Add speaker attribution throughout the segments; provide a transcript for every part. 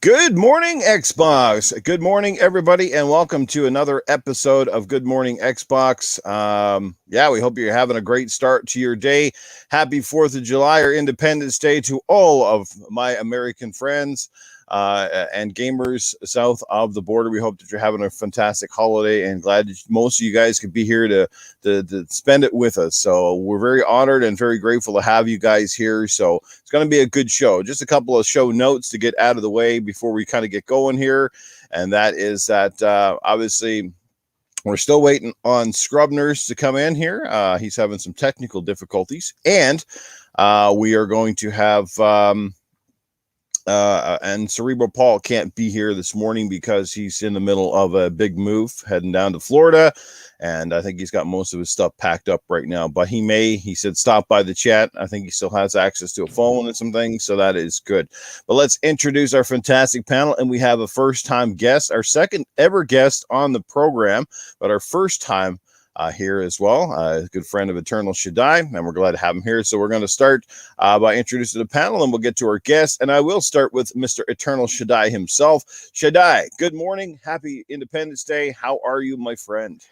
Speaker 1: Good morning, Xbox. Good morning, everybody, and welcome to another episode of Good Morning Xbox. We hope you're having a great start to your day. Happy 4th of July or Independence Day to all of my American friends and gamers south of the border. We hope that you're having a fantastic holiday and glad that most of you guys could be here to spend it with us. So we're very honored and very grateful to have you guys here. So it's going to be a good show. Just a couple of show notes to get out of the way before we kind of get going here. And that is that obviously we're still waiting on Scrubners to come in here. He's having some technical difficulties. And we are going to have... and Cerebral Paul can't be here this morning because he's in the middle of a big move heading down to Florida, and I think he's got most of his stuff packed up right now, but he said stop by the chat. I think he still has access to a phone and some things, so that is good. But let's introduce our fantastic panel, and we have a first-time guest, our second ever guest on the program, but our first time here as well, a good friend of Eternal Shaddai, and we're glad to have him here. So we're going to start by introducing the panel, and we'll get to our guests. And I will start with Mr. Eternal Shaddai himself. Shaddai, good morning. Happy Independence Day. How are you, my friend?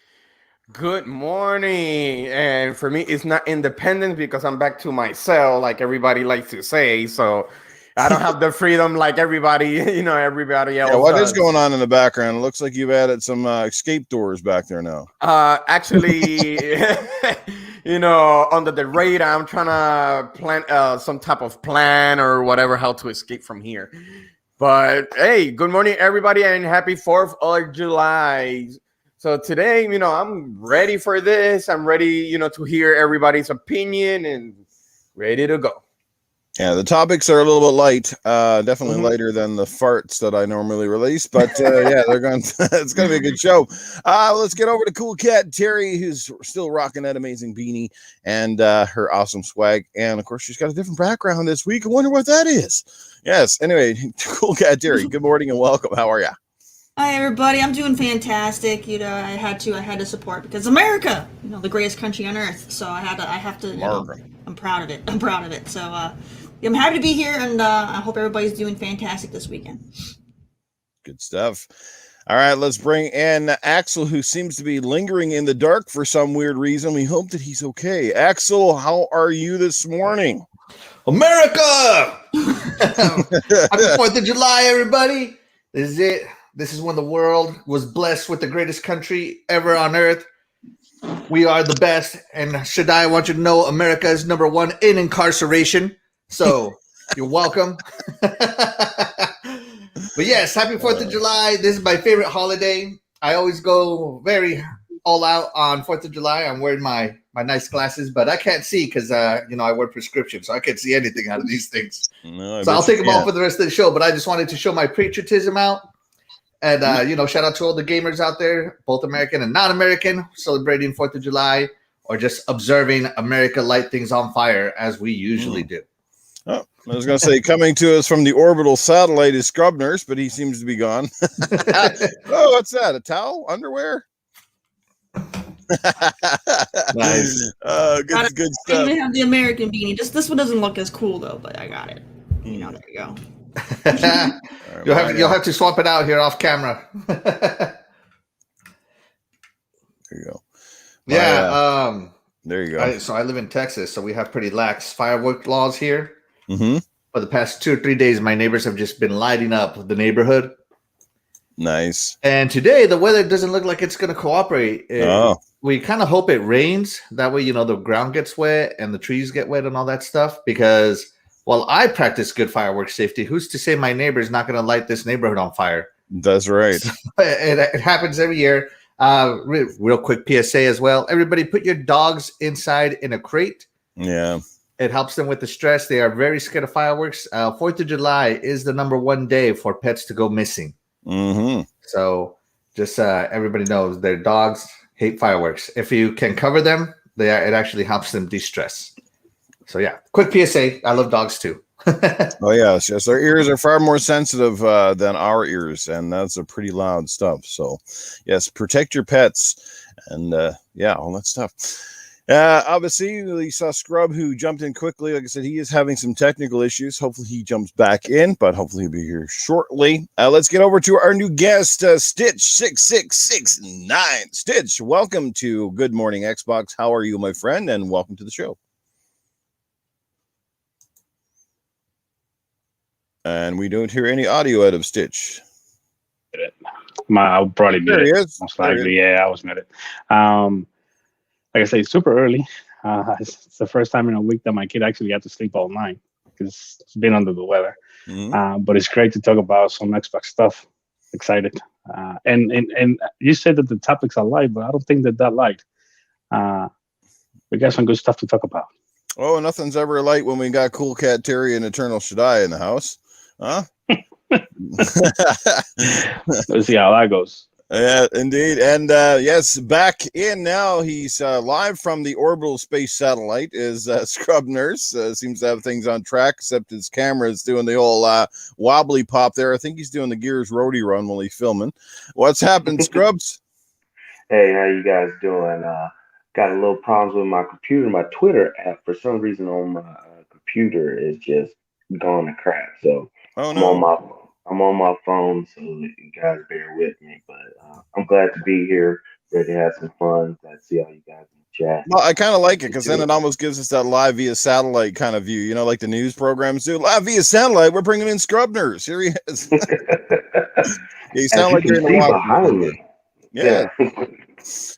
Speaker 2: Good morning. And for me, it's not independent because I'm back to my cell, like everybody likes to say. So I don't have the freedom like everybody else.
Speaker 1: Yeah, what is going on in the background? It looks like you've added some escape doors back there now.
Speaker 2: Actually, under the radar, I'm trying to plan some type of plan or whatever, how to escape from here. But hey, good morning, everybody, and happy 4th of July. So today, I'm ready for this. I'm ready, to hear everybody's opinion and ready to go.
Speaker 1: Yeah, the topics are a little bit light, definitely lighter than the farts that I normally release, but they're going. It's going to be a good show. Let's get over to Coolcat Terri, who's still rocking that amazing beanie and her awesome swag, and of course she's got a different background this week. I wonder what that is. Yes. Anyway, Coolcat Terri, good morning and welcome. How are you?
Speaker 3: Hi everybody, I'm doing fantastic. I had to support because America, the greatest country on earth. So I have to. I'm proud of it. So I'm happy to be here, and I hope everybody's doing fantastic this weekend.
Speaker 1: Good stuff. All right, let's bring in Axel, who seems to be lingering in the dark for some weird reason. We hope that he's okay. Axel, how are you this morning?
Speaker 4: America! Happy 4th of July, everybody. This is it. This is when the world was blessed with the greatest country ever on earth. We are the best. And Shaddai, I want you to know America is number one in incarceration. So you're welcome. But yes, happy 4th of July. This is my favorite holiday. I always go very all out on 4th of July. I'm wearing my nice glasses, but I can't see because, I wear prescription, so I can't see anything out of these things. So I'll take them off for the rest of the show, but I just wanted to show my patriotism out. And, shout out to all the gamers out there, both American and non-American, celebrating 4th of July or just observing America light things on fire as we usually do.
Speaker 1: Oh, I was going to say, coming to us from the orbital satellite is Scrubners, but he seems to be gone. Oh, what's that? A towel? Underwear?
Speaker 4: Nice.
Speaker 1: Good stuff.
Speaker 3: I have the American beanie. Just this one doesn't look as cool though, but I got it. There you go.
Speaker 4: You'll have to swap it out here off camera.
Speaker 1: There you go. There you go.
Speaker 4: So I live in Texas, so we have pretty lax firework laws here.
Speaker 1: Mm-hmm.
Speaker 4: For the past 2 or 3 days, my neighbors have just been lighting up the neighborhood.
Speaker 1: Nice.
Speaker 4: And today, the weather doesn't look like it's going to cooperate. We kind of hope it rains. That way, the ground gets wet and the trees get wet and all that stuff. Because while I practice good fireworks safety, who's to say my neighbor is not going to light this neighborhood on fire?
Speaker 1: That's right.
Speaker 4: So it happens every year. Real quick PSA as well. Everybody put your dogs inside in a crate.
Speaker 1: Yeah.
Speaker 4: It helps them with the stress. They are very scared of fireworks. 4th of July is the #1 day for pets to go missing.
Speaker 1: Mm-hmm.
Speaker 4: So just everybody knows their dogs hate fireworks. If you can cover them, it actually helps them de-stress. So yeah, quick PSA. I love dogs too.
Speaker 1: Oh yes. Their ears are far more sensitive than our ears, and that's a pretty loud stuff. So yes, protect your pets, and all that stuff. Obviously, we saw Scrub, who jumped in quickly. Like I said, he is having some technical issues. Hopefully, he jumps back in, but hopefully, he'll be here shortly. Let's get over to our new guest, Stitch6669. Stitch, welcome to Good Morning Xbox. How are you, my friend? And welcome to the show. And we don't hear any audio out of Stitch.
Speaker 5: I'll probably be
Speaker 1: There
Speaker 5: it.
Speaker 1: he is.
Speaker 5: Most likely, yeah, I was muted. Like I say, super early. It's the first time in a week that my kid actually had to sleep all night because it's been under the weather.
Speaker 1: Mm-hmm.
Speaker 5: But it's great to talk about some Xbox stuff. Excited. And you said that the topics are light, but I don't think that light. We got some good stuff to talk about.
Speaker 1: Oh, nothing's ever light when we got Coolcat Terri and Eternal Shaddai in the house. Huh?
Speaker 5: Let's see how that goes.
Speaker 1: Yeah, indeed. And yes, back in now. He's live from the orbital space satellite. Is Scrub Nurse. Seems to have things on track, except his camera is doing the old wobbly pop there. I think he's doing the Gears roadie run while he's filming. What's happened, Scrubs?
Speaker 6: Hey, how you guys doing? Got a little problems with my computer. My Twitter app, for some reason, on my computer is just gone to crap. So
Speaker 1: Oh no.
Speaker 6: I'm on my phone, so you guys bear with me. But I'm glad to be here, ready to have some fun. Glad to see all you guys in the chat.
Speaker 1: Well, I kind of like it because then it almost gives us that live via satellite kind of view, you know, like the news programs do. Live via satellite, we're bringing in Scrub Nurse. Here he is. You sound like you're in the
Speaker 6: behind me.
Speaker 1: Yeah.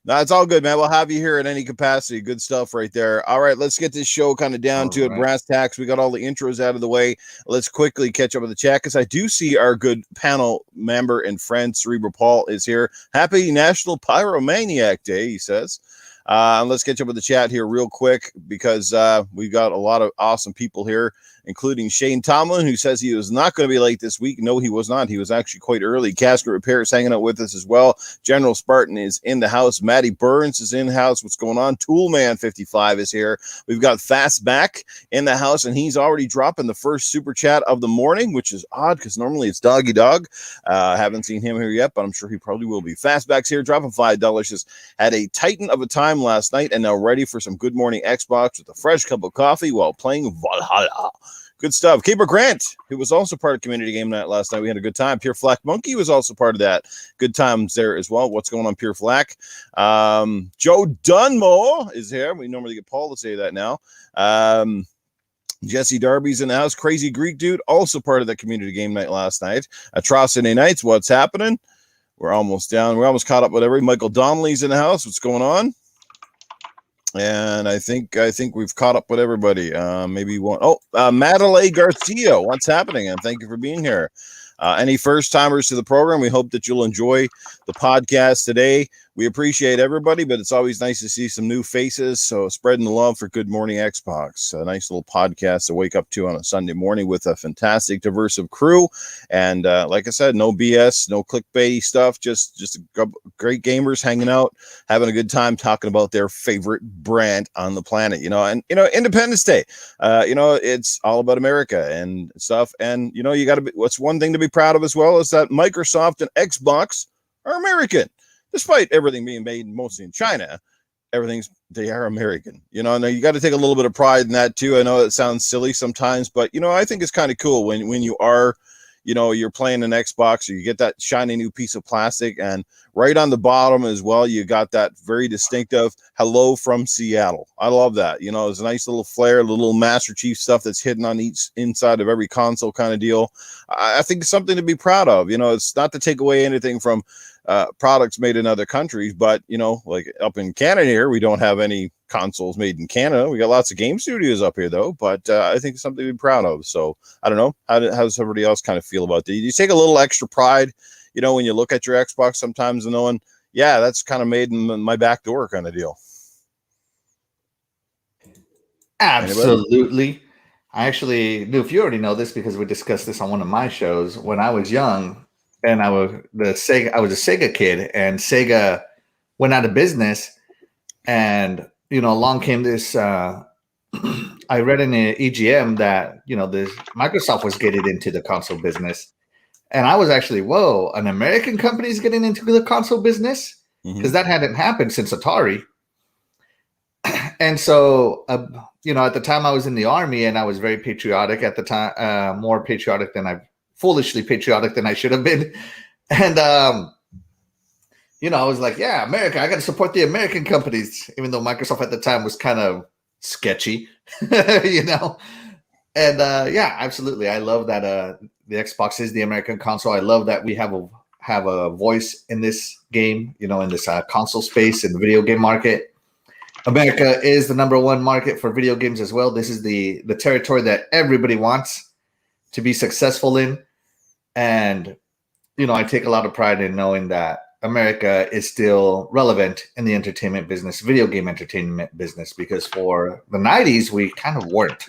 Speaker 1: No, it's all good, man. We'll have you here in any capacity. Good stuff right there. All right, let's get this show kind of down to it. Brass tacks. We got all the intros out of the way. Let's quickly catch up with the chat because I do see our good panel member and friend, Cerebral Paul, is here. Happy National Pyromaniac Day, he says. And let's catch up with the chat here real quick because we've got a lot of awesome people here, including Shane Tomlin, who says he was not going to be late this week. No, he was not. He was actually quite early. Casket Repair is hanging out with us as well. General Spartan is in the house. Matty Burns is in the house. What's going on? Toolman55 is here. We've got Fastback in the house, and he's already dropping the first super chat of the morning, which is odd because normally it's Doggy Dog. Haven't seen him here yet, but I'm sure he probably will be. Fastback's here, dropping $5. Just had a titan of a time last night and now ready for some Good Morning Xbox with a fresh cup of coffee while playing Valhalla. Good stuff. Caper Grant, who was also part of community game night last night. We had a good time. Pure Flack Monkey was also part of that. Good times there as well. What's going on, Pure Flack? Joe Dunmore is here. We normally get Paul to say that now. Jesse Darby's in the house. Crazy Greek Dude, also part of that community game night last night. Atrocity Nights, what's happening? We're almost down. We're almost caught up with everybody. Michael Donnelly's in the house. What's going on? And I think we've caught up with everybody. Maybe one. Oh, Madeline Garcia. What's happening? And thank you for being here. Any first timers to the program, we hope that you'll enjoy the podcast today. We appreciate everybody, but it's always nice to see some new faces. So spreading the love for Good Morning Xbox, a nice little podcast to wake up to on a Sunday morning with a fantastic, diverse crew. And like I said, no BS, no clickbaity stuff, just great gamers hanging out, having a good time talking about their favorite brand on the planet, and, Independence Day, it's all about America and stuff. And, you got to be, what's one thing to be proud of as well is that Microsoft and Xbox are American. Despite everything being made mostly in China, they are American, and you got to take a little bit of pride in that too. I know it sounds silly sometimes, but I think it's kind of cool when you are, you're playing an Xbox or you get that shiny new piece of plastic, and right on the bottom as well, you got that very distinctive "Hello from Seattle." I love that. It's a nice little flair, the little Master Chief stuff that's hidden on each inside of every console kind of deal. I think it's something to be proud of. It's not to take away anything from products made in other countries, but like up in Canada here, we don't have any consoles made in Canada. We got lots of game studios up here though, but I think it's something to be proud of. So I don't know, how does everybody else kind of feel about that? You take a little extra pride, when you look at your Xbox sometimes and knowing, yeah, that's kind of made in my back door kind of deal.
Speaker 4: Absolutely. Anybody? I actually, Newf, you already know this because we discussed this on one of my shows. When I was young, and I was a Sega kid, and Sega went out of business. And along came this. I read in the EGM that this Microsoft was getting into the console business, and I was actually, whoa, an American company is getting into the console business, because that hadn't happened since Atari. And so, at the time I was in the Army, and I was very patriotic at the time, more patriotic than foolishly patriotic than I should have been. And, I was like, yeah, America, I got to support the American companies, even though Microsoft at the time was kind of sketchy, And yeah, absolutely. I love that the Xbox is the American console. I love that we have a voice in this game, in this console space in the video game market. America is the number one market for video games as well. This is the territory that everybody wants to be successful in. And, I take a lot of pride in knowing that America is still relevant in the entertainment business, video game entertainment business, because for the 90s, we kind of weren't,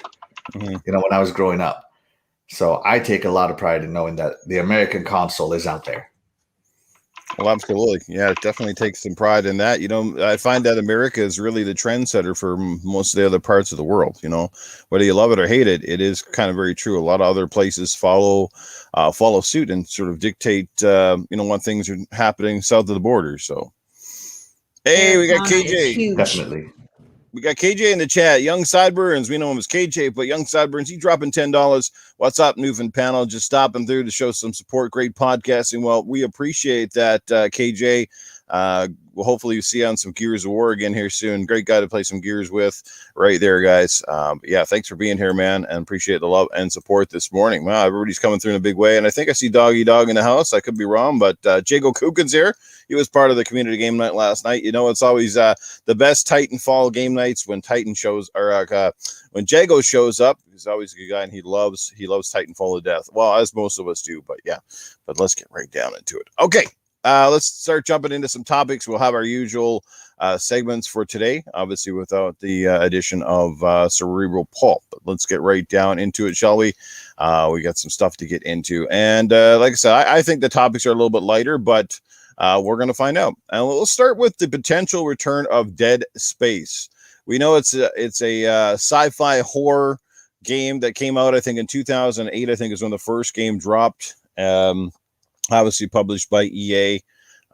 Speaker 4: when I was growing up. So I take a lot of pride in knowing that the American console is out there.
Speaker 1: Well, absolutely. Yeah, it definitely takes some pride in that. I find that America is really the trendsetter for most of the other parts of the world. Whether you love it or hate it, it is kind of very true. A lot of other places follow suit and sort of dictate, when things are happening south of the border. So, hey, we got KJ.
Speaker 4: Definitely.
Speaker 1: We got KJ in the chat. Young Sideburns, we know him as KJ, but Young Sideburns, he dropping $10. What's up, Newf panel? Just stopping through to show some support. Great podcasting. Well, we appreciate that, KJ. We'll hopefully see you on some Gears of War again here soon. Great guy to play some Gears with right there, guys. Yeah, thanks for being here, man, and appreciate the love and support this morning. Wow, everybody's coming through in a big way, and I think I see Doggy Dog in the house. I could be wrong, but Jago Kukin's here. He was part of the community game night last night. It's always the best Titanfall game nights when when Jago shows up. He's always a good guy, and he loves Titanfall to death. Well, as most of us do, but yeah. But let's get right down into it. Okay. Let's start jumping into some topics. We'll have our usual segments for today, obviously without the addition of Cerebral Paul. But let's get right down into it, shall we? We got some stuff to get into. And like I said, I think the topics are a little bit lighter, but we're going to find out. And we'll start with the potential return of Dead Space. We know it's a sci-fi horror game that came out, I think, in 2008, I think is when the first game dropped. Obviously published by EA.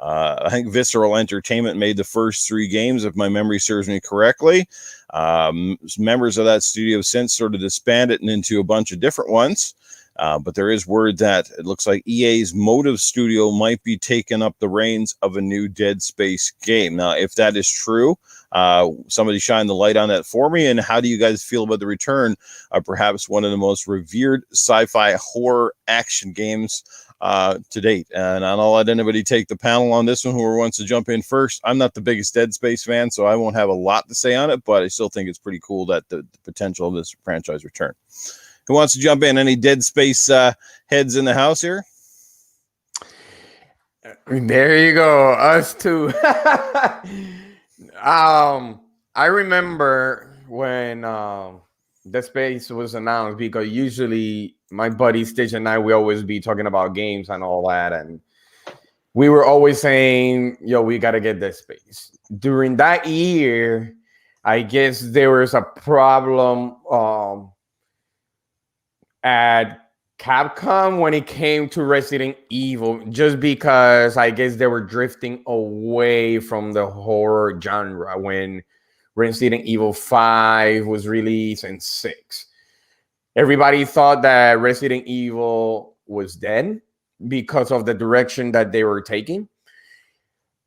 Speaker 1: I think Visceral Entertainment made the first 3 games, if my memory serves me correctly. Members of that studio have since sort of disbanded into a bunch of different ones. But there is word that it looks like EA's Motive Studio might be taking up the reins of a new Dead Space game. Now, if that is true, somebody shine the light on that for me. And how do you guys feel about the return of perhaps one of the most revered sci-fi horror action games to date? And I'll let anybody take the panel on this one, whoever wants to jump in first. I'm not the biggest Dead Space fan, so I won't have a lot to say on it, but I still think it's pretty cool that the potential of this franchise return. Who wants to jump in? Any Dead Space heads in the house here?
Speaker 2: There you go. Us too. I remember when Dead Space was announced, because usually my buddy Stitch and I, we always be talking about games and all that. And we were always saying, yo, we got to get Dead Space. During that year, I guess there was a problem at Capcom when it came to Resident Evil, just because I guess they were drifting away from the horror genre when Resident Evil 5 was released and 6. Everybody thought that Resident Evil was dead because of the direction that they were taking.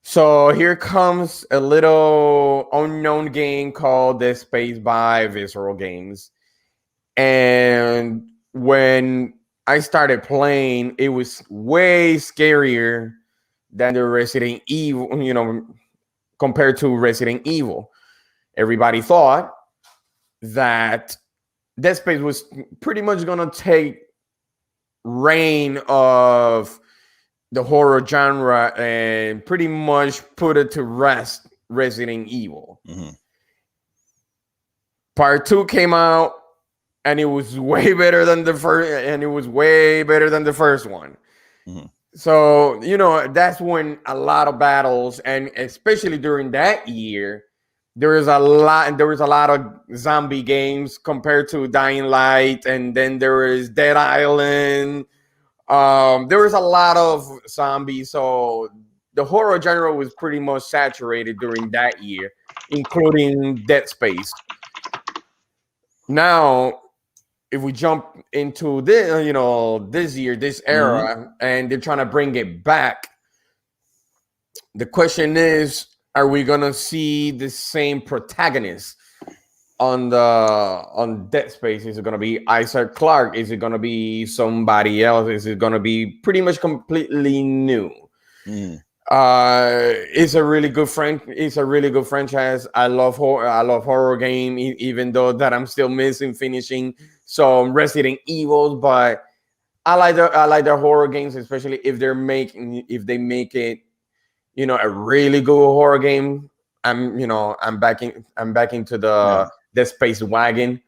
Speaker 2: So here comes a little unknown game called Dead Space by Visceral Games. And when I started playing, it was way scarier than the Resident Evil, compared to Resident Evil. Everybody thought that Dead Space was pretty much going to take reign of the horror genre and pretty much put it to rest Resident Evil. Mm-hmm. Part 2 came out, and it was way better than the first, and it was way better than the first one. Mm-hmm. So, that's when a lot of battles, and especially during that year, there was a lot of zombie games compared to Dying Light, and then there was Dead Island. There was a lot of zombies, so the horror genre was pretty much saturated during that year, including Dead Space. Now, if we jump into this, this year, this era, and they're trying to bring it back, the question is, are we gonna see the same protagonist on Dead Space? Is it gonna be Isaac Clarke? Is it gonna be somebody else? Is it gonna be pretty much completely new? It's a really good It's a really good franchise. I love horror game, even though that I'm still missing finishing some Resident Evils, but I like the horror games, especially if they make it, a really good horror game. I'm back into the Space Wagon,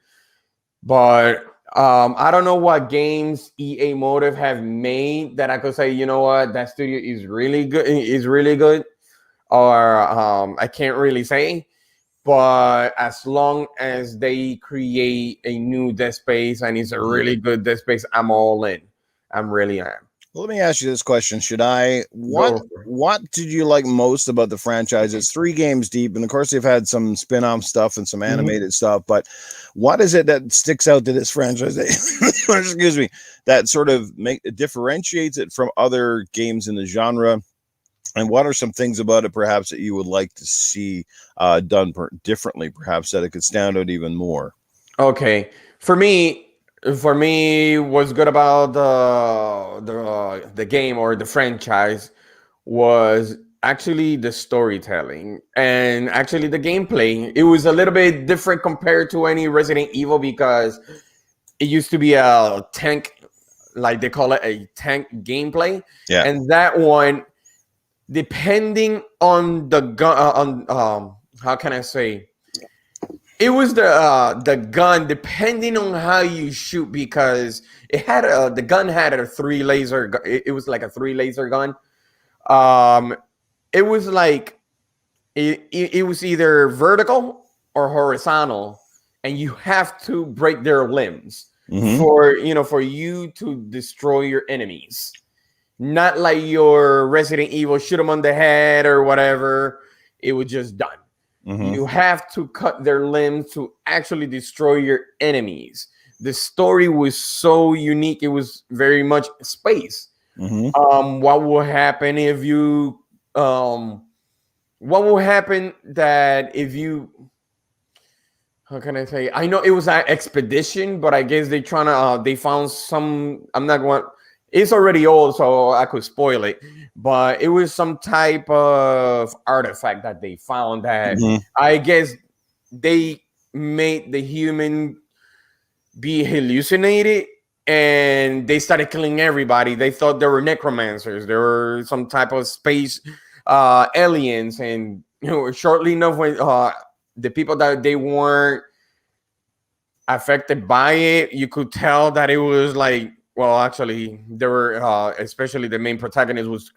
Speaker 2: but I don't know what games EA Motive have made that I could say, you know what, that studio is really good, or I can't really say. But as long as they create a new Dead Space and it's a really good Dead Space, I'm all in. I'm really am.
Speaker 1: Well, let me ask you this question, Shaddai. What did you like most about the franchise? It's 3 games deep, and of course they've had some spin-off stuff and some animated stuff, but what is it that sticks out to this franchise excuse me, that sort of differentiates it from other games in the genre? And what are some things about it perhaps that you would like to see done differently, perhaps that it could stand out even more?
Speaker 2: Okay. For me, what's good about the game or the franchise was actually the storytelling and actually the gameplay. It was a little bit different compared to any Resident Evil because it used to be a tank, like they call it a tank gameplay.
Speaker 1: Yeah.
Speaker 2: And that one, depending on the gun, how can I say? It was the gun, depending on how you shoot, because the gun had a 3 laser. It was like a 3 laser gun. It was like it was either vertical or horizontal, and you have to break their limbs for you to destroy your enemies. Not like your Resident Evil, shoot them on the head or whatever. It was just done. You have to cut their limbs to actually destroy your enemies. The story was so unique. It was very much space. What will happen if you what will happen that if you, how can I say? I know it was an expedition, but I guess they found some, I'm not going, it's already old, so I could spoil it. But it was some type of artifact that they found that I guess they made the human be hallucinated, and they started killing everybody. They thought they were necromancers. There were some type of space aliens, and shortly enough, when the people that they weren't affected by it, you could tell that it was like, well, actually, there were, especially the main protagonist was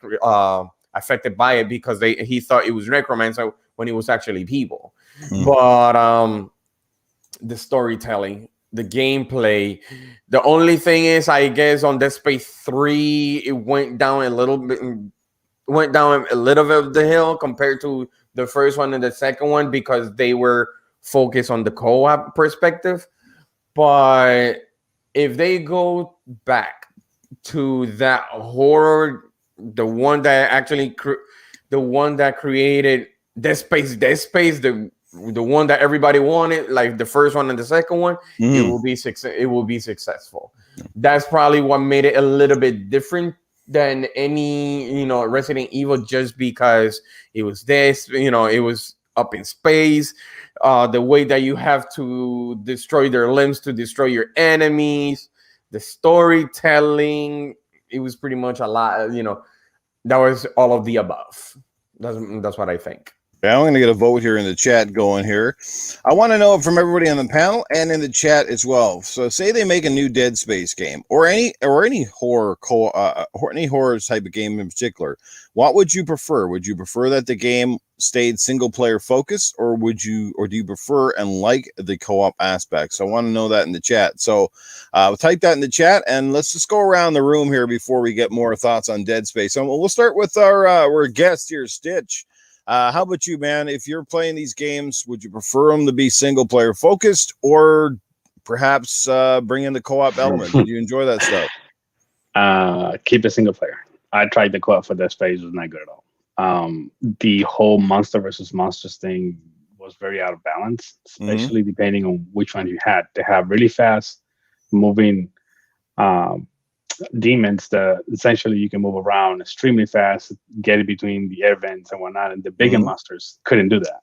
Speaker 2: affected by it because he thought it was necromancer when it was actually people. But the storytelling, the gameplay, the only thing is, I guess, on Dead Space 3, it went down a little bit of the hill compared to the first one and the second one because they were focused on the co-op perspective. But if they go back to that horror, the one that created Dead Space, the one that everybody wanted, like the first one and the second one, it will be successful. That's probably what made it a little bit different than any Resident Evil, just because it was it was up in space. The way that you have to destroy their limbs to destroy your enemies, the storytelling, it was pretty much a lot. That was all of the above. That's what I think.
Speaker 1: Yeah, I'm going to get a vote here in the chat going here. I want to know from everybody on the panel and in the chat as well. So, say they make a new Dead Space game, or any horror any horror type of game in particular. What would you prefer? Would you prefer that the game stayed single player focused, or do you prefer and like the co-op aspect? So, I want to know that in the chat. So, type that in the chat, and let's just go around the room here before we get more thoughts on Dead Space. So, we'll start with our guest here, Stitch. How about you, man? If you're playing these games, would you prefer them to be single player focused, or perhaps bring in the co-op element? Did you enjoy that stuff?
Speaker 5: Keep it single player. I tried the co-op for Dead Space, was not good at all. The whole monster versus monsters thing was very out of balance, especially depending on which one you had. They have really fast moving demons that essentially you can move around extremely fast, get it between the air vents and whatnot, and the bigger monsters couldn't do that.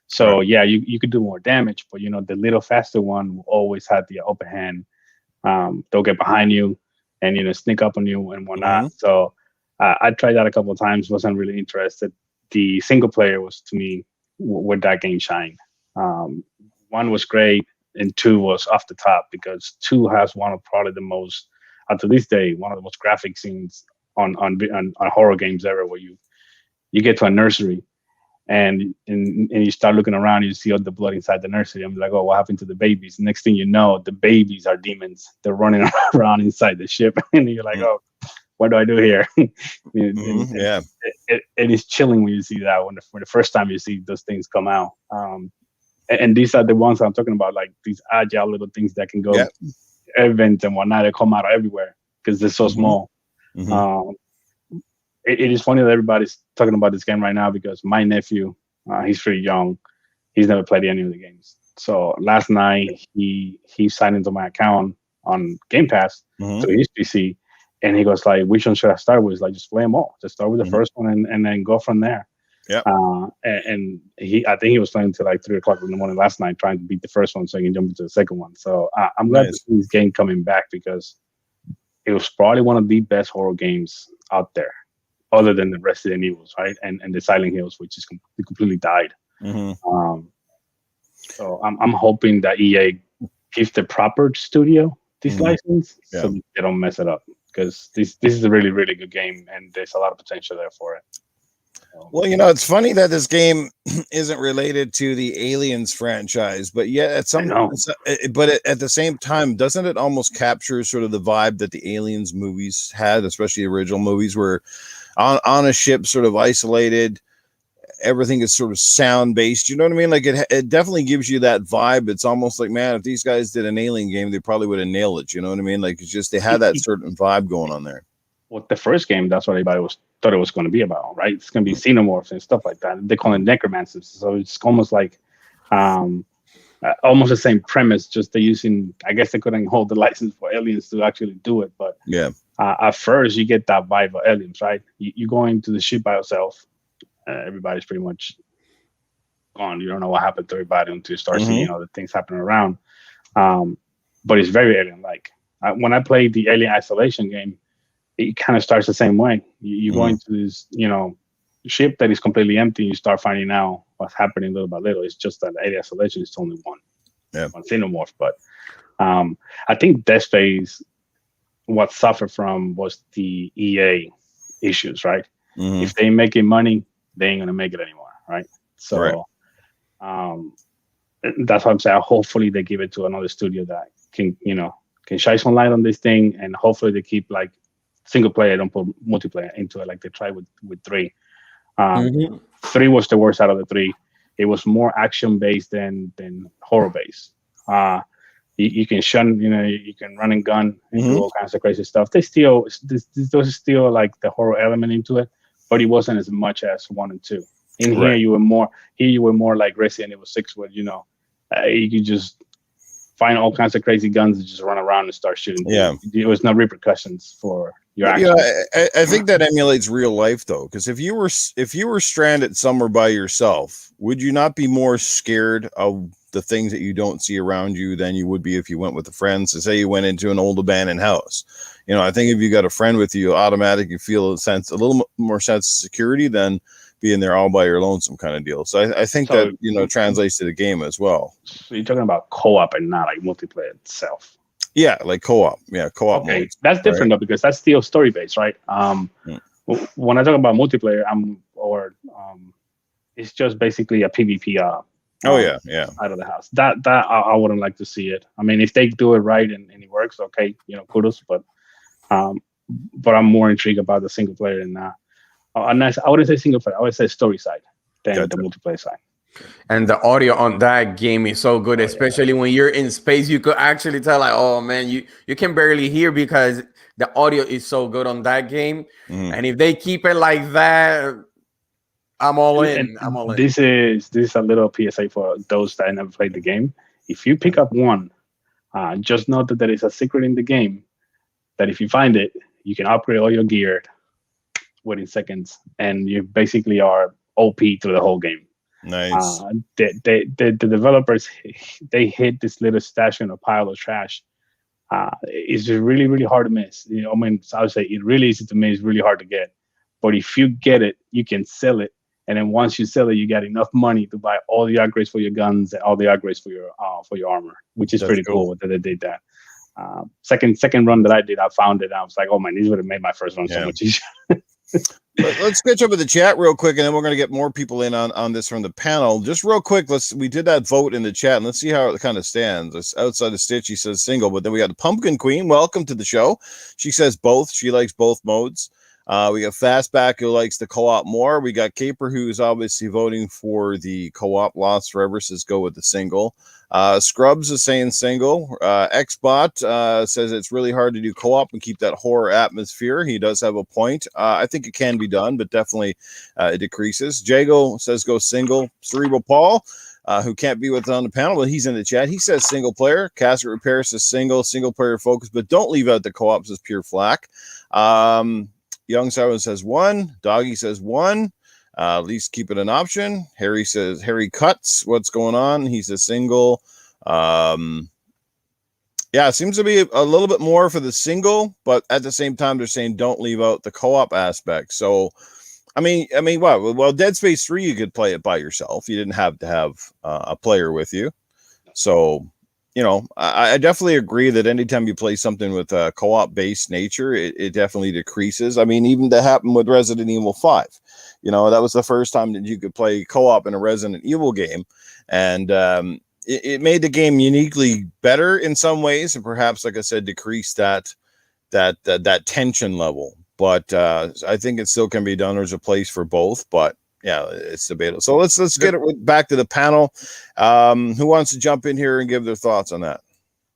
Speaker 5: So yeah, you could do more damage, but the little faster one always had the upper hand. They'll get behind you and sneak up on you and whatnot. So I tried that a couple of times, wasn't really interested. The single player was, to me, where that game shined. One was great, and 2 was off the top, because 2 has one of probably the most, to this day, one of the most graphic scenes on horror games ever, where you get to a nursery and you start looking around, you see all the blood inside the nursery. I'm like, oh, what happened to the babies? Next thing you know, the babies are demons. They're running around inside the ship, and you're like, oh, what do I do here?
Speaker 1: Yeah,
Speaker 5: it is chilling when you see that, for the first time you see those things come out. And these are the ones I'm talking about, like these agile little things that can go events and whatnot. They come out everywhere because they're so small. It is funny that everybody's talking about this game right now, because my nephew, he's pretty young, he's never played any of the games. So last night he signed into my account on Game Pass to his PC, and he goes like, which one should I start with? Like, just play them all. Just start with the first one and then go from there.
Speaker 1: Yeah.
Speaker 5: And I think he was playing till like 3:00 in the morning last night, trying to beat the first one so he can jump into the second one. So I'm glad to see this game coming back, because it was probably one of the best horror games out there, other than the Resident Evils, right? And the Silent Hills, which is completely died. So I'm hoping that EA gives the proper studio this license so they don't mess it up, because this is a really, really good game, and there's a lot of potential there for it.
Speaker 1: Well, it's funny that this game isn't related to the Aliens franchise, but yet at the same time, doesn't it almost capture sort of the vibe that the Aliens movies had, especially the original movies, where on a ship, sort of isolated, everything is sort of sound based. You know what I mean? Like it definitely gives you that vibe. It's almost like, man, if these guys did an Alien game, they probably would have nailed it. You know what I mean? Like, it's just, they had that certain vibe going on there.
Speaker 5: Well, the first game, that's what everybody thought it was going to be about, right? It's going to be xenomorphs and stuff like that. They call it necromancers, so it's almost like almost the same premise. Just they're using, I guess they couldn't hold the license for Aliens to actually do it, but at first you get that vibe of Aliens, right? You go into the ship by yourself. Everybody's pretty much gone. You don't know what happened to everybody until you start seeing the things happening around. But it's very Alien-like. When I played the Alien Isolation game, it kind of starts the same way. You go into this, ship that is completely empty. You start finding out what's happening little by little. It's just that Alien Isolation is only one xenomorph. But I think Dead Space, what suffered from was the EA issues, right? If they making money, they ain't gonna make it anymore, right? So that's why I'm saying hopefully they give it to another studio that can shine some light on this thing, and hopefully they keep like single player, don't put multiplayer into it like they tried with 3. 3 was the worst out of the 3. It was more action based than horror based. You can shun, you can run and gun and do all kinds of crazy stuff. There's still like the horror element into it, but it wasn't as much as 1 and 2. Here you were more like Resident Evil 6, where you could just find all kinds of crazy guns and just run around and start shooting. There was no repercussions for your actions.
Speaker 1: I think that emulates real life though, because if you were stranded somewhere by yourself, would you not be more scared of the things that you don't see around you than you would be if you went with a friend? So say you went into an old abandoned house. I think if you got a friend with you, automatically feel a little more sense of security than being there all by your lonesome kind of deal. So I think that translates to the game as well.
Speaker 5: So you're talking about co-op and not like multiplayer itself.
Speaker 1: Yeah, like co-op. Yeah, co-op.
Speaker 5: Okay,
Speaker 1: modes,
Speaker 5: that's different though, because that's still story based, right? When I talk about multiplayer, it's just basically a PvP.
Speaker 1: Out
Speaker 5: of the house. That I wouldn't like to see it. I mean, if they do it right and it works, okay, kudos. But I'm more intrigued about the single player and I wouldn't say single player. I would say story side than the multiplayer side.
Speaker 2: And the audio on that game is so good, especially when you're in space. You could actually tell, like, oh man, you can barely hear because the audio is so good on that game. And if they keep it like that, I'm all in. I'm all in.
Speaker 5: This is a little PSA for those that never played the game. If you pick up one, just know that there is a secret in the game that if you find it, you can upgrade all your gear within seconds, and you basically are OP through the whole game.
Speaker 1: Nice.
Speaker 5: The developers, they hit this little stash in a pile of trash. It's just really, really hard to miss. I mean, I would say it really easy to miss, really hard to get. But if you get it, you can sell it. And then once you sell it, you got enough money to buy all the upgrades for your guns and all the upgrades for your armor, which is pretty cool that they did that. Second run that I did, I found it. I was like, oh man, this would have made my first run so much easier.
Speaker 1: Let's switch over the chat real quick, and then we're going to get more people in on this from the panel. Just real quick, we did that vote in the chat, and let's see how it kind of stands. It's outside of Stitch, he says single, but then we got the Pumpkin Queen. Welcome to the show. She says both. She likes both modes. We got Fastback, who likes the co-op more. We got Caper, who's obviously voting for the co-op. Lost Forever says go with the single. Scrubs is saying single. Xbot says it's really hard to do co-op and keep that horror atmosphere. He does have a point. I think it can be done, but definitely it decreases. Jago says go single. Cerebral Paul, who can't be with us on the panel, but he's in the chat. He says single player. Casket Repair says single player focus, but don't leave out the co-op, says Pure Flack. Young Siren says one. Doggy says one. At least keep it an option. Harry says Harry cuts. What's going on? He says single. It seems to be a little bit more for the single, but at the same time, they're saying don't leave out the co-op aspect. So, I mean, what? Well, Dead Space 3, you could play it by yourself. You didn't have to have a player with you. So, I definitely agree that anytime you play something with a co-op based nature, it definitely decreases. I mean, even that happened with Resident Evil 5. That was the first time that you could play co-op in a Resident Evil game. And it made the game uniquely better in some ways, and perhaps, like I said, decreased that tension level. But I think it still can be done. There's a place for both, but yeah, it's debatable. So let's get it back to the panel. Who wants to jump in here and give their thoughts on that?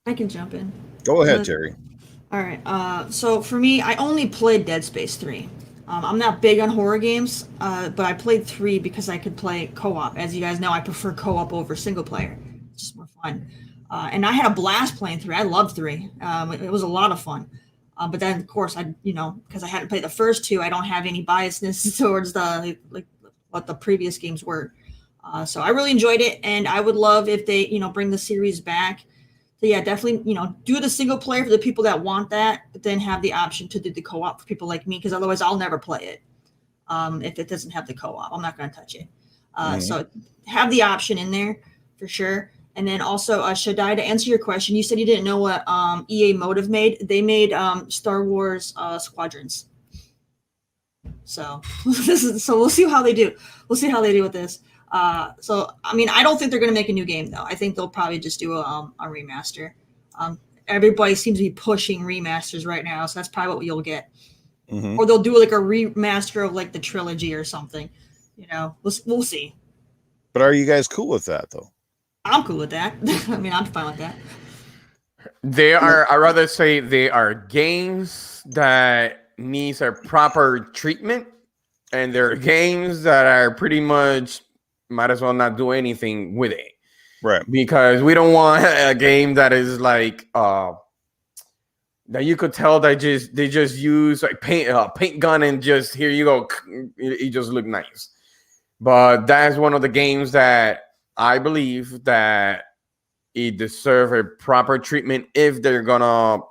Speaker 3: I can jump in.
Speaker 1: Go ahead, Terry.
Speaker 3: All right. So for me, I only played Dead Space 3. I'm not big on horror games, but I played 3 because I could play co-op. As you guys know, I prefer co-op over single player. It's just more fun. And I had a blast playing 3. I loved 3. It was a lot of fun. But then, of course, because I hadn't played the first 2, I don't have any biasness towards what the previous games were. So I really enjoyed it, and I would love if they, bring the series back. So yeah, definitely, do the single player for the people that want that, but then have the option to do the co-op for people like me, because otherwise I'll never play it. If it doesn't have the co-op, I'm not going to touch it. So have the option in there for sure. And then also, Shaddai, to answer your question, you said you didn't know what EA Motive made. They made Star Wars Squadrons. So we'll see how they do. We'll see how they do with this. So I mean, I don't think they're going to make a new game though. I think they'll probably just do a remaster. Everybody seems to be pushing remasters right now, so that's probably what you'll get. Or they'll do like a remaster of like the trilogy or something. We'll see.
Speaker 1: But are you guys cool with that though?
Speaker 3: I'm cool with that. I mean, I'm fine with that.
Speaker 2: I'd rather say they are games that needs a proper treatment, and there are games that are pretty much might as well not do anything with it,
Speaker 1: right? Because
Speaker 2: we don't want a game that is like that you could tell they just use like paint gun and just here you go, it just look nice. But that's one of the games that I believe that it deserves a proper treatment if they're gonna.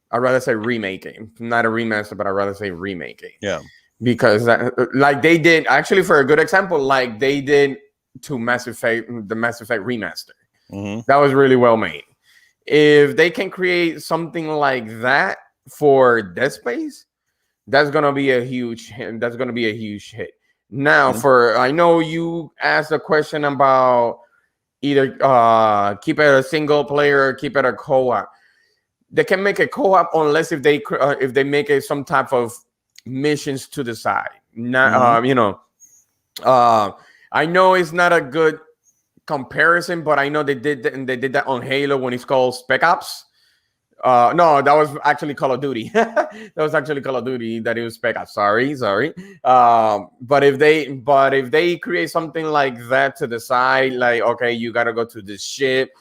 Speaker 2: I'd rather say remake it, not a remaster, but I'd rather say remake it.
Speaker 1: Yeah,
Speaker 2: because like they did actually, for a good example, like they did to Mass Effect, the Mass Effect remaster. That was really well made. If they can create something like that for Dead Space, that's gonna be a huge hit. That's gonna be a huge hit. Now, I know you asked a question about either keep it a single player or keep it a co-op. They can make a co-op unless if they make it some type of missions to the side. Not I know it's not a good comparison, but I know they did that on Halo when it's called Spec Ops. No, that was actually Call of Duty. That was actually Call of Duty. That it was Spec Ops. Sorry. But if they create something like that to the side, like, okay, you gotta go to this ship,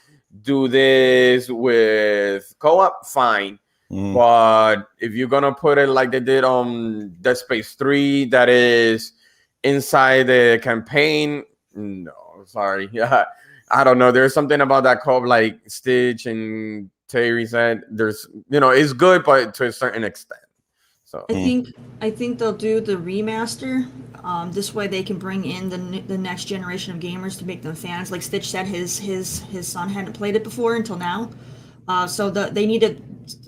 Speaker 2: do this with co-op, fine. But if you're gonna put it like they did on Dead Space 3, that is inside the campaign, no, sorry. I don't know. There's something about that co-op, like Stitch and Terri said. There's, it's good, but to a certain extent. So
Speaker 3: I think they'll do the remaster. This way they can bring in the next generation of gamers to make them fans. Like Stitch said, his son hadn't played it before until now. So they need to.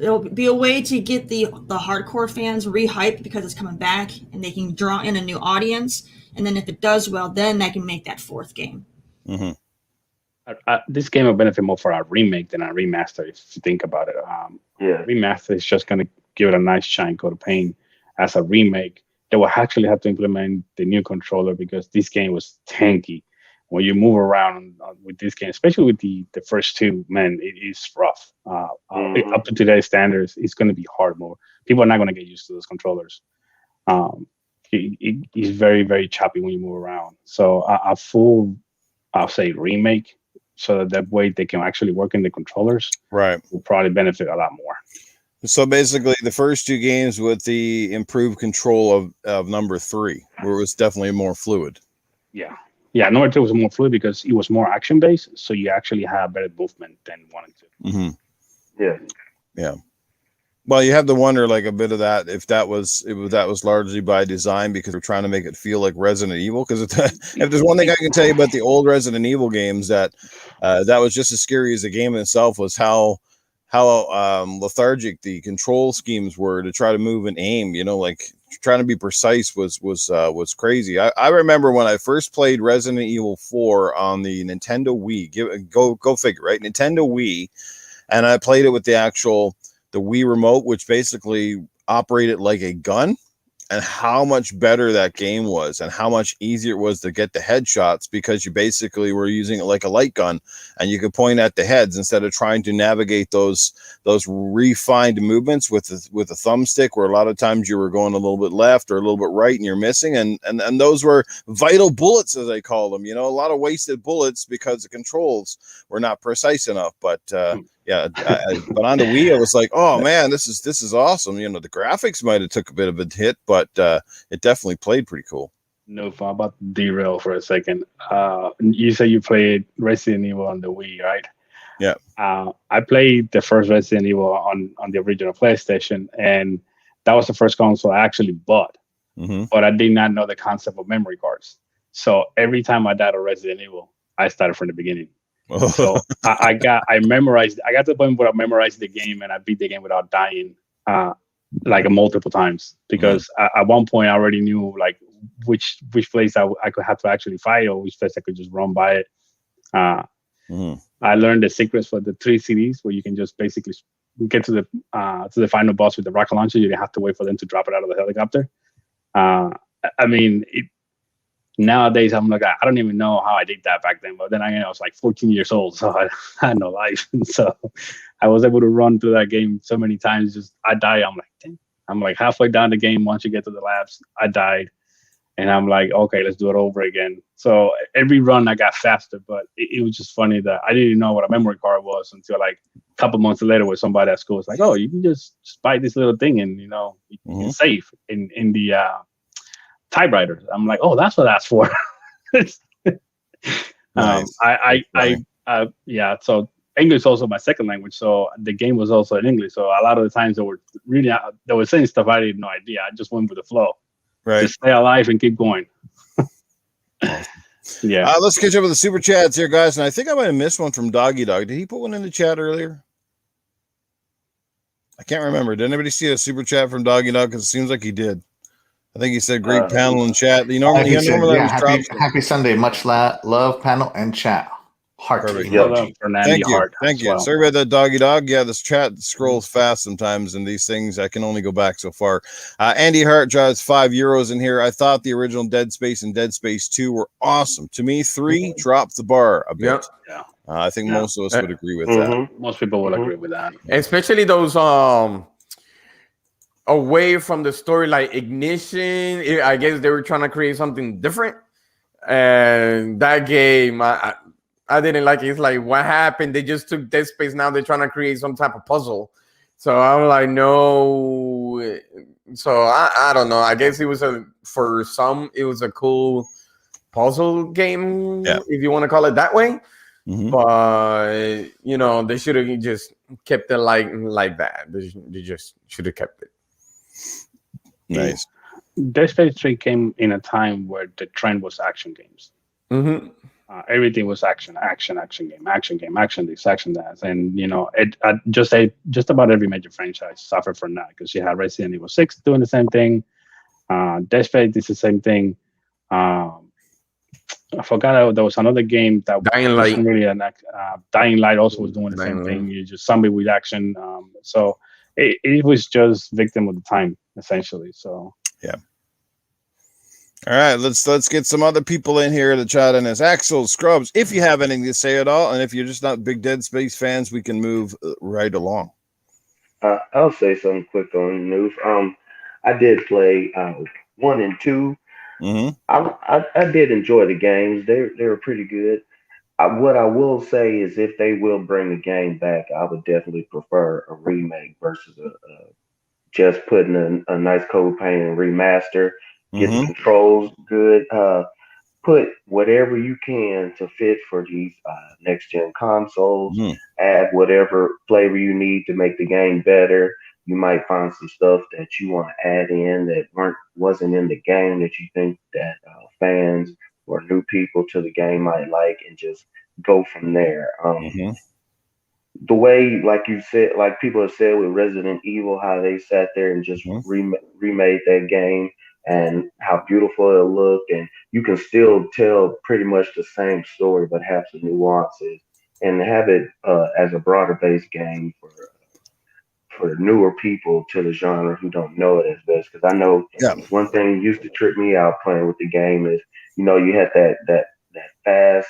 Speaker 3: It'll be a way to get the hardcore fans rehyped because it's coming back, and they can draw in a new audience. And then if it does well, then they can make that fourth game.
Speaker 5: This game will benefit more for a remake than a remaster, if you think about it. Remaster is just going to give it a nice shine coat of paint. As a remake, they will actually have to implement the new controller because this game was tanky. When you move around with this game, especially with the first two, man, it is rough. Up to today's standards, it's going to be hard mode. People are not going to get used to those controllers. It's very, very choppy when you move around. So a full, I'll say, remake, so that way they can actually work in the controllers,
Speaker 1: right,
Speaker 5: will probably benefit a lot more.
Speaker 1: So basically, the first two games with the improved control of number 3, where it was definitely more fluid.
Speaker 5: Yeah, number 2 was more fluid because it was more action based, so you actually have better movement than 1 and
Speaker 6: 2.
Speaker 1: Yeah. Well, you have to wonder, like, a bit of that if that was largely by design because we're trying to make it feel like Resident Evil. Because if there's one thing I can tell you about the old Resident Evil games, that was just as scary as the game in itself was how lethargic the control schemes were to try to move and aim. Like trying to be precise was crazy. I remember when I first played Resident Evil 4 on the Nintendo Wii. Go figure, right? Nintendo Wii, and I played it with the Wii remote, which basically operated like a gun, and how much better that game was and how much easier it was to get the headshots because you basically were using it like a light gun and you could point at the heads instead of trying to navigate those refined movements with a thumbstick, where a lot of times you were going a little bit left or a little bit right and you're missing, and those were vital bullets, as they call them, a lot of wasted bullets because the controls were not precise enough. But but on the Wii, it was like, oh man, this is awesome. The graphics might have took a bit of a hit, but it definitely played pretty cool.
Speaker 5: No, I'm about to derail for a second. You said you played Resident Evil on the Wii, right?
Speaker 1: Yeah.
Speaker 5: I played the first Resident Evil on the original PlayStation, and that was the first console I actually bought. But I did not know the concept of memory cards. So every time I died of Resident Evil, I started from the beginning. So I got to the point where I memorized the game and I beat the game without dying like multiple times, because at one point I already knew like which place I could have to actually fight or which place I could just run by it. I learned the secrets for the 3 CDs where you can just basically get to the final boss with the rocket launcher. You don't have to wait for them to drop it out of the helicopter. Nowadays, I'm like, I don't even know how I did that back then. But then I was like 14 years old, so I had no life. So I was able to run through that game so many times. I died. I'm like, dang. I'm like halfway down the game. Once you get to the labs, I died. And I'm like, okay, let's do it over again. So every run I got faster, but it was just funny that I didn't know what a memory card was until like a couple months later with somebody at school was like, oh, you can just buy this little thing and, you save in the typewriter. I'm like, oh, that's what that's for. So English is also my second language, so the game was also in English. So a lot of the times they were saying stuff I didn't have no idea. I just went with the flow.
Speaker 1: Right.
Speaker 5: Just stay alive and keep going. Yeah.
Speaker 1: Let's catch up with the super chats here, guys. And I think I might have missed one from Doggy Dog. Did he put one in the chat earlier? I can't remember. Did anybody see a super chat from Doggy Dog? Because it seems like he did. I think he said great panel and chat. You normally,
Speaker 4: happy Sunday. Much love, panel and chat. Heart.
Speaker 1: Perfect.
Speaker 5: Thank
Speaker 1: you. Thank you. Sorry about that, Doggy Dog. Yeah, this chat scrolls fast sometimes, and these things I can only go back so far. Andy Hart draws €5 in here. I thought the original Dead Space and Dead Space 2 were awesome. To me, 3 dropped the bar a bit.
Speaker 2: Yeah.
Speaker 1: I think most of us would agree with that.
Speaker 5: Most people will agree with that.
Speaker 2: Especially those away from the story, like Ignition. I guess they were trying to create something different. And that game, I didn't like it. It's like, what happened? They just took Dead Space. Now they're trying to create some type of puzzle. So I'm like, no. So I don't know. I guess it was for some, it was a cool puzzle game, if you want to call it that way. Mm-hmm. But, you know, they should have just kept it like that. They just should have kept it.
Speaker 1: Nice.
Speaker 5: Dead Space 3 came in a time where the trend was action games.
Speaker 2: Mm-hmm.
Speaker 5: Everything was action game, action this, action that, and you know, just about every major franchise suffered from that because you had Resident Evil 6 doing the same thing. Dead Space is the same thing. I forgot there was another game that
Speaker 2: Dying Light.
Speaker 5: Really Dying Light also was doing the same thing. You just zombie with action. So it was just victim of the time essentially. So
Speaker 1: yeah. All right, let's get some other people in here to chat in as Axel Scrubs. If you have anything to say at all, and if you're just not big Dead Space fans, we can move right along.
Speaker 6: I'll say something quick on Newf. I did play 1 and 2.
Speaker 1: Mm-hmm.
Speaker 6: I did enjoy the games. They were pretty good. What I will say is, if they will bring the game back, I would definitely prefer a remake versus just putting a nice code paint and remaster. Get the controls good. Put whatever you can to fit for these next gen consoles. Add whatever flavor you need to make the game better. You might find some stuff that you want to add in that wasn't in the game that you think that fans or new people to the game might like, and just go from there. The way, like you said, like people have said with Resident Evil, how they sat there and just remade that game. And how beautiful it looked, and you can still tell pretty much the same story, but have some nuances, and have it as a broader based game for newer people to the genre who don't know it as best. Because I know one thing used to trip me out playing with the game is, you know, you had that fast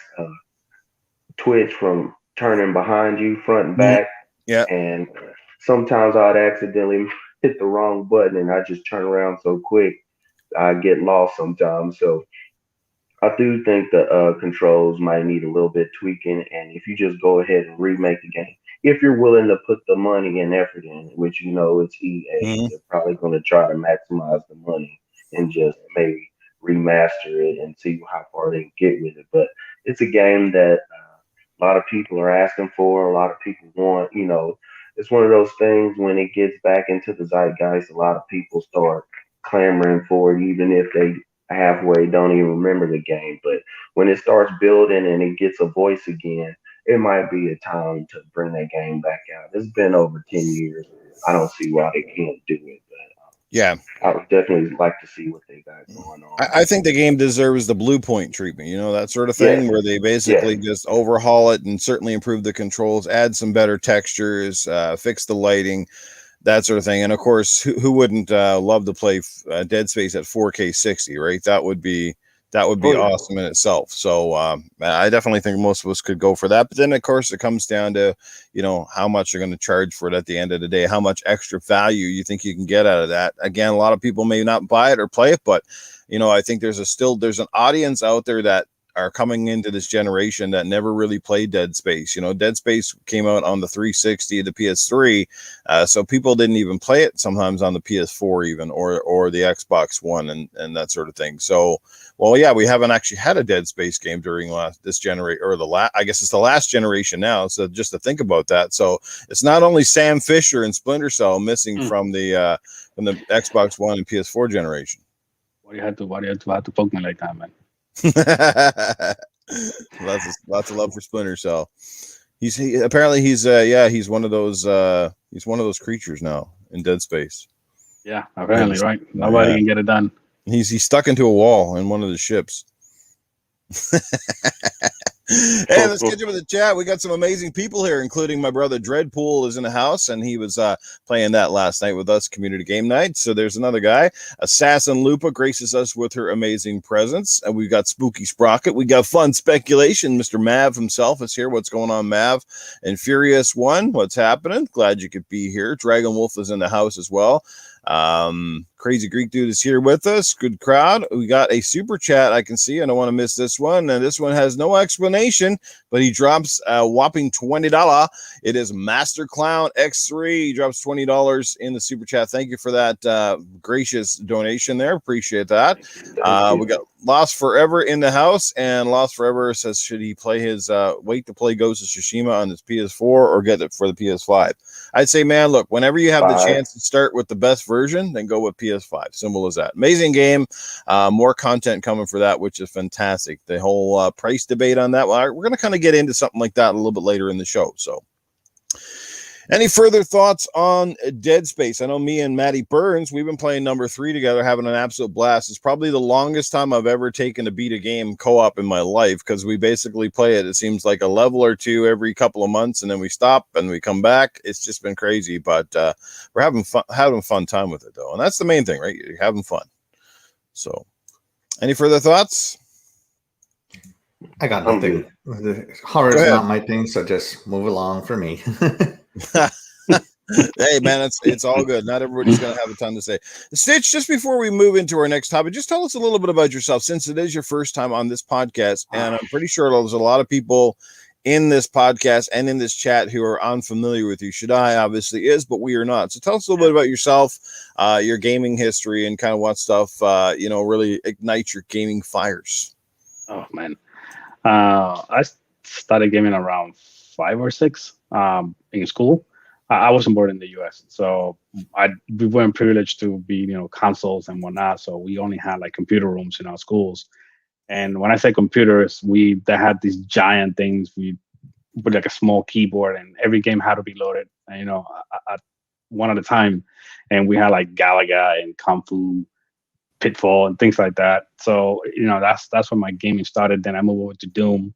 Speaker 6: twitch from turning behind you, front and back, and sometimes I'd accidentally hit the wrong button, and I just turn around so quick. I get lost sometimes. So I do think the controls might need a little bit tweaking. And if you just go ahead and remake the game, if you're willing to put the money and effort in, which, you know, it's EA, they're probably going to try to maximize the money and just maybe remaster it and see how far they can get with it. But it's a game that a lot of people are asking for, a lot of people want. You know, it's one of those things when it gets back into the zeitgeist, a lot of people start clamoring for it, even if they halfway don't even remember the game. But when it starts building and it gets a voice again, it might be a time to bring that game back out. It's been over 10 years. I don't see why they can't do it. But I would definitely like to see what they got going on.
Speaker 1: I think the game deserves the Blue Point treatment, you know, that sort of thing, where they basically just overhaul it and certainly improve the controls, add some better textures, fix the lighting, that sort of thing. And of course, who wouldn't love to play Dead Space at 4K 60, right? That would be awesome in itself. So I definitely think most of us could go for that. But then, of course, it comes down to, you know, how much you're going to charge for it at the end of the day, how much extra value you think you can get out of that. Again, a lot of people may not buy it or play it, but, you know, I think there's an audience out there that are coming into this generation that never really played Dead Space. You know, Dead Space came out on the 360, the PS3, so people didn't even play it sometimes on the PS4 even, or the Xbox One and that sort of thing. So, well, yeah, we haven't actually had a Dead Space game during this generation, or I guess it's the last generation now. So just to think about that. So it's not only Sam Fisher and Splinter Cell missing from the Xbox One and PS4 generation.
Speaker 5: Why do you have to poke me like that, man?
Speaker 1: Lots of love for Splinter Cell. Apparently he's one of those creatures now in Dead Space.
Speaker 5: Yeah, apparently, right? Nobody can get it done.
Speaker 1: He's stuck into a wall in one of the ships. Hey, let's get into the chat. We got some amazing people here, including my brother Dreadpool is in the house, and he was playing that last night with us, community game night. So there's another guy. Assassin Lupa graces us with her amazing presence, and we've got Spooky Sprocket. We got Fun Speculation. Mr. Mav himself is here. What's going on, Mav? And Furious One, what's happening? Glad you could be here. Dragon Wolf is in the house as well. Crazy Greek Dude is here with us. Good crowd. We got a super chat I can see. I don't want to miss this one. And this one has no explanation, but he drops a whopping $20. It is Master Clown X3. He drops $20 in the super chat. Thank you for that gracious donation there. Appreciate that. We got Lost Forever in the house, and Lost Forever says, should he play his wait to play Ghost of Tsushima on his PS4 or get it for the PS5? I'd say, man, look, whenever you have the chance to start with the best version, then go with PS5. Simple as that. Amazing game. More content coming for that, which is fantastic. The whole price debate on that, well, we're going to kind of get into something like that a little bit later in the show. So, any further thoughts on Dead Space? I know me and Matty Burns, we've been playing number 3 together, having an absolute blast. It's probably the longest time I've ever taken to beat a game co-op in my life, because we basically play it seems like a level or two every couple of months, and then we stop and we come back. It's just been crazy, but we're having fun time with it, though. And that's the main thing, right? You're having fun. So, any further thoughts?
Speaker 4: I got nothing. Horror is not my thing, so just move along for me.
Speaker 1: Hey, man, it's all good. Not everybody's going to have a ton to say. Stitch, just before we move into our next topic, just tell us a little bit about yourself, since it is your first time on this podcast, and I'm pretty sure there's a lot of people in this podcast and in this chat who are unfamiliar with you. Shaddai obviously is, but we are not. So tell us a little bit about yourself, your gaming history, and kind of what stuff really ignites your gaming fires.
Speaker 5: Oh, man. I started gaming around 5 or 6 in school. I wasn't born in the U.S., so we weren't privileged to be, consoles and whatnot. So we only had like computer rooms in our schools. And when I say computers, they had these giant things. We put like a small keyboard, and every game had to be loaded, at one at a time. And we had like Galaga and Kung Fu, Pitfall, and things like that. So that's when my gaming started. Then I moved over to Doom,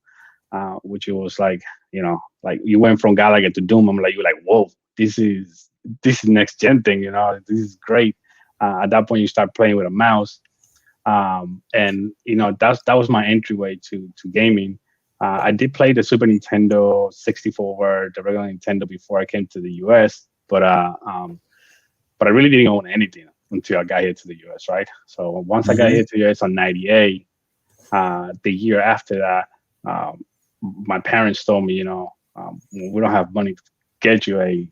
Speaker 5: which it was like you went from Galaga to Doom. You're like, whoa, this is next gen thing. This is great. At that point, you start playing with a mouse, and that was my entryway to gaming. I did play the Super Nintendo 64, the regular Nintendo, before I came to the US, but I really didn't own anything until I got here to the US, right? So once I got here to the US on 98, the year after that, my parents told me, we don't have money to get you a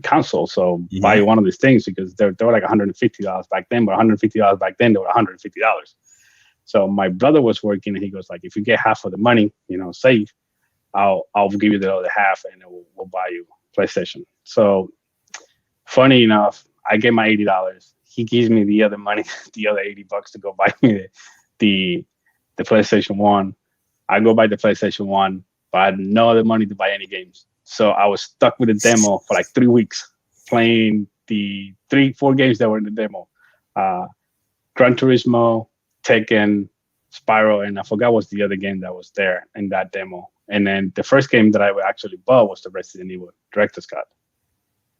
Speaker 5: console, so buy one of these things, because they were like $150 back then, but $150 back then, they were $150. So my brother was working, and he goes like, if you get half of the money, save, I'll give you the other half, and then we'll buy you PlayStation. So funny enough, I get my $80. He gives me the other money, the other $80 to go buy me the PlayStation 1. I go buy the PlayStation 1, but I had no other money to buy any games. So I was stuck with a demo for like 3 weeks, playing the 4 games that were in the demo. Gran Turismo, Tekken, Spyro, and I forgot what's the other game that was there in that demo. And then the first game that I actually bought was the Resident Evil Director's Cut.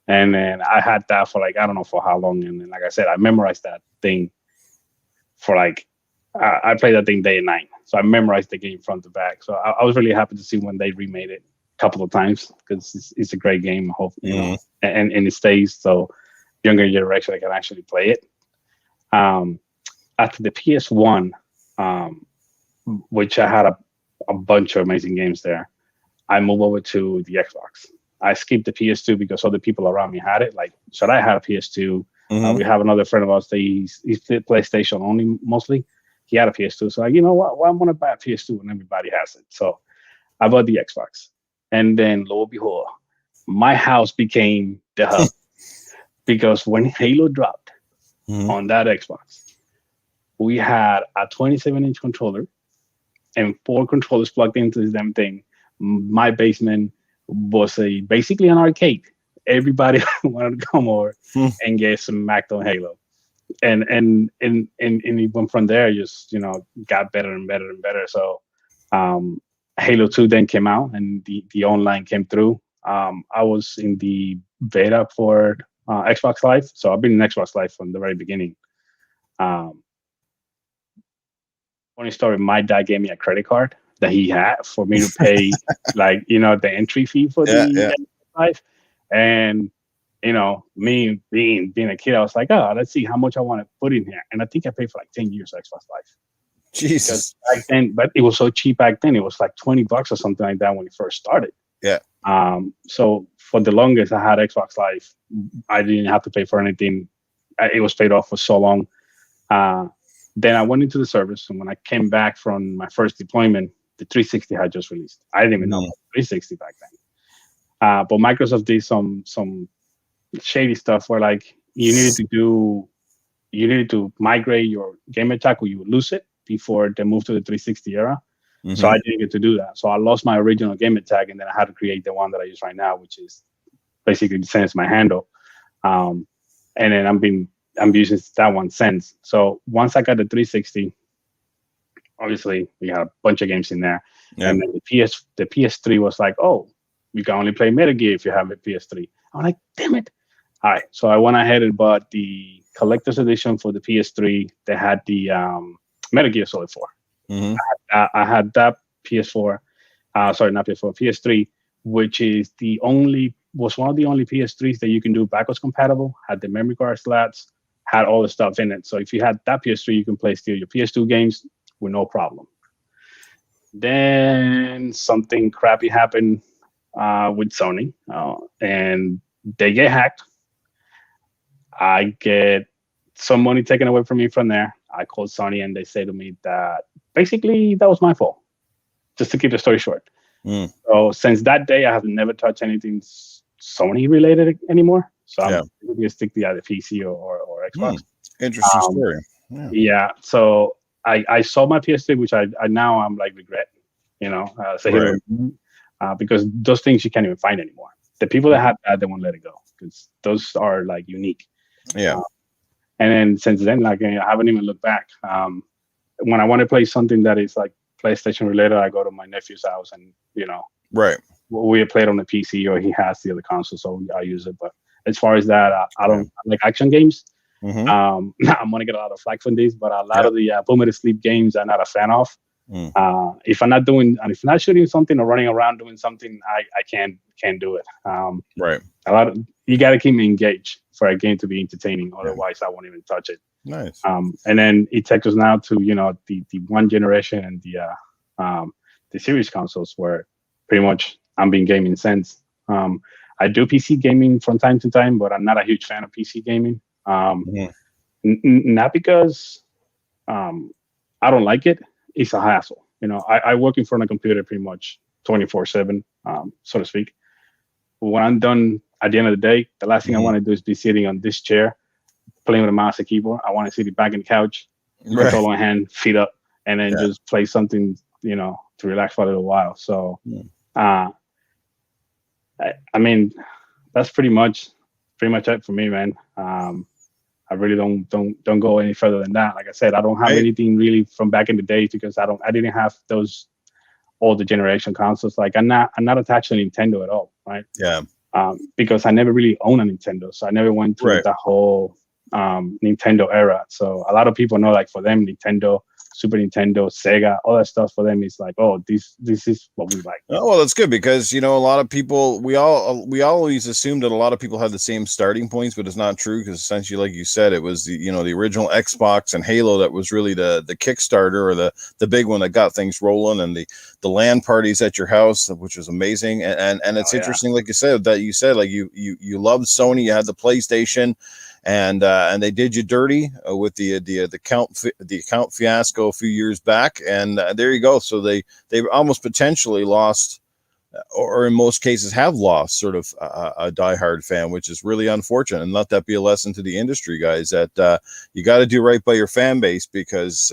Speaker 5: And then I had that for like, I don't know for how long. And then, like I said, I memorized that thing for like, I played that thing day and night. So I memorized the game front to back. So I was really happy to see when they remade it a couple of times, because it's a great game. Hope, and it stays, so younger generation can actually play it. After the PS1, which I had a bunch of amazing games there, I moved over to the Xbox. I skipped the PS2 because other people around me had it. Like, Shaddai had a PS2. We have another friend of ours that he's PlayStation only mostly. He had a PS2. So you know what? Well, I'm going to buy a PS2 when everybody has it. So I bought the Xbox. And then, lo and behold, my house became the hub. Because when Halo dropped on that Xbox, we had a 27-inch controller and 4 controllers plugged into this damn thing. My basement was basically an arcade. Everybody wanted to come over and get some on Halo. And it went from there, just got better and better and better. So Halo 2 then came out, and the online came through. I was in the beta for Xbox Live, so I've been in Xbox Live from the very beginning. Funny story, my dad gave me a credit card that he had for me to pay the entry fee for the Xbox Live. And me being a kid, I was like, oh, let's see how much I want to put in here. And I think I paid for like 10 years Xbox Live.
Speaker 1: Jesus.
Speaker 5: Back then, but it was so cheap back then. It was like $20 or something like that when it first started.
Speaker 1: Yeah.
Speaker 5: So for the longest I had Xbox Live, I didn't have to pay for anything. It was paid off for so long. Then I went into the service, and when I came back from my first deployment, the 360 had just released. I didn't even know about 360 back then. But Microsoft did some shady stuff where like you needed to migrate your gamer tag or you would lose it before they moved to the 360 era. Mm-hmm. So I didn't get to do that. So I lost my original gamer tag, and then I had to create the one that I use right now, which is basically the same as my handle. And then I'm using that one since. So once I got the 360, obviously we had a bunch of games in there. Yeah. And then the PS3 was like, oh, you can only play Metal Gear if you have a PS3. I'm like, damn it. All right. So I went ahead and bought the collector's edition for the PS3. They had the Metal Gear Solid 4. Mm-hmm. I had that PS4. Sorry, not PS4, PS3, which was one of the only PS3s that you can do backwards compatible, had the memory card slots, had all the stuff in it. So if you had that PS3, you can play still your PS2 games with no problem. Then something crappy happened with Sony, and they get hacked. I get some money taken away from me from there. I called Sony, and they say to me that basically that was my fault, just to keep the story short. So since that day, I have never touched anything Sony related anymore. So I'm going to stick to either PC or Xbox.
Speaker 1: Interesting story.
Speaker 5: Yeah. So I sold my PS3, which I now I'm like regret, because those things you can't even find anymore. The people that have that, they won't let it go because those are like unique.
Speaker 1: Yeah.
Speaker 5: And then since then, like I haven't even looked back. When I want to play something that is like PlayStation related, I go to my nephew's house and
Speaker 1: right.
Speaker 5: We play it on the PC or he has the other console, so I use it. But as far as that, I don't like action games. Mm-hmm. I'm gonna get a lot of flack from this, but a lot of the put me to sleep games I'm not a fan of. If I'm not shooting something or running around doing something, I can't do it.
Speaker 1: Right.
Speaker 5: You got to keep me engaged for a game to be entertaining. Otherwise, I won't even touch it.
Speaker 1: Nice.
Speaker 5: And then it takes us now to the one generation and the series consoles where pretty much I'm been gaming since. I do PC gaming from time to time, but I'm not a huge fan of PC gaming. Not because I don't like it. It's a hassle. I work in front of a computer pretty much 24/7, so to speak. When I'm done at the end of the day, the last thing I want to do is be sitting on this chair, playing with a mouse and keyboard. I want to sit back in the couch, control on hand, feet up, and then just play something, to relax for a little while. So, I mean, that's pretty much it for me, man. I really don't go any further than that. Like I said, I don't have anything really from back in the days because I didn't have those older generation consoles. Like I'm not attached to Nintendo at all, right?
Speaker 1: Yeah.
Speaker 5: Because I never really owned a Nintendo, so I never went through the whole Nintendo era. So a lot of people know, like for them, Nintendo, Super Nintendo, Sega, all that stuff for them is like, oh, this is what we like.
Speaker 1: Oh, well, that's good because a lot of people we always assumed that a lot of people had the same starting points, but it's not true because essentially, like you said, it was the original Xbox and Halo that was really the Kickstarter or the big one that got things rolling, and the LAN parties at your house, which was amazing. And it's interesting, like you said, that like you loved Sony, you had the PlayStation. And they did you dirty with the account fiasco a few years back, and there you go. So they almost potentially lost or in most cases have lost sort of a diehard fan, which is really unfortunate. And let that be a lesson to the industry, guys, that you got to do right by your fan base, because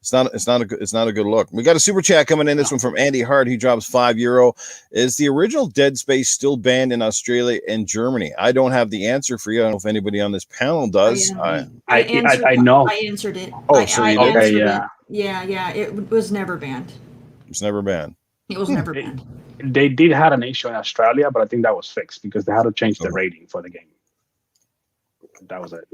Speaker 1: it's not a good look. We got a super chat coming in. This one from Andy Hart. He drops €5. Is the original Dead Space still banned in Australia and Germany? I don't have the answer for you. I don't know if anybody on this panel does.
Speaker 5: I know.
Speaker 3: I answered it.
Speaker 1: Oh, so you did?
Speaker 3: Answered it. Yeah. It was never banned.
Speaker 1: It's never banned.
Speaker 3: It was never banned.
Speaker 5: They did have an issue in Australia, but I think that was fixed because they had to change the rating for the game. That was it.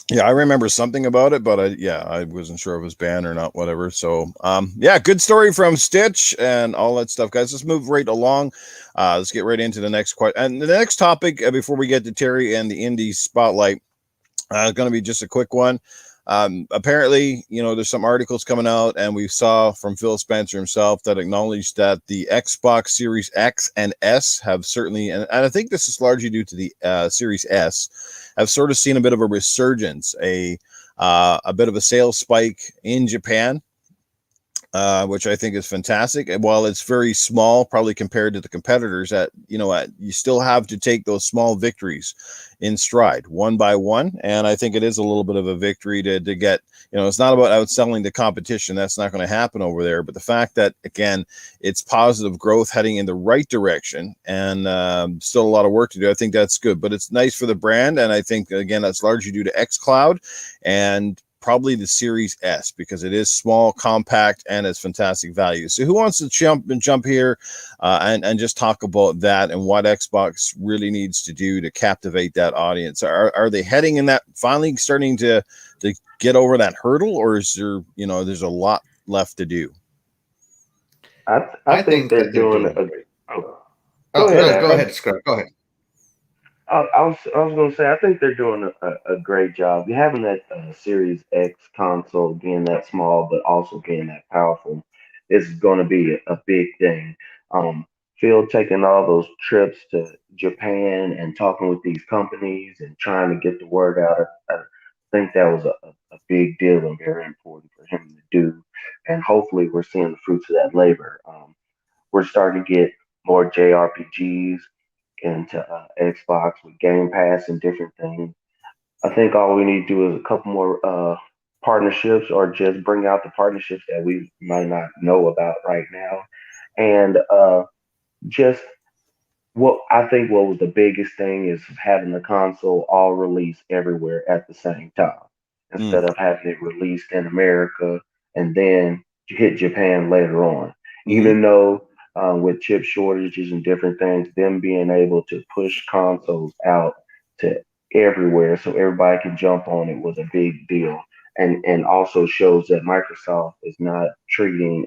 Speaker 1: Yeah, I remember something about it, but I wasn't sure if it was banned or not, whatever. So, good story from Stitch and all that stuff, guys. Let's move right along. Let's get right into the next question. And the next topic, before we get to Terry and the Indie Spotlight, going to be just a quick one. Apparently, there's some articles coming out, and we saw from Phil Spencer himself that acknowledged that the Xbox Series X and S have certainly, and I think this is largely due to the Series S, have sort of seen a bit of a resurgence, a bit of a sales spike in Japan, which I think is fantastic. And while it's very small, probably compared to the competitors, that you still have to take those small victories in stride, one by one. And I think it is a little bit of a victory to get. It's not about outselling the competition. That's not going to happen over there. But the fact that, again, it's positive growth heading in the right direction, and still a lot of work to do. I think that's good. But it's nice for the brand, and I think again that's largely due to xCloud and probably the Series S, because it is small, compact, and it's fantastic value. So who wants to jump here and just talk about that and what Xbox really needs to do to captivate that audience? Are they heading in that, finally starting to get over that hurdle, or is there, there's a lot left to do?
Speaker 6: I think they're doing a great.
Speaker 4: Go ahead, Scrub. Go ahead.
Speaker 6: I was going to say, I think they're doing a great job. Having that Series X console being that small, but also being that powerful, is going to be a big thing. Phil taking all those trips to Japan and talking with these companies and trying to get the word out. I think that was a big deal and very important for him to do. And hopefully we're seeing the fruits of that labor. We're starting to get more JRPGs into Xbox with Game Pass and different things. I think all we need to do is a couple more partnerships, or just bring out the partnerships that we might not know about right now. And just what was the biggest thing is having the console all released everywhere at the same time, instead of having it released in America and then you hit Japan later on. Even though with chip shortages and different things, them being able to push consoles out to everywhere so everybody can jump on it was a big deal. And also shows that Microsoft is not treating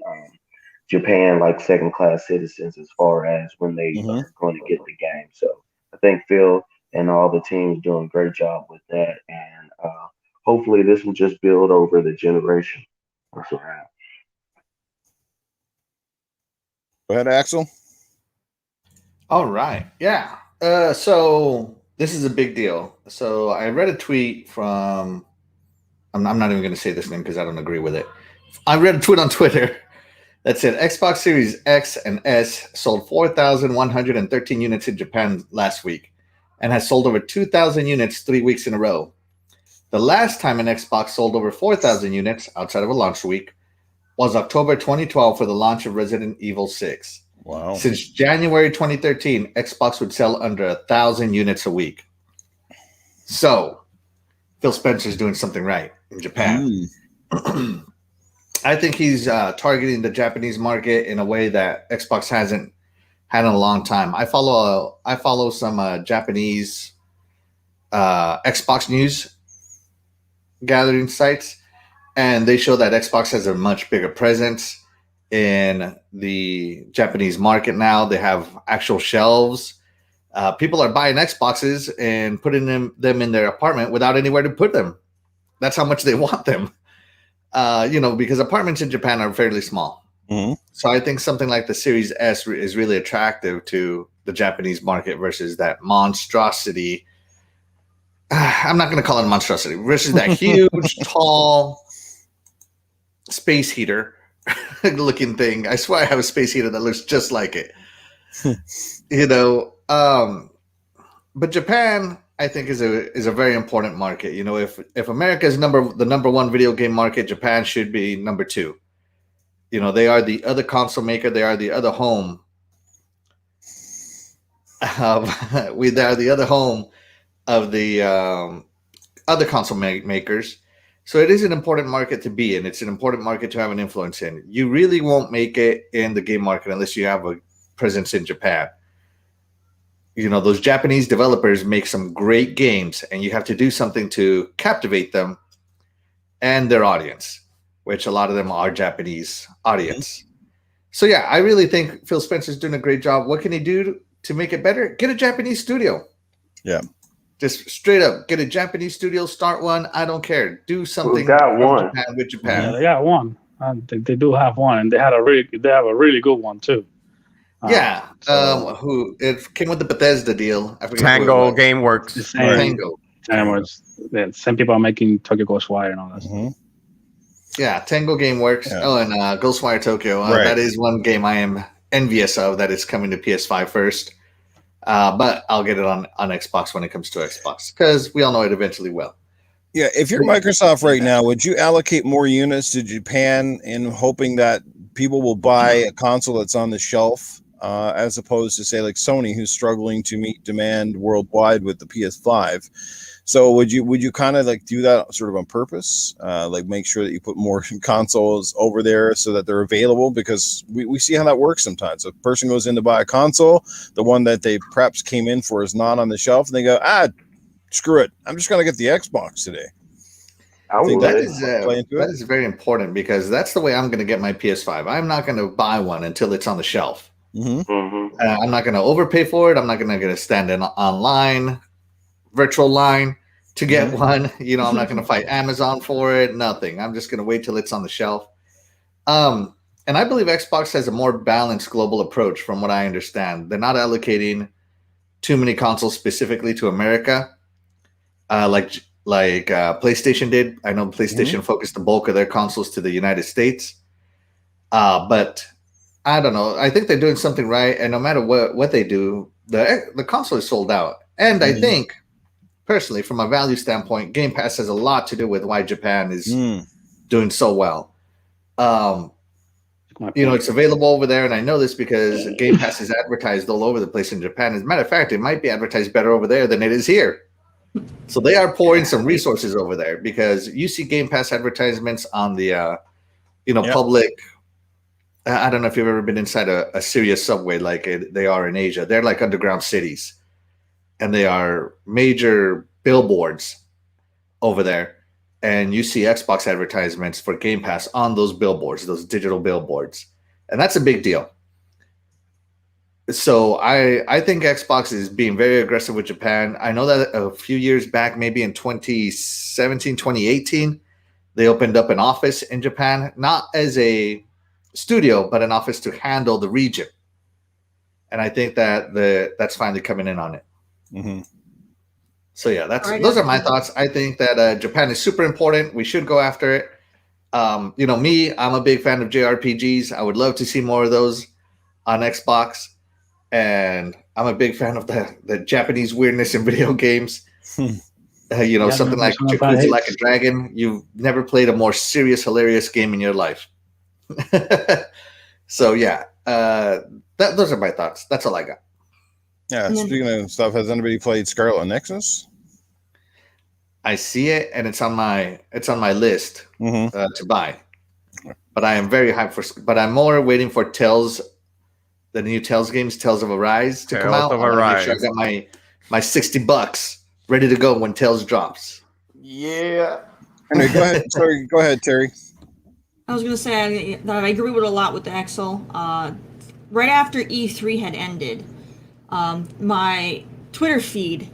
Speaker 6: Japan like second-class citizens as far as when they are going to get the game. So I think Phil and all the teams doing a great job with that. And hopefully this will just build over the generation. That's what I have.
Speaker 1: Go ahead, Axel.
Speaker 4: All right. Yeah. So this is a big deal. So I read a tweet from, I'm not even going to say this name because I don't agree with it. I read a tweet on Twitter that said Xbox Series X and S sold 4,113 units in Japan last week and has sold over 2,000 units 3 weeks in a row. The last time an Xbox sold over 4,000 units outside of a launch week was October 2012 for the launch of Resident Evil 6.
Speaker 1: Wow.
Speaker 4: Since January 2013, Xbox would sell under 1,000 units a week. So, Phil Spencer's doing something right in Japan. I think he's targeting the Japanese market in a way that Xbox hasn't had in a long time. I follow some Japanese Xbox news gathering sites, and they show that Xbox has a much bigger presence in the Japanese market now. They have actual shelves. People are buying Xboxes and putting them in their apartment without anywhere to put them. That's how much they want them. Because apartments in Japan are fairly small. So I think something like the Series S is really attractive to the Japanese market versus that monstrosity. I'm not going to call it a monstrosity. Versus that huge, tall space heater looking thing. I swear I have a space heater that looks just like it. But Japan, I think, is a very important market. If America is the number one video game market, Japan should be number two. They are the other console maker. They are the other home. They are the other home of the other console makers. So it is an important market to be in. It's an important market to have an influence in. You really won't make it in the game market unless you have a presence in Japan. Those Japanese developers make some great games, and you have to do something to captivate them and their audience, which a lot of them are Japanese audience. So yeah, I really think Phil Spencer's doing a great job. What can he do to make it better? Get a Japanese studio.
Speaker 1: Yeah.
Speaker 4: Just straight up, get a Japanese studio, start one. I don't care. Do something
Speaker 6: We got one.
Speaker 4: Japan with Japan.
Speaker 5: Yeah, they got one. They do have one, and they have a really good one too.
Speaker 4: Yeah. It came with the Bethesda deal. I forget
Speaker 2: Tango GameWorks.
Speaker 4: Tango.
Speaker 5: Some people are making Tokyo Ghostwire and all that stuff.
Speaker 4: Yeah, Tango GameWorks.
Speaker 1: Yeah.
Speaker 4: Oh, and Ghostwire Tokyo.
Speaker 1: Right.
Speaker 4: That is one game I am envious of that is coming to PS5 first. But I'll get it on Xbox when it comes to Xbox, because we all know it eventually will.
Speaker 1: Yeah, if you're Microsoft right now, would you allocate more units to Japan in hoping that people will buy a console that's on the shelf, as opposed to, say, like Sony, who's struggling to meet demand worldwide with the PS5? So would you kind of like do that sort of on purpose, like make sure that you put more consoles over there so that they're available? Because we see how that works sometimes. If a person goes in to buy a console, the one that they perhaps came in for is not on the shelf, and they go, screw it, I'm just going to get the Xbox today.
Speaker 6: I think
Speaker 4: That is very important, because that's the way I'm going to get my PS5. I'm not going to buy one until it's on the shelf.
Speaker 1: Mm-hmm.
Speaker 4: I'm not going to overpay for it. I'm not going to stand in online, virtual line to get one. I'm not going to fight Amazon for it. Nothing. I'm just going to wait till it's on the shelf. And I believe Xbox has a more balanced global approach, from what I understand. They're not allocating too many consoles specifically to America, like PlayStation did. I know PlayStation focused the bulk of their consoles to the United States, but I don't know. I think they're doing something right, and no matter what they do, the console is sold out. And I think, personally, from a value standpoint, Game Pass has a lot to do with why Japan is doing so well. It's available over there, and I know this because Game Pass is advertised all over the place in Japan. As a matter of fact, it might be advertised better over there than it is here. So they are pouring some resources over there, because you see Game Pass advertisements on the, public. I don't know if you've ever been inside a serious subway like they are in Asia. They're like underground cities, and they are major billboards over there. And you see Xbox advertisements for Game Pass on those billboards, those digital billboards. And that's a big deal. So I think Xbox is being very aggressive with Japan. I know that a few years back, maybe in 2017, 2018, they opened up an office in Japan, not as a studio, but an office to handle the region. And I think that's finally coming in on it.
Speaker 1: Mm-hmm.
Speaker 4: So yeah, those are my thoughts. I think that Japan is super important. We should go after it. Me, I'm a big fan of JRPGs. I would love to see more of those on Xbox. And I'm a big fan of the Japanese weirdness in video games. Something like Yakuza Like a Dragon. You've never played a more serious, hilarious game in your life. So yeah, those are my thoughts. That's all I got.
Speaker 1: Yeah, speaking of stuff, has anybody played Scarlet Nexus?
Speaker 4: I see it, and it's on my list to buy. But I am very hyped but I'm more waiting for the new Tales games, Tales of Arise, to come out. I want to make sure I got my $60 ready to go when Tales drops.
Speaker 2: Yeah.
Speaker 1: Anyway, go ahead. Sorry, go ahead, Terry.
Speaker 3: I was going to say that I agree with a lot with the Excel. Right after E3 had ended, my Twitter feed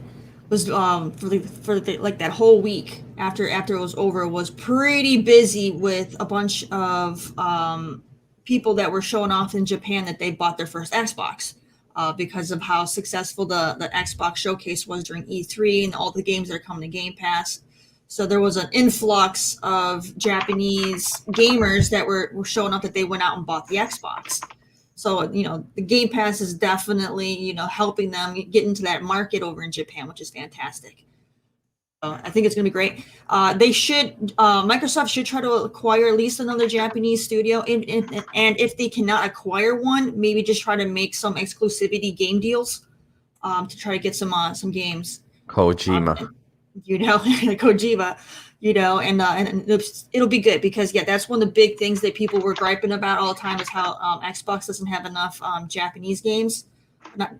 Speaker 3: was for that whole week after it was over was pretty busy with a bunch of people that were showing off in Japan that they bought their first Xbox because of how successful the Xbox showcase was during E3 and all the games that are coming to Game Pass. So there was an influx of Japanese gamers that were showing up that they went out and bought the Xbox. So, the Game Pass is definitely, helping them get into that market over in Japan, which is fantastic. I think it's going to be great. Microsoft should try to acquire at least another Japanese studio. And if they cannot acquire one, maybe just try to make some exclusivity game deals to try to get some games.
Speaker 2: Kojima.
Speaker 3: Kojima, and it'll be good because that's one of the big things that people were griping about all the time is how Xbox doesn't have enough Japanese games.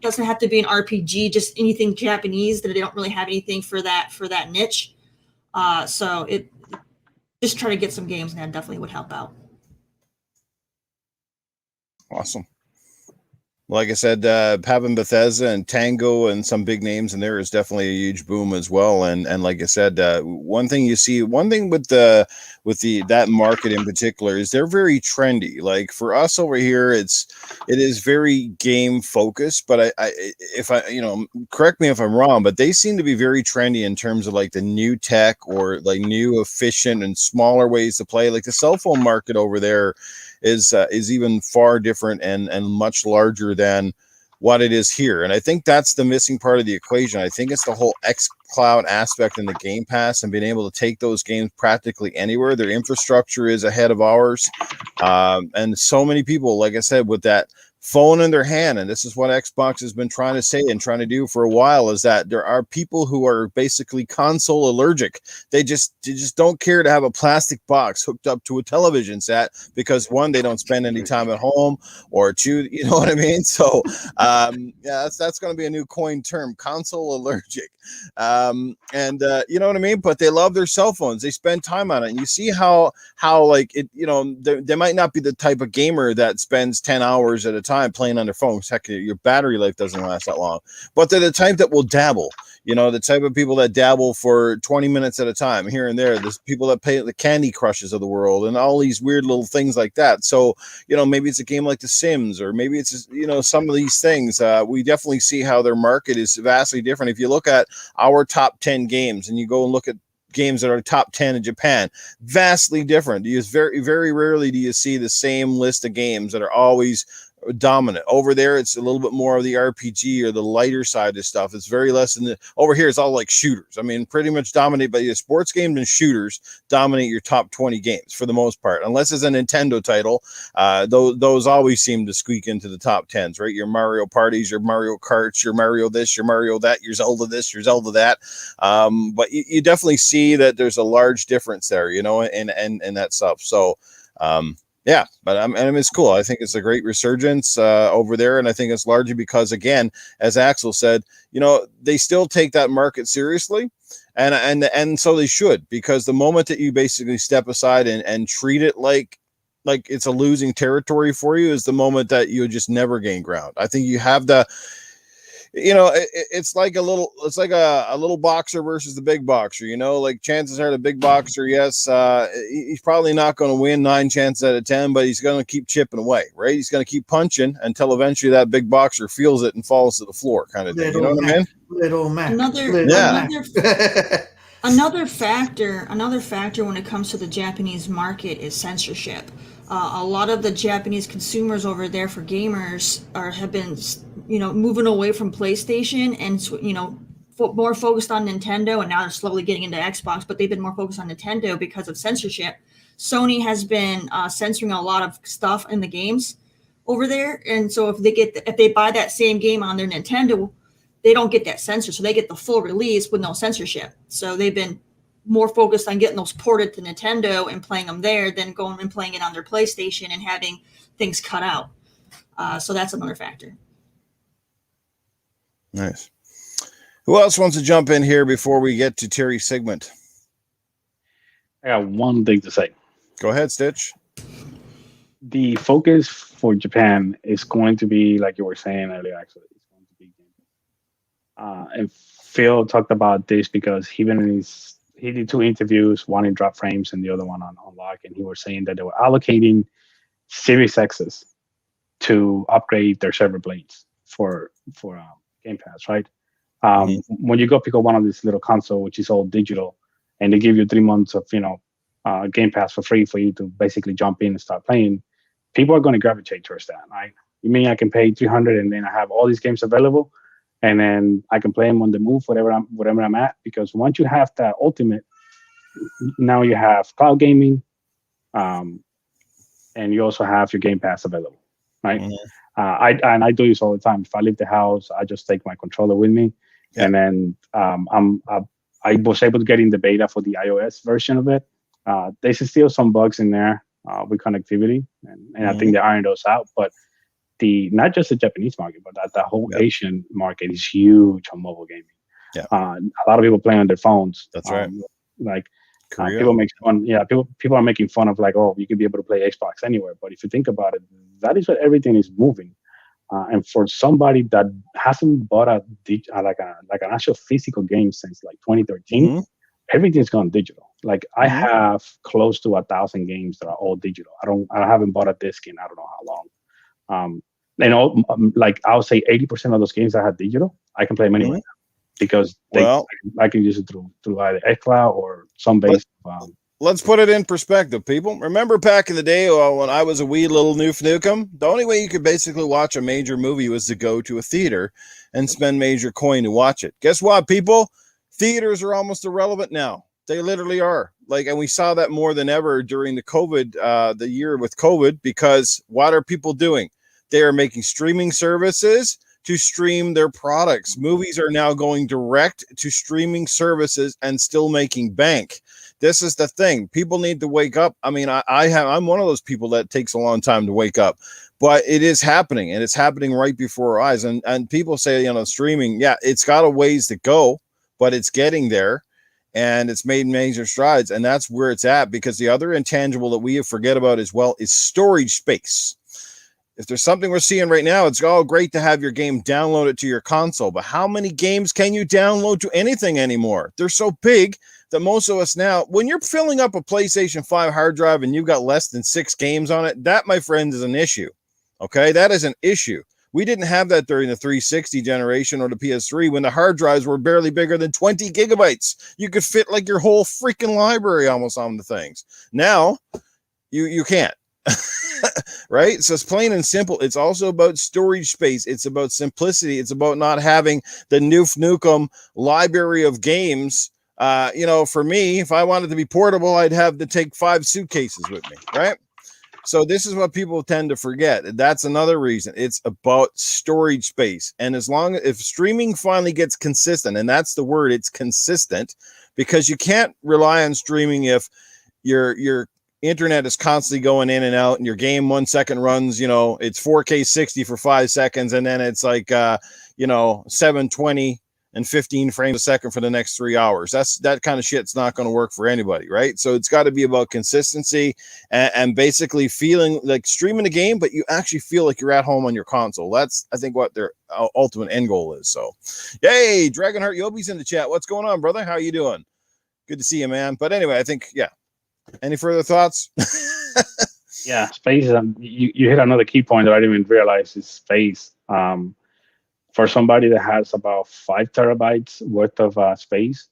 Speaker 3: Doesn't have to be an RPG, just anything Japanese that they don't really have anything for that niche. So just try to get some games, and that definitely would help out.
Speaker 1: Awesome. Like I said, having Bethesda and Tango and some big names in there is definitely a huge boom as well. And like I said, one thing with that market in particular is they're very trendy. Like for us over here, it is very game focused. But if correct me if I'm wrong, but they seem to be very trendy in terms of like the new tech or like new efficient and smaller ways to play. Like the cell phone market over there is even far different and much larger than what it is here. And I think that's the missing part of the equation. I think it's the whole xCloud aspect in the Game Pass and being able to take those games practically anywhere. Their infrastructure is ahead of ours. And so many people, like I said, with that phone in their hand, and this is what Xbox has been trying to say and trying to do for a while, is that there are people who are basically console allergic. They just don't care to have a plastic box hooked up to a television set because one, they don't spend any time at home, or two, you know what I mean? So that's going to be a new coined term, console allergic. You know what I mean? But they love their cell phones. They spend time on it, and you see how like it, they might not be the type of gamer that spends 10 hours at a time playing on their phone. Heck, your battery life doesn't last that long, but they're the type that will dabble, the type of people that dabble for 20 minutes at a time here and there. There's people that play the Candy Crushes of the world and all these weird little things like that. So, maybe it's a game like The Sims, or maybe it's, some of these things. We definitely see how their market is vastly different. If you look at our top 10 games and you go and look at games that are top 10 in Japan, vastly different. Very, very rarely do you see the same list of games that are always dominant. Over there, it's a little bit more of the RPG or the lighter side of stuff. It's very less than over here. It's all like shooters. I mean, pretty much dominate by your sports games, and shooters dominate your top 20 games for the most part, unless it's a Nintendo title. Those always seem to squeak into the top 10s, right? Your Mario parties, your Mario Karts, your Mario this, your Mario that, your Zelda this, your Zelda that. But you definitely see that there's a large difference there, and that stuff. So, yeah, but it's cool. I think it's a great resurgence over there, and I think it's largely because, again, as Axel said, they still take that market seriously, and so they should, because the moment that you basically step aside and treat it like it's a losing territory for you is the moment that you just never gain ground. I think you have the. It's like a little boxer versus the big boxer. Like chances are the big boxer, yes, he's probably not going to win 9 chances out of 10, but he's going to keep chipping away, right? He's going to keep punching until eventually that big boxer feels it and falls to the floor, kind of thing. You know what I mean?
Speaker 4: Little man.
Speaker 3: Another factor when it comes to the Japanese market is censorship. A lot of the Japanese consumers over there for gamers have been, moving away from PlayStation and, more focused on Nintendo, and now they're slowly getting into Xbox, but they've been more focused on Nintendo because of censorship. Sony has been censoring a lot of stuff in the games over there, and so if they buy that same game on their Nintendo, they don't get that censored, so they get the full release with no censorship. So they've been more focused on getting those ported to Nintendo and playing them there than going and playing it on their PlayStation and having things cut out. So that's another factor.
Speaker 1: Nice. Who else wants to jump in here before we get to Terry's segment?
Speaker 5: I got one thing to say.
Speaker 1: Go ahead, Stitch.
Speaker 5: The focus for Japan is going to be, like you were saying earlier, actually, it's going to be game. And Phil talked about this because he did 2 interviews, one in Drop Frames and the other one on Lock, and he was saying that they were allocating Series X's to upgrade their server blades for Game Pass, right? When you go pick up one of these little console, which is all digital, and they give you 3 months of Game Pass for free for you to basically jump in and start playing, people are going to gravitate towards that, right? You mean I can pay $300 and then I have all these games available, and then I can play them on the move, whatever I'm at? Because once you have that ultimate, now you have cloud gaming, and you also have your Game Pass available, right? Mm-hmm. I do this all the time. If I leave the house, I just take my controller with me, and then I was able to get in the beta for the iOS version of it. There's still some bugs in there with connectivity, and I think they ironed those out. But not just the Japanese market, but the whole Asian market is huge on mobile gaming. Yeah, a lot of people play on their phones.
Speaker 1: That's right.
Speaker 5: Like people make fun. Yeah, people are making fun of like, oh, you could be able to play Xbox anywhere. But if you think about it, that is what everything is moving. And for somebody that hasn't bought like an actual physical game since like 2013, everything's gone digital. Like I have close to 1,000 games that are all digital. I haven't bought a disc in I don't know how long. And like I'll say 80% of those games I have digital, I can play them anywhere because I can use it through either xCloud or some base.
Speaker 1: Let's put it in perspective, people. Remember back in the day when I was a wee little Newf Nukem, the only way you could basically watch a major movie was to go to a theater and spend major coin to watch it. Guess what, people? Theaters are almost irrelevant now. They literally are. Like, and we saw that more than ever during the COVID, the year with COVID, because what are people doing? They are making streaming services to stream their products. Movies are now going direct to streaming services and still making bank. This is the thing. People need to wake up. I mean, I'm one of those people that takes a long time to wake up, but it is happening, and it's happening right before our eyes. And people say, streaming, it's got a ways to go, but it's getting there, and it's made major strides, and that's where it's at. Because the other intangible that we forget about as well is storage space. If there's something we're seeing right now, it's all great to have your game downloaded to your console, but how many games can you download to anything anymore? They're so big that most of us now, when you're filling up a PlayStation 5 hard drive and you've got less than 6 games on it, that, my friend, is an issue. Okay, that is an issue. We didn't have that during the 360 generation or the PS3 when the hard drives were barely bigger than 20 gigabytes. You could fit like your whole freaking library almost on the things. Now, you can't. Right? So it's plain and simple. It's also about storage space. It's about simplicity. It's about not having the Newf Nukem library of games. For me, if I wanted to be portable, I'd have to take 5 suitcases with me, right? So this is what people tend to forget. That's another reason. It's about storage space. And if streaming finally gets consistent, and that's the word, it's consistent, because you can't rely on streaming if your internet is constantly going in and out, and your game 1 second runs, it's 4K 60 for 5 seconds, and then it's like 720 and 15 frames a second for the next 3 hours. That kind of shit's not going to work for anybody, right? So it's got to be about consistency and basically feeling like streaming the game, but you actually feel like you're at home on your console. That's, I think, what their ultimate end goal is. So, yay, Dragonheart Yobi's in the chat. What's going on, brother? How you doing? Good to see you, man. But anyway, I think, any further thoughts?
Speaker 5: Yeah, space. You hit another key point that I didn't even realize is space. For somebody that has about 5 terabytes worth of space,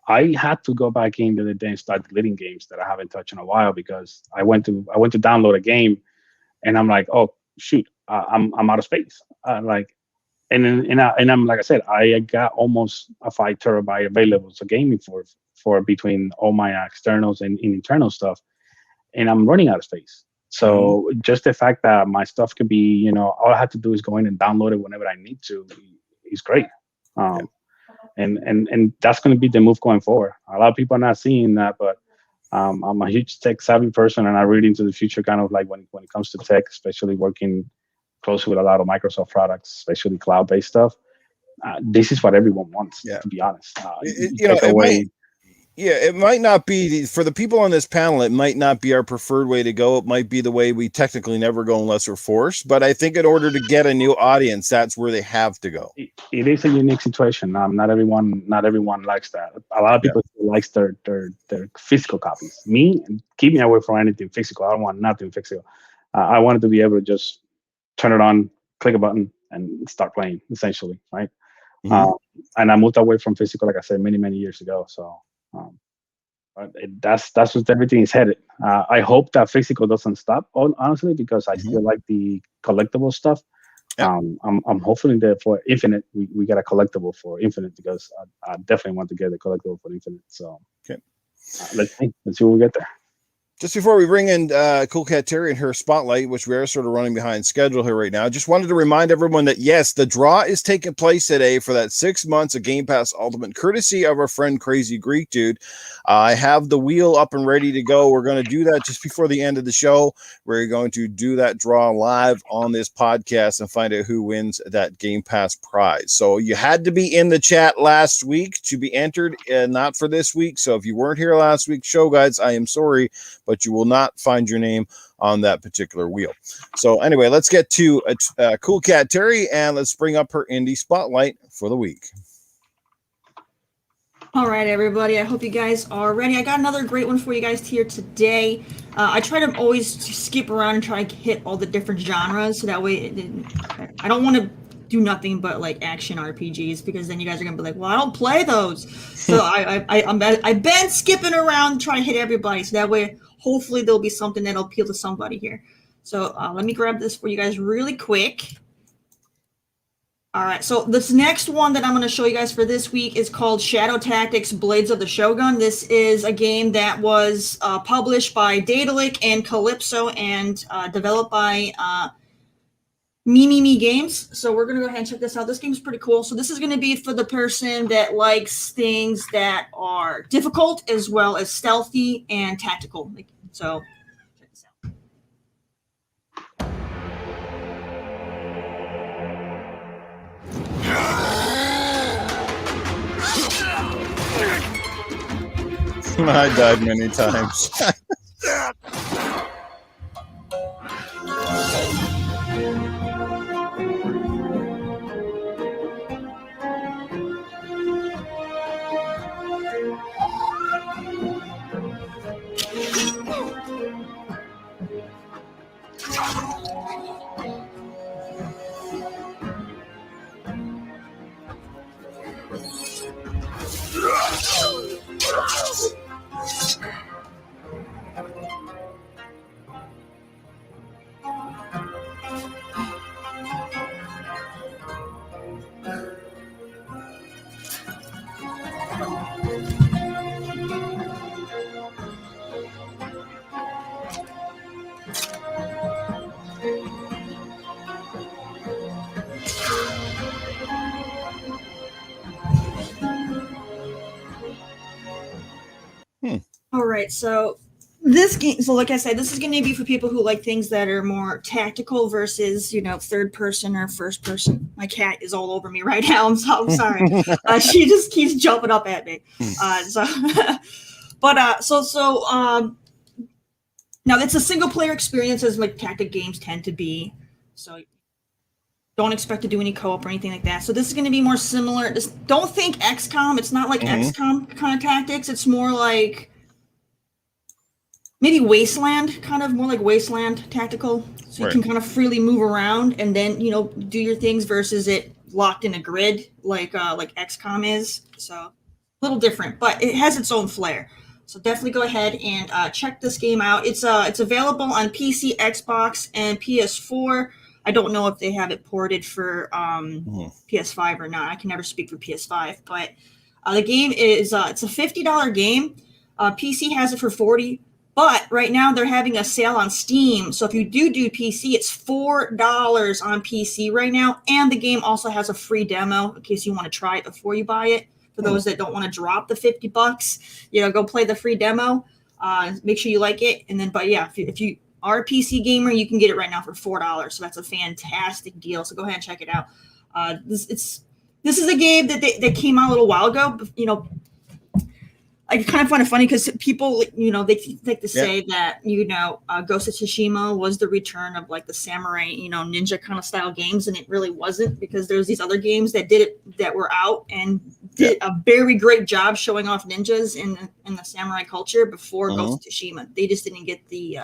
Speaker 5: I had to go back in the other day and start deleting games that I haven't touched in a while, because I went to download a game, and I'm like, oh shoot, I'm out of space. And I'm like I said, I got almost a 5 terabyte available to gaming for between all my externals and internal stuff, and I'm running out of space. So just the fact that my stuff could be, all I have to do is go in and download it whenever I need to is great. And that's going to be the move going forward. A lot of people are not seeing that, but I'm a huge tech savvy person, and I read into the future, kind of like when it comes to tech, especially working closely with a lot of Microsoft products, especially cloud-based stuff. This is what everyone wants, to be honest.
Speaker 1: It might not be for the people on this panel. It might not be our preferred way to go. It might be the way we technically never go unless we're forced. But I think in order to get a new audience, that's where they have to go.
Speaker 5: It is a unique situation. Not everyone likes that. A lot of people likes their physical copies. Me, keep me away from anything physical. I don't want nothing physical. I wanted to be able to just turn it on, click a button, and start playing. Essentially, right? And I moved away from physical, like I said, many years ago. So. That's what everything is headed. I hope that physical doesn't stop, honestly, because I still like the collectible stuff.
Speaker 1: Yep.
Speaker 5: I'm hoping that for Infinite, we get a collectible for Infinite, because I definitely want to get a collectible for Infinite. So
Speaker 1: okay.
Speaker 5: Let's see what we get there.
Speaker 1: Just before we bring in Coolcat Terri and her spotlight, which we are sort of running behind schedule here right now, just wanted to remind everyone that, yes, the draw is taking place today for that 6 months of Game Pass Ultimate, courtesy of our friend Crazy Greek Dude. I have the wheel up and ready to go. We're going to do that just before the end of the show. We're going to do that draw live on this podcast and find out who wins that Game Pass prize. So you had to be in the chat last week to be entered, not for this week. So if you weren't here last week's show, guys, I am sorry, but you will not find your name on that particular wheel. So anyway, let's get to Coolcat Terri, and let's bring up her indie spotlight for the week.
Speaker 3: All right, everybody. I hope you guys are ready. I got another great one for you guys here today. I try to always skip around and try to hit all the different genres, so that way I don't want to do nothing but like action RPGs, because then you guys are gonna be like, well, I don't play those. So I've been skipping around trying to hit everybody, so that way hopefully there'll be something that'll appeal to somebody here. So let me grab this for you guys really quick. All right, so this next one that I'm going to show you guys for this week is called Shadow Tactics Blades of the Shogun. This is a game that was published by Daedalic and Calypso and developed by Me Games. So we're going to go ahead and check this out. This game is pretty cool. So this is going to be for the person that likes things that are difficult as well as stealthy and tactical. So check this out.
Speaker 1: I died many times.
Speaker 3: All right, so this game, so like I said, this is going to be for people who like things that are more tactical versus, third person or first person. My cat is all over me right now. I'm sorry. She just keeps jumping up at me. Now it's a single player experience, as like tactic games tend to be. So don't expect to do any co-op or anything like that. So this is going to be more similar. Don't think XCOM. It's not like XCOM kind of tactics. It's more like maybe Wasteland, kind of more like Wasteland tactical. So you can kind of freely move around and then, do your things versus it locked in a grid like XCOM is. So a little different, but it has its own flair. So definitely go ahead and check this game out. It's available on PC, Xbox, and PS4. I don't know if they have it ported for PS5 or not. I can never speak for PS5, but the game is it's a $50 game. PC has it for $40, but right now they're having a sale on Steam. So if you do PC, it's $4 on PC right now, and the game also has a free demo in case you want to try it before you buy it. For those that don't want to drop the $50, go play the free demo. Make sure you like it, and then. But yeah, if you are a PC gamer, you can get it right now for $4. So that's a fantastic deal. So go ahead and check it out. This is a game that came out a little while ago. I kind of find it funny because people, they like to say that, Ghost of Tsushima was the return of like the samurai, ninja kind of style games. And it really wasn't, because there's these other games that did it, that were out and did a very great job showing off ninjas in the samurai culture before Ghost of Tsushima. They just didn't get the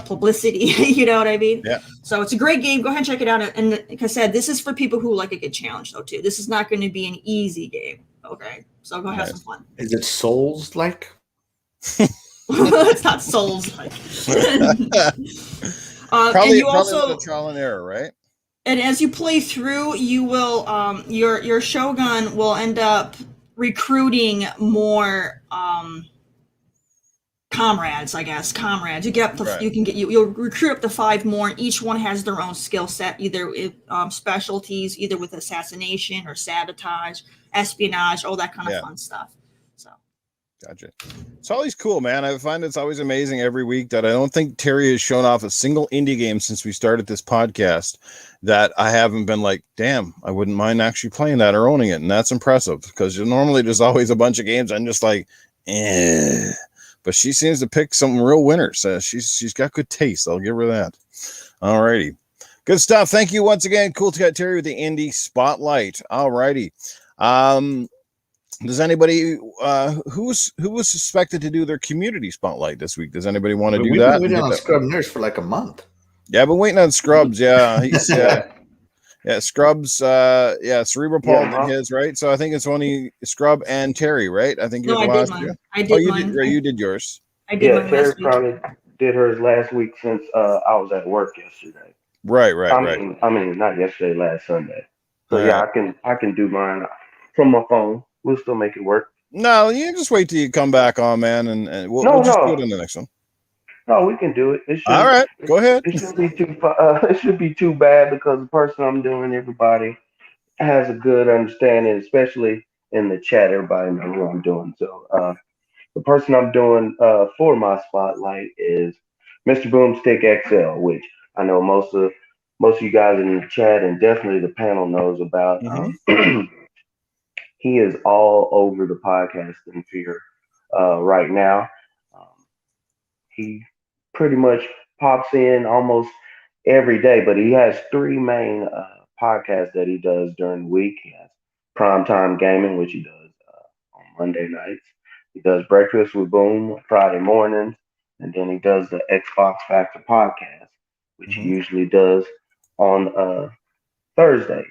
Speaker 3: publicity, you know what I mean?
Speaker 1: Yeah.
Speaker 3: So it's a great game. Go ahead and check it out. And like I said, this is for people who like a good challenge though too. This is not going to be an easy game. Okay, so go have some fun.
Speaker 4: Is it Souls like?
Speaker 3: It's not Souls like.
Speaker 1: Probably,
Speaker 3: and you
Speaker 1: probably a
Speaker 3: also,
Speaker 1: little trial and error, right?
Speaker 3: and as you play through, you will your Shogun will end up recruiting more comrades, I guess. Comrades. You get up to
Speaker 1: Right.
Speaker 3: you'll recruit up to 5 more, and each one has their own skill set, either specialties, either with assassination or sabotage, espionage, all that kind of fun stuff. So
Speaker 1: Gotcha. It's always cool, man. I find it's always amazing every week that I don't think Terry has shown off a single indie game since we started this podcast that I haven't been like, damn, I wouldn't mind actually playing that or owning it. And that's impressive because normally there's always a bunch of games I'm just like, eh. But she seems to pick some real winners. She's got good taste. I'll give her that. All righty. Good stuff. Thank you once again, Coolcat Terri with the Indie Spotlight. All righty. Does anybody who was suspected to do their community spotlight this week? Does anybody want to do that?
Speaker 4: We've been waiting on Scrub Nurse for like a month.
Speaker 1: Yeah, I've been waiting on Scrubs. Yeah, he's yeah, Scrubs. Cerebral Paul did his, right. So I think it's only Scrub and Terry, right? I think you're the last.
Speaker 3: I did mine.
Speaker 1: You did yours.
Speaker 3: I did mine
Speaker 6: Terry
Speaker 3: last week.
Speaker 6: probably did hers last week since I was at work yesterday.
Speaker 1: Right.
Speaker 6: I mean, not yesterday, last Sunday. So yeah, I can do mine from my phone. We'll still make it work.
Speaker 1: No, you just wait till you come back on, man, and we'll just do it in the next one.
Speaker 6: No, we can do it.
Speaker 1: All right, go ahead.
Speaker 6: It shouldn't be too. It should be too bad because the person I'm doing, everybody has a good understanding, especially in the chat. Everybody knows what I'm doing. So the person I'm doing for my spotlight is Mr. Boomstick XL, which I know most of you guys in the chat and definitely the panel knows about. He is all over the podcasting sphere right now. He pretty much pops in almost every day, but he has 3 main podcasts that he does during the week. He has Primetime Gaming, which he does on Monday nights. He does Breakfast with Boom Friday mornings, and then he does the Xbox Factor podcast, which he usually does on Thursdays.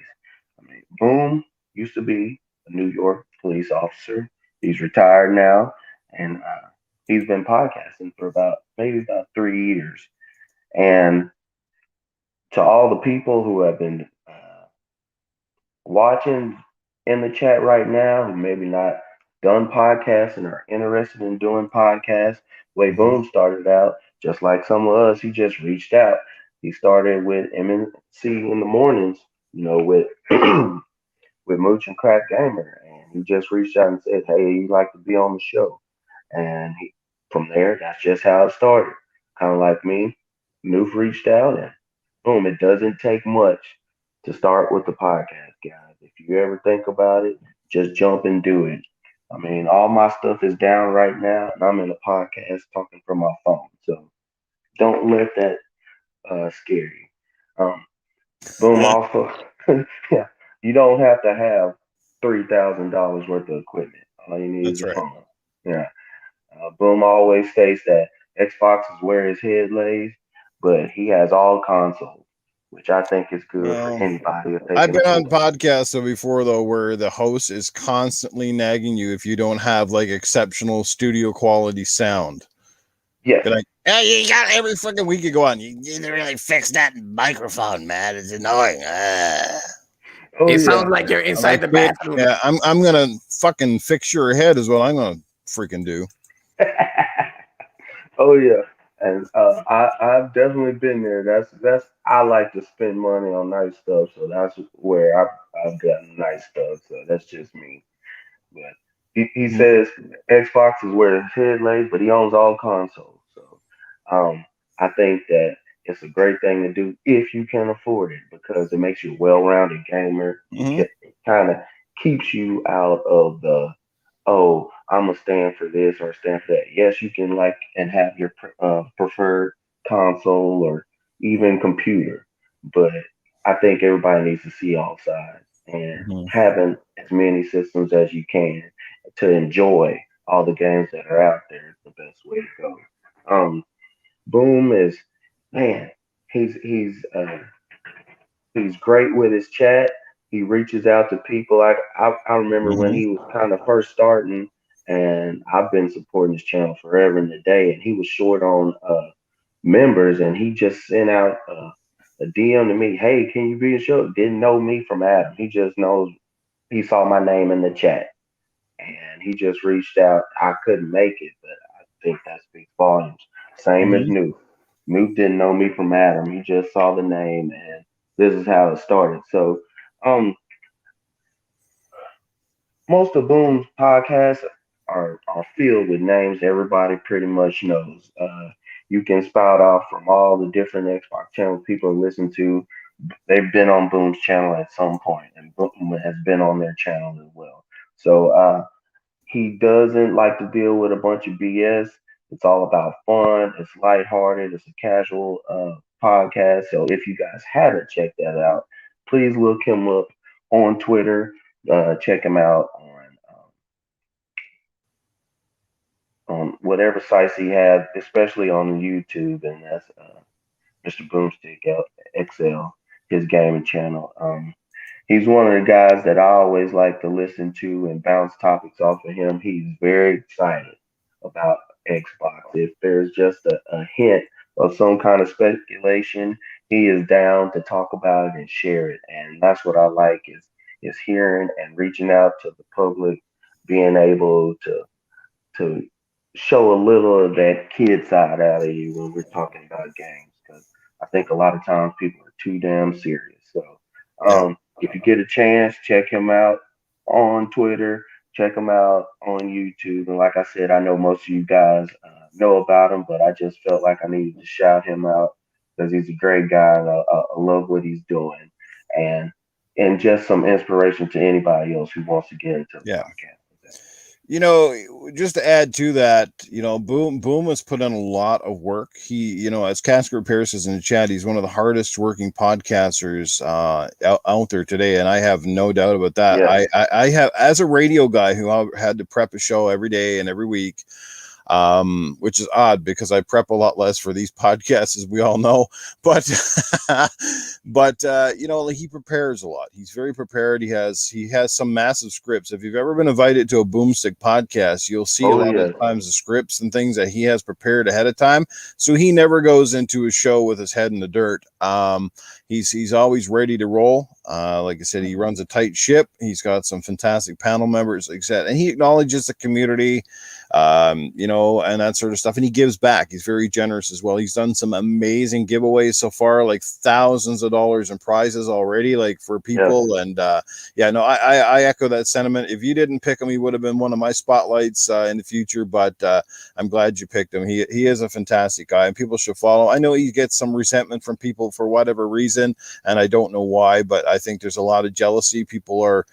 Speaker 6: I mean, Boom used to be a New York police officer. He's retired now, and he's been podcasting for about 3 years. And to all the people who have been watching in the chat right now, who maybe not done podcasts and are interested in doing podcasts, way Boom started out, just like some of us, he just reached out. He started with MNC in the mornings, with with Mooch and Crack Gamer, and he just reached out and said, "Hey, you'd like to be on the show?" And from there, that's just how it started. Kind of like me, Newf reached out, and boom, it doesn't take much to start with the podcast, guys. If you ever think about it, just jump and do it. I mean, all my stuff is down right now, and I'm in a podcast talking from my phone. So don't let that scare you. Boom, also, yeah, you don't have to have $3,000 worth of equipment. All you need is a phone. Yeah. Boom always states that Xbox is where his head lays, but he has all consoles, which I think is good for anybody.
Speaker 1: I've been on podcasts before, though, where the host is constantly nagging you if you don't have like exceptional studio quality sound.
Speaker 6: Yeah.
Speaker 1: Like, hey, you got every freaking week you go on. You need to really fix that microphone, man. It's annoying.
Speaker 2: It sounds like you're inside the bathroom.
Speaker 1: Yeah, I'm gonna fucking fix your head is what I'm gonna freaking do.
Speaker 6: Oh yeah, and I've definitely been there. That's I like to spend money on nice stuff, so that's where I've gotten nice stuff. So that's just me. But he says Xbox is where his head lays, but he owns all consoles. So I think that it's a great thing to do if you can afford it because it makes you a well-rounded gamer. It kind of keeps you out of the I'm gonna stand for this or stand for that. Yes, you can like and have your preferred console or even computer, but I think everybody needs to see all sides and having as many systems as you can to enjoy all the games that are out there is the best way to go. Boom is man, he's great with his chat. He reaches out to people. I remember when he was kind of first starting, and I've been supporting his channel forever and a day, and he was short on members, and he just sent out a DM to me. Hey, can you be a show? Didn't know me from Adam. He just knows. He saw my name in the chat, and he just reached out. I couldn't make it, but I think that speaks volumes. Same as Newf. Newf didn't know me from Adam. He just saw the name, and this is how it started. So, most of Boom's podcasts are filled with names everybody pretty much knows. You can spout off from all the different Xbox channels people listen to. They've been on Boom's channel at some point, and Boom has been on their channel as well. So he doesn't like to deal with a bunch of BS. It's all about fun. It's lighthearted. It's a casual podcast. So if you guys haven't checked that out, please look him up on Twitter. Check him out on whatever sites he has, especially on YouTube, and that's Mr. Boomstick XL, his gaming channel. He's one of the guys that I always like to listen to and bounce topics off of him. He's very excited about Xbox. If there's just a hint of some kind of speculation, he is down to talk about it and share it. And that's what I like is hearing and reaching out to the public, being able to show a little of that kid side out of you when we're talking about games. Because I think a lot of times people are too damn serious. So if you get a chance, check him out on Twitter, check him out on YouTube. And like I said, I know most of you guys know about him, but I just felt like I needed to shout him out because he's a great guy, and I love what he's doing, and just some inspiration to anybody else who wants to get into the podcast.
Speaker 1: You know, just to add to that, you know, Boom has put in a lot of work. He, you know, as Casper Pierce says in the chat, he's one of the hardest working podcasters out there today, and I have no doubt about that. Yeah. I have, as a radio guy who had to prep a show every day and every week, which is odd because I prep a lot less for these podcasts, as we all know, but you know, like, he prepares a lot. He's very prepared. He has some massive scripts. If you've ever been invited to a Boomstick podcast, you'll see a lot of times the scripts and things that he has prepared ahead of time. So he never goes into a show with his head in the dirt. He's always ready to roll. Like I said, he runs a tight ship. He's got some fantastic panel members, etc. And he acknowledges the community, you know, and that sort of stuff. And he gives back. He's very generous as well. He's done some amazing giveaways so far, like thousands of dollars in prizes already, like for people. Yeah. And yeah, no, I echo that sentiment. If you didn't pick him, he would have been one of my spotlights in the future. But I'm glad you picked him. He is a fantastic guy, and people should follow. I know he gets some resentment from people for whatever reason, and I don't know why, but I think there's a lot of jealousy. People are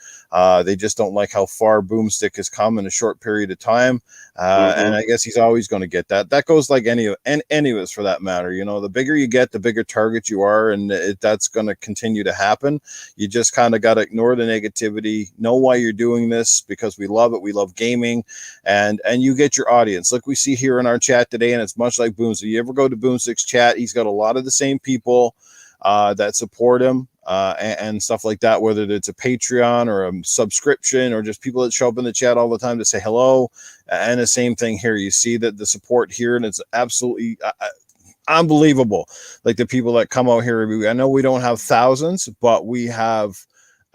Speaker 1: they just don't like how far Boomstick has come in a short period of time. And I guess he's always going to get that. That goes like any of us for that matter. You know, the bigger you get, the bigger target you are, and that's going to continue to happen. You just kind of got to ignore the negativity, know why you're doing this, because we love it. We love gaming, and you get your audience. Like we see here in our chat today, and it's much like Boomstick. You ever go to Boomstick's chat, he's got a lot of the same people that support him. And stuff like that, whether it's a Patreon or a subscription or just people that show up in the chat all the time to say hello. And the same thing here. You see that the support here, and it's absolutely unbelievable. Like the people that come out here. I know we don't have thousands, but we have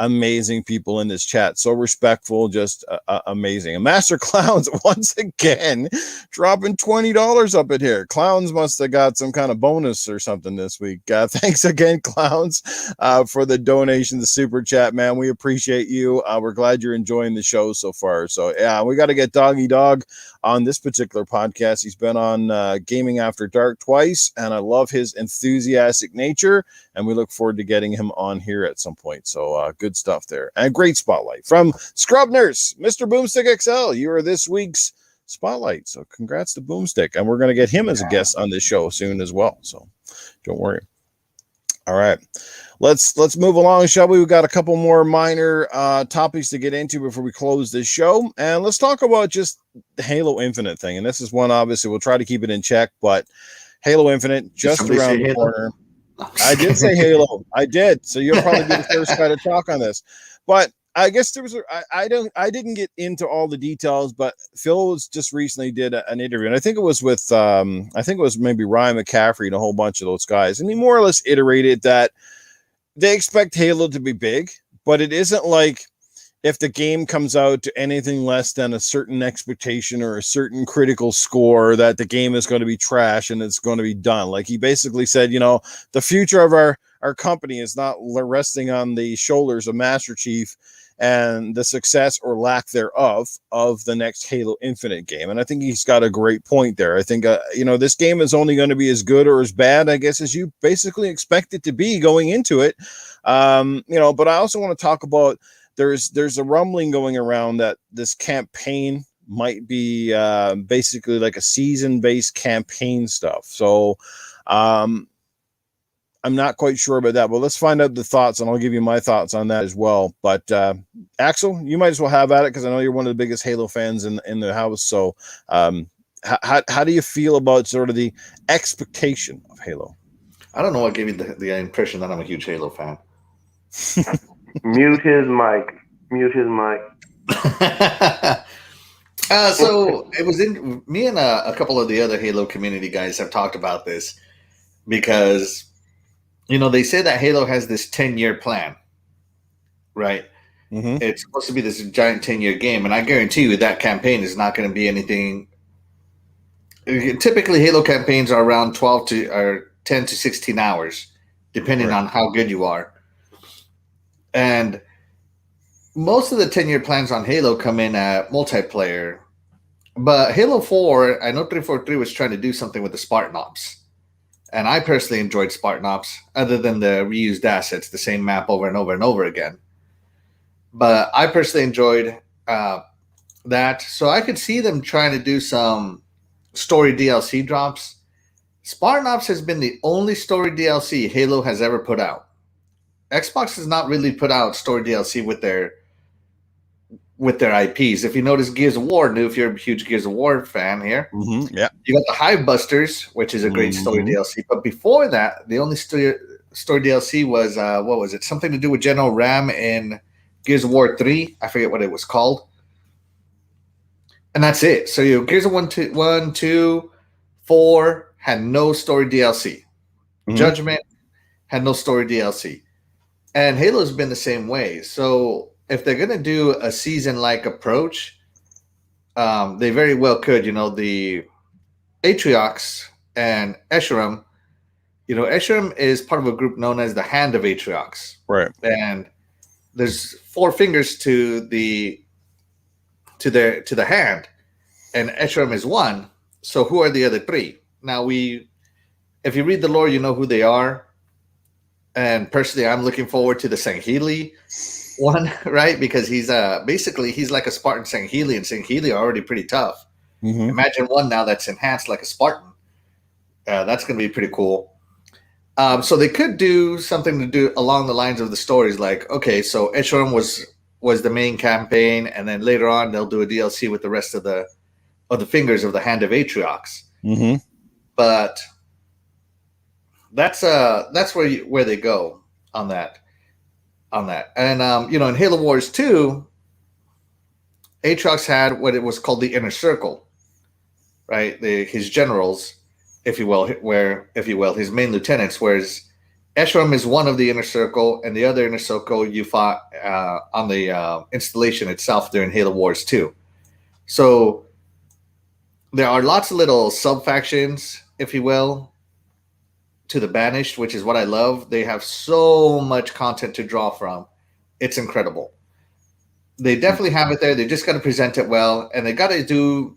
Speaker 1: amazing people in this chat. So respectful, just amazing. And Master Clowns once again dropping $20 up in here. Clowns must have got some kind of bonus or something this week. Thanks again, Clowns, for the donation, the super chat, man. We appreciate you. We're glad you're enjoying the show so far. So yeah, we got to get Doggy Dog on this particular podcast. He's been on Gaming After Dark twice, and I love his enthusiastic nature, and we look forward to getting him on here at some point. So good stuff there. And a great spotlight from Scrub Nurse, Mr. Boomstick XL. You are this week's spotlight. So congrats to Boomstick. And we're going to get him as a guest on this show soon as well. So don't worry. All right. Let's move along, shall we? We've got a couple more minor topics to get into before we close this show. And let's talk about just the Halo Infinite thing. And this is one, obviously, we'll try to keep it in check, but Halo Infinite just around the corner. I did say Halo. I did. So you'll probably be the first guy to talk on this. But I guess there was I didn't get into all the details, but Phil was just recently did an interview, and I think it was with I think it was maybe Ryan McCaffrey and a whole bunch of those guys, and he more or less iterated that they expect Halo to be big, but it isn't like if the game comes out to anything less than a certain expectation or a certain critical score, that the game is going to be trash and it's going to be done. Like he basically said, the future of our company is not resting on the shoulders of Master Chief and the success or lack thereof of the next Halo Infinite game. And I think he's got a great point there. I think, this game is only going to be as good or as bad, I guess, as you basically expect it to be going into it. But I also want to talk about, there's a rumbling going around that this campaign might be basically like a season-based campaign stuff. So I'm not quite sure about that, but let's find out the thoughts, and I'll give you my thoughts on that as well. But Axel, you might as well have at it because I know you're one of the biggest Halo fans in the house. So how do you feel about sort of the expectation of Halo?
Speaker 4: I don't know what gave you the impression that I'm a huge Halo fan.
Speaker 6: Mute his mic. Mute his mic.
Speaker 4: So it was in me and a couple of the other Halo community guys have talked about this because, they say that Halo has this 10-year plan, right?
Speaker 1: Mm-hmm.
Speaker 4: It's supposed to be this giant 10-year game, and I guarantee you that campaign is not going to be anything. Typically, Halo campaigns are around 10 to 16 hours, depending on how good you are. And most of the 10-year plans on Halo come in at multiplayer. But Halo 4, I know 343 was trying to do something with the Spartan Ops. And I personally enjoyed Spartan Ops, other than the reused assets, the same map over and over and over again. But I personally enjoyed that. So I could see them trying to do some story DLC drops. Spartan Ops has been the only story DLC Halo has ever put out. Xbox has not really put out story DLC with their IPs. If you notice Gears of War, if you're a huge Gears of War fan here,
Speaker 1: yeah,
Speaker 4: you got the Hive Busters, which is a great story DLC. But before that, the only story DLC was what was it? Something to do with General Ram in Gears of War 3. I forget what it was called. And that's it. So Gears of 1, 2, 4 had no story DLC. Judgment had no story DLC. And Halo's been the same way. So if they're going to do a season-like approach, they very well could. The Atriox and Escharum, Escharum is part of a group known as the Hand of Atriox.
Speaker 1: Right.
Speaker 4: And there's 4 fingers to the hand, and Escharum is 1. So who are the other 3? Now if you read the lore, you know who they are. And personally, I'm looking forward to the Sangheili one, right? Because he's he's like a Spartan Sangheili, and Sangheili are already pretty tough. Imagine one now that's enhanced like a Spartan. That's going to be pretty cool. So they could do something to do along the lines of the stories, like, okay, so Escharum was the main campaign, and then later on they'll do a DLC with the rest of the fingers of the Hand of Atriox. But that's where they go on that. And in Halo Wars 2, Atriox had what it was called the Inner Circle, right? His generals, if you will, his main lieutenants. Whereas Escharum is one of the Inner Circle, and the other Inner Circle you fought on the installation itself during Halo Wars 2. So there are lots of little sub factions, if you will, to the Banished, which is what I love. They have so much content to draw from. It's incredible. They definitely have it there. They just got to present it well, and they got to do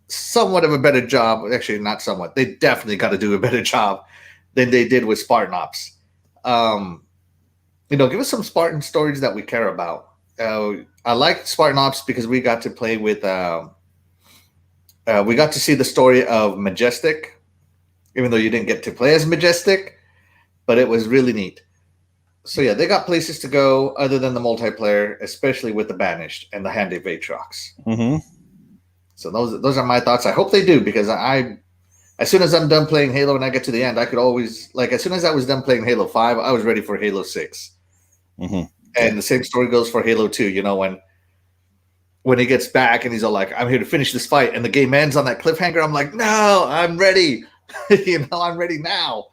Speaker 4: somewhat of a better job. Actually, not somewhat. They definitely got to do a better job than they did with Spartan Ops. Give us some Spartan stories that we care about. I like Spartan Ops because we got to play with. We got to see the story of Majestic. Even though you didn't get to play as Majestic, but it was really neat. So yeah, they got places to go other than the multiplayer, especially with the Banished and the Hand of Atriox. So those are my thoughts. I hope they do, because I as soon as I'm done playing Halo and I get to the end, I could always, like, as soon as I was done playing Halo 5, I was ready for Halo 6.
Speaker 1: Mm-hmm.
Speaker 4: And the same story goes for Halo 2. You know, when he gets back and he's all like, I'm here to finish this fight, and the game ends on that cliffhanger, I'm like, no, I'm ready. I'm ready now.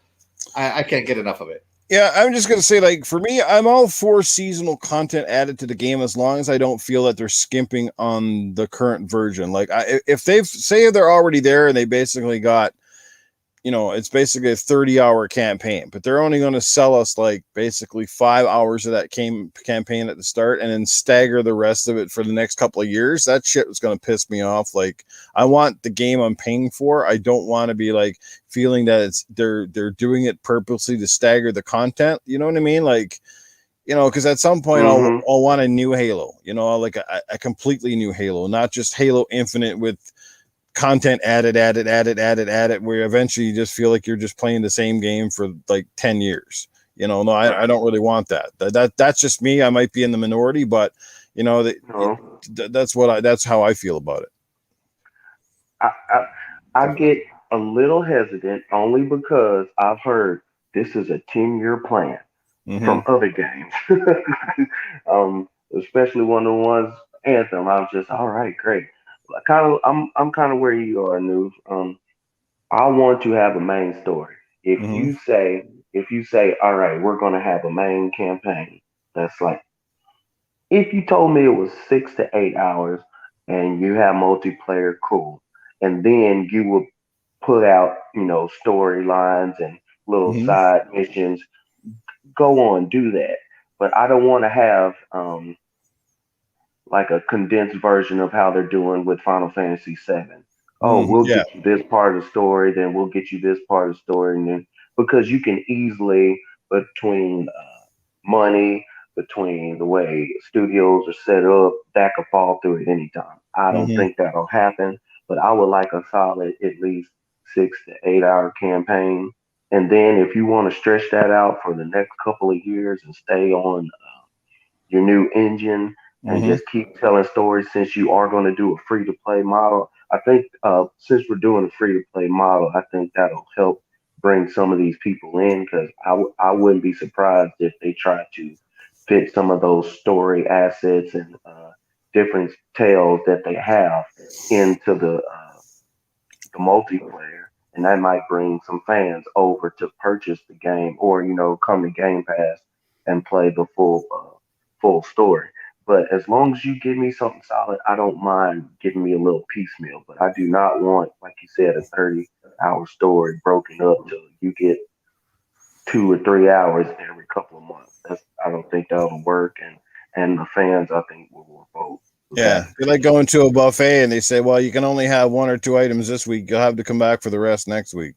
Speaker 4: I can't get enough of it.
Speaker 1: Yeah, I'm just going to say, like, for me, I'm all for seasonal content added to the game as long as I don't feel that they're skimping on the current version. Like, if they're already there and they basically got, it's basically a 30-hour campaign, but they're only going to sell us, like, basically 5 hours of that campaign at the start and then stagger the rest of it for the next couple of years. That shit was going to piss me off. Like, I want the game I'm paying for. I don't want to be, like, feeling that they're doing it purposely to stagger the content. You know what I mean? Like, because at some point I'll want a new Halo, like a completely new Halo, not just Halo Infinite with content added, where eventually you just feel like you're just playing the same game for like 10 years. No, I don't really want that. That's just me. I might be in the minority, but that's how I feel about it.
Speaker 6: I get a little hesitant only because I've heard this is a 10-year plan from other games. Especially one of the ones, Anthem. I was just, all right, great. I'm kind of where you are, Newf. I want to have a main story. If you say, all right, we're gonna have a main campaign, that's like, if you told me it was 6 to 8 hours and you have multiplayer, cool, and then you would put out, storylines and little side missions. Go on, do that. But I don't want to have like a condensed version of how they're doing with Final Fantasy VII. Oh, we'll get you this part of the story, then we'll get you this part of the story, and then because you can easily, between money, between the way studios are set up, that could fall through at any time. I don't think that'll happen, but I would like a solid at least 6 to 8 hour campaign. And then if you want to stretch that out for the next couple of years and stay on your new engine and just keep telling stories, since you are going to do a free to play model. I think since we're doing a free to play model, I think that'll help bring some of these people in, because I wouldn't be surprised if they try to fit some of those story assets and different tales that they have into the multiplayer, and that might bring some fans over to purchase the game, or come to Game Pass and play the full story. But as long as you give me something solid, I don't mind giving me a little piecemeal. But I do not want, like you said, a 30-hour story broken up till you get 2 or 3 hours every couple of months. I don't think that'll work, and the fans, I think, will vote.
Speaker 1: Yeah, they like going to a buffet and they say, well, you can only have 1 or 2 items this week. You'll have to come back for the rest next week.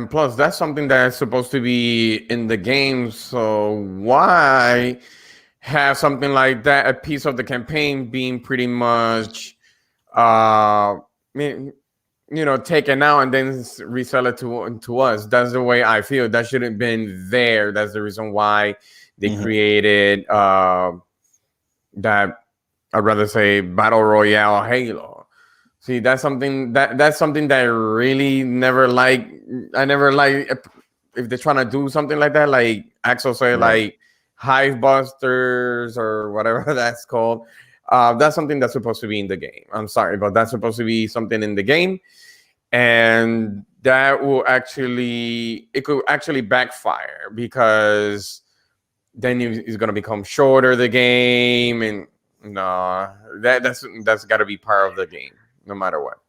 Speaker 2: Plus that's something that's supposed to be in the game. So why have something like that, a piece of the campaign, being pretty much, taken out and then resell it to us? That's the way I feel. That shouldn't have been there. That's the reason why they created that, I'd rather say, Battle Royale Halo. See, that's something that I really never like. I never like if they're trying to do something like that, like Axel said, like Hive Busters or whatever that's called. That's something that's supposed to be in the game. I'm sorry, but that's supposed to be something in the game, and that could actually backfire, because then it's going to become shorter, the game, and no, that's got to be part of the game, no matter what.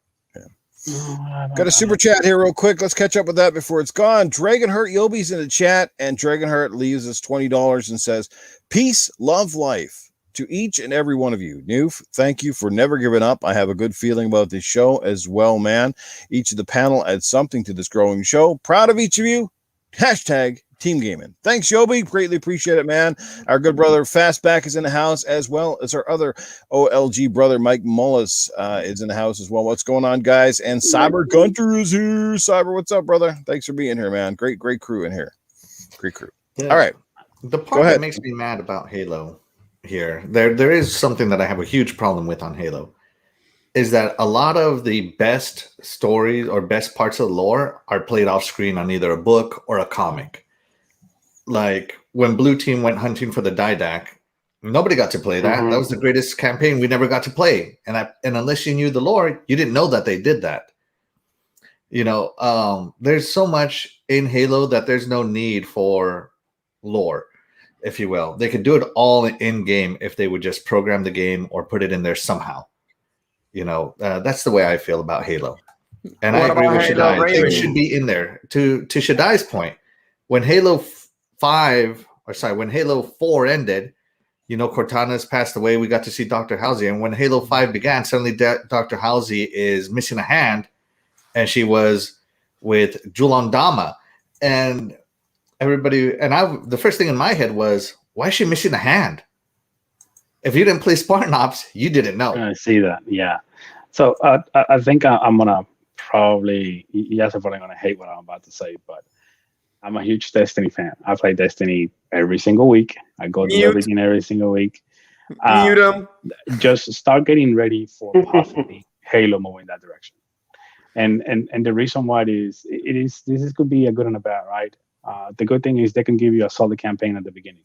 Speaker 1: Got a super chat here real quick. Let's catch up with that before it's gone. Dragonheart Yobi's in the chat, and Dragonheart leaves us $20 and says, peace, love, life to each and every one of you. Newf, thank you for never giving up. I have a good feeling about this show as well, man. Each of the panel adds something to this growing show. Proud of each of you. Hashtag Team Gaming. Thanks, Yobi. Greatly appreciate it, man. Our good brother Fastback is in the house, as well as our other OLG brother Mike Mullis is in the house as well. What's going on, guys? And Cyber Gunter is here. Cyber, what's up, brother? Thanks for being here, man. Great crew in here. Great crew.
Speaker 4: Yeah.
Speaker 1: All right.
Speaker 4: The part that makes me mad about Halo here, there is something that I have a huge problem with on Halo. is that a lot of the best stories or best parts of the lore are played off screen on either a book or a comic. Like when Blue Team went hunting for the Didac, nobody got to play that.
Speaker 6: Mhm.
Speaker 4: That was the greatest campaign we never got to play. And unless you knew the lore, you didn't know that they did that. There's so much in Halo that there's no need for lore, if you will. They could do it all in game if they would just program the game or put it in there somehow. That's the way I feel about Halo. And I agree with Shaddai. Things should be in there. To Shaddai's point, when Halo 4 ended, Cortana's passed away. We got to see Dr. Halsey. And when Halo 5 began, suddenly Dr. Halsey is missing a hand. And she was with Julon Dama. And everybody, the first thing in my head was, why is she missing a hand? If you didn't play Spartan Ops, you didn't know.
Speaker 5: I see that, yeah. So I think I'm going to probably, you guys are probably going to hate what I'm about to say, but I'm a huge Destiny fan. I play Destiny every single week. I go do everything every single week. Just start getting ready for possibly Halo moving that direction. And the reason why this could be a good and a bad, right? The good thing is they can give you a solid campaign at the beginning,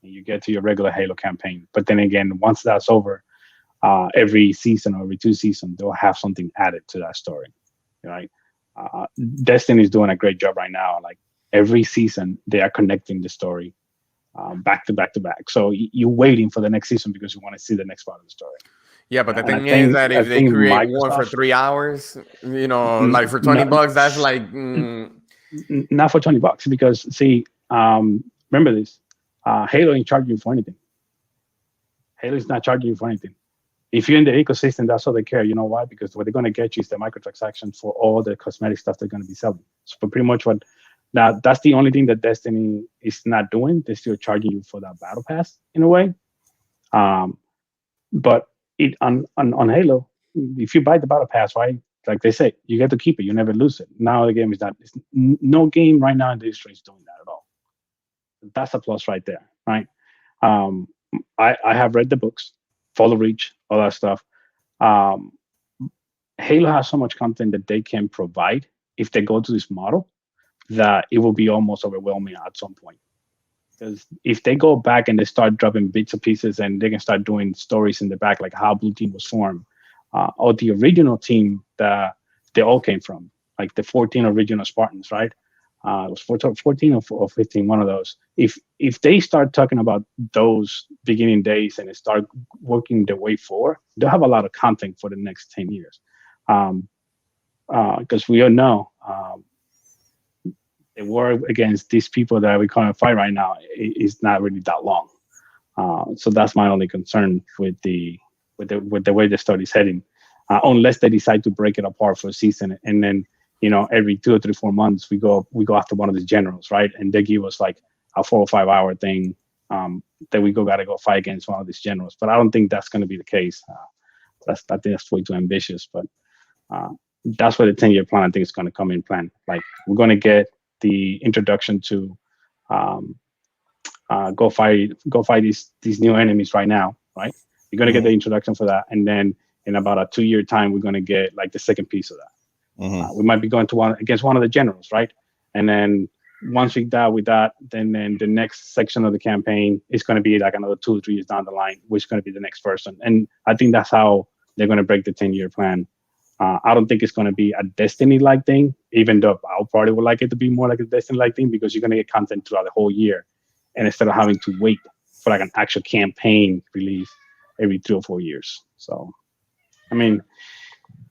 Speaker 5: and you get to your regular Halo campaign. But then again, once that's over, every season or every 2 seasons, they'll have something added to that story, right? Destiny is doing a great job right now. Like every season, they are connecting the story back to back to back. So you're waiting for the next season because you want to see the next part of the story.
Speaker 2: Yeah, but the thing is that if they create one for 3 hours, like for $20, that's like
Speaker 5: not for $20 because see, remember this: Halo ain't charging you for anything. Halo is not charging you for anything. If you're in the ecosystem, that's all they care. You know why? Because what they're going to get you is the microtransactions for all the cosmetic stuff they're going to be selling. So pretty much that's the only thing that Destiny is not doing. They're still charging you for that battle pass in a way. But on Halo, if you buy the battle pass, right, like they say, you get to keep it. You never lose it. Now the game is not. No game right now in the industry is doing that at all. That's a plus right there, right? I have read the books, Follow Reach, all that stuff. Halo has so much content that they can provide if they go to this model that it will be almost overwhelming at some point. Because if they go back and they start dropping bits and pieces and they can start doing stories in the back, like how Blue Team was formed, or the original team that they all came from, like the 14 original Spartans, right? It was 14 or 15, one of those. If they start talking about those beginning days and they start working their way forward, they'll have a lot of content for the next 10 years. Because we all know the war against these people that we can't fight right now is not really that long. So that's my only concern with the way the story is heading, unless they decide to break it apart for a season and then every 2 or 3, 4 months we go after one of these generals, right? And they give us like a 4 or 5 hour thing that we gotta go fight against one of these generals. But I don't think that's going to be the case. I think that's way too ambitious. But that's where the 10-year plan I think is going to come in plan. Like we're going to get the introduction to go fight these new enemies right now, right? You're going to get the introduction for that, and then in about a 2-year time, we're going to get like the second piece of that. We might be going to against one of the generals, right? And then once we die with that, then the next section of the campaign is going to be like another 2 or 3 years down the line, which is going to be the next person. And I think that's how they're going to break the 10-year plan. I don't think it's going to be a Destiny-like thing, even though I probably would like it to be more like a Destiny-like thing because you're going to get content throughout the whole year. And instead of having to wait for like an actual campaign release every 3 or 4 years. So, I mean,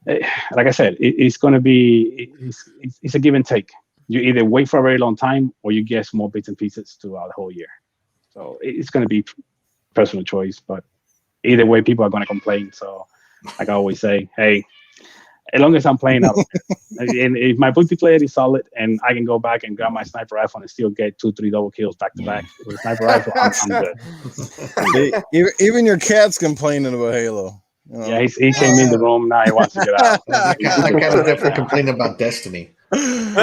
Speaker 5: like I said, it's going to be, it's a give and take. You either wait for a very long time or you get small bits and pieces throughout the whole year. So it's going to be personal choice, but either way, people are going to complain. So like I always say, hey, as long as I'm playing up, and if my multiplayer is solid and I can go back and grab my sniper rifle and still get 2, 3 double kills back to back with a sniper rifle, I'm good.
Speaker 1: Even your cat's complaining about Halo.
Speaker 5: Yeah, he came in the room. Now he wants to get out.
Speaker 4: My cat is definitely complaining about Destiny.
Speaker 5: You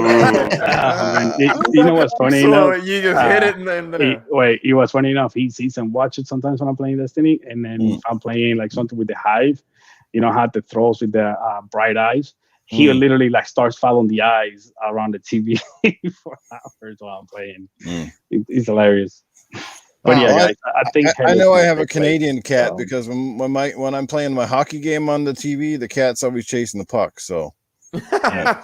Speaker 5: know what's funny enough?
Speaker 2: You just hit it and then
Speaker 5: it was funny enough. He sees and watches sometimes when I'm playing Destiny, and then if I'm playing like something with the Hive, you know, had the throws with the bright eyes. He literally like starts following the eyes around the TV for hours while I'm playing. It's hilarious. But
Speaker 1: wow,
Speaker 5: yeah, guys, I think
Speaker 1: I know I have a
Speaker 5: great
Speaker 1: Canadian cat
Speaker 5: so.
Speaker 1: because when I'm playing my hockey game on the TV, the cat's always chasing the puck. So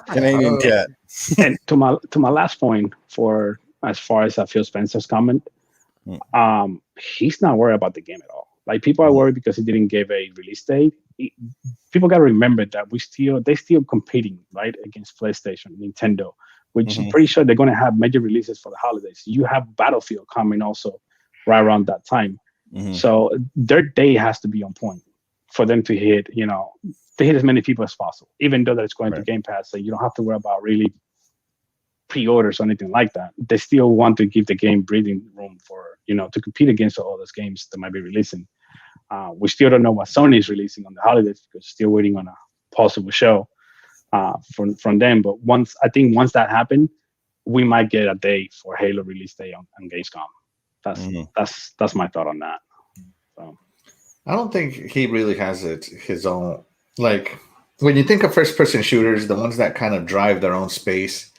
Speaker 1: Canadian cat.
Speaker 5: And to my last point, for as far as Phil Spencer's comment, he's not worried about the game at all. Like people are worried because he didn't give a release date. People got to remember that they're still competing right against PlayStation, Nintendo, which I'm pretty sure they're going to have major releases for the holidays. You have Battlefield coming also right around that time, so their day has to be on point for them to hit. You know, to hit as many people as possible, even though that it's going to Game Pass, so you don't have to worry about really pre-orders or anything like that. They still want to give the game breathing room for, you know, to compete against all those games that might be releasing. We still don't know what Sony is releasing on the holidays because still waiting on a possible show from them. But once that happens, we might get a day for Halo release day on Gamescom. That's my thought on that. So.
Speaker 4: I don't think he really has his own, like, when you think of first-person shooters, the ones that kind of drive their own space,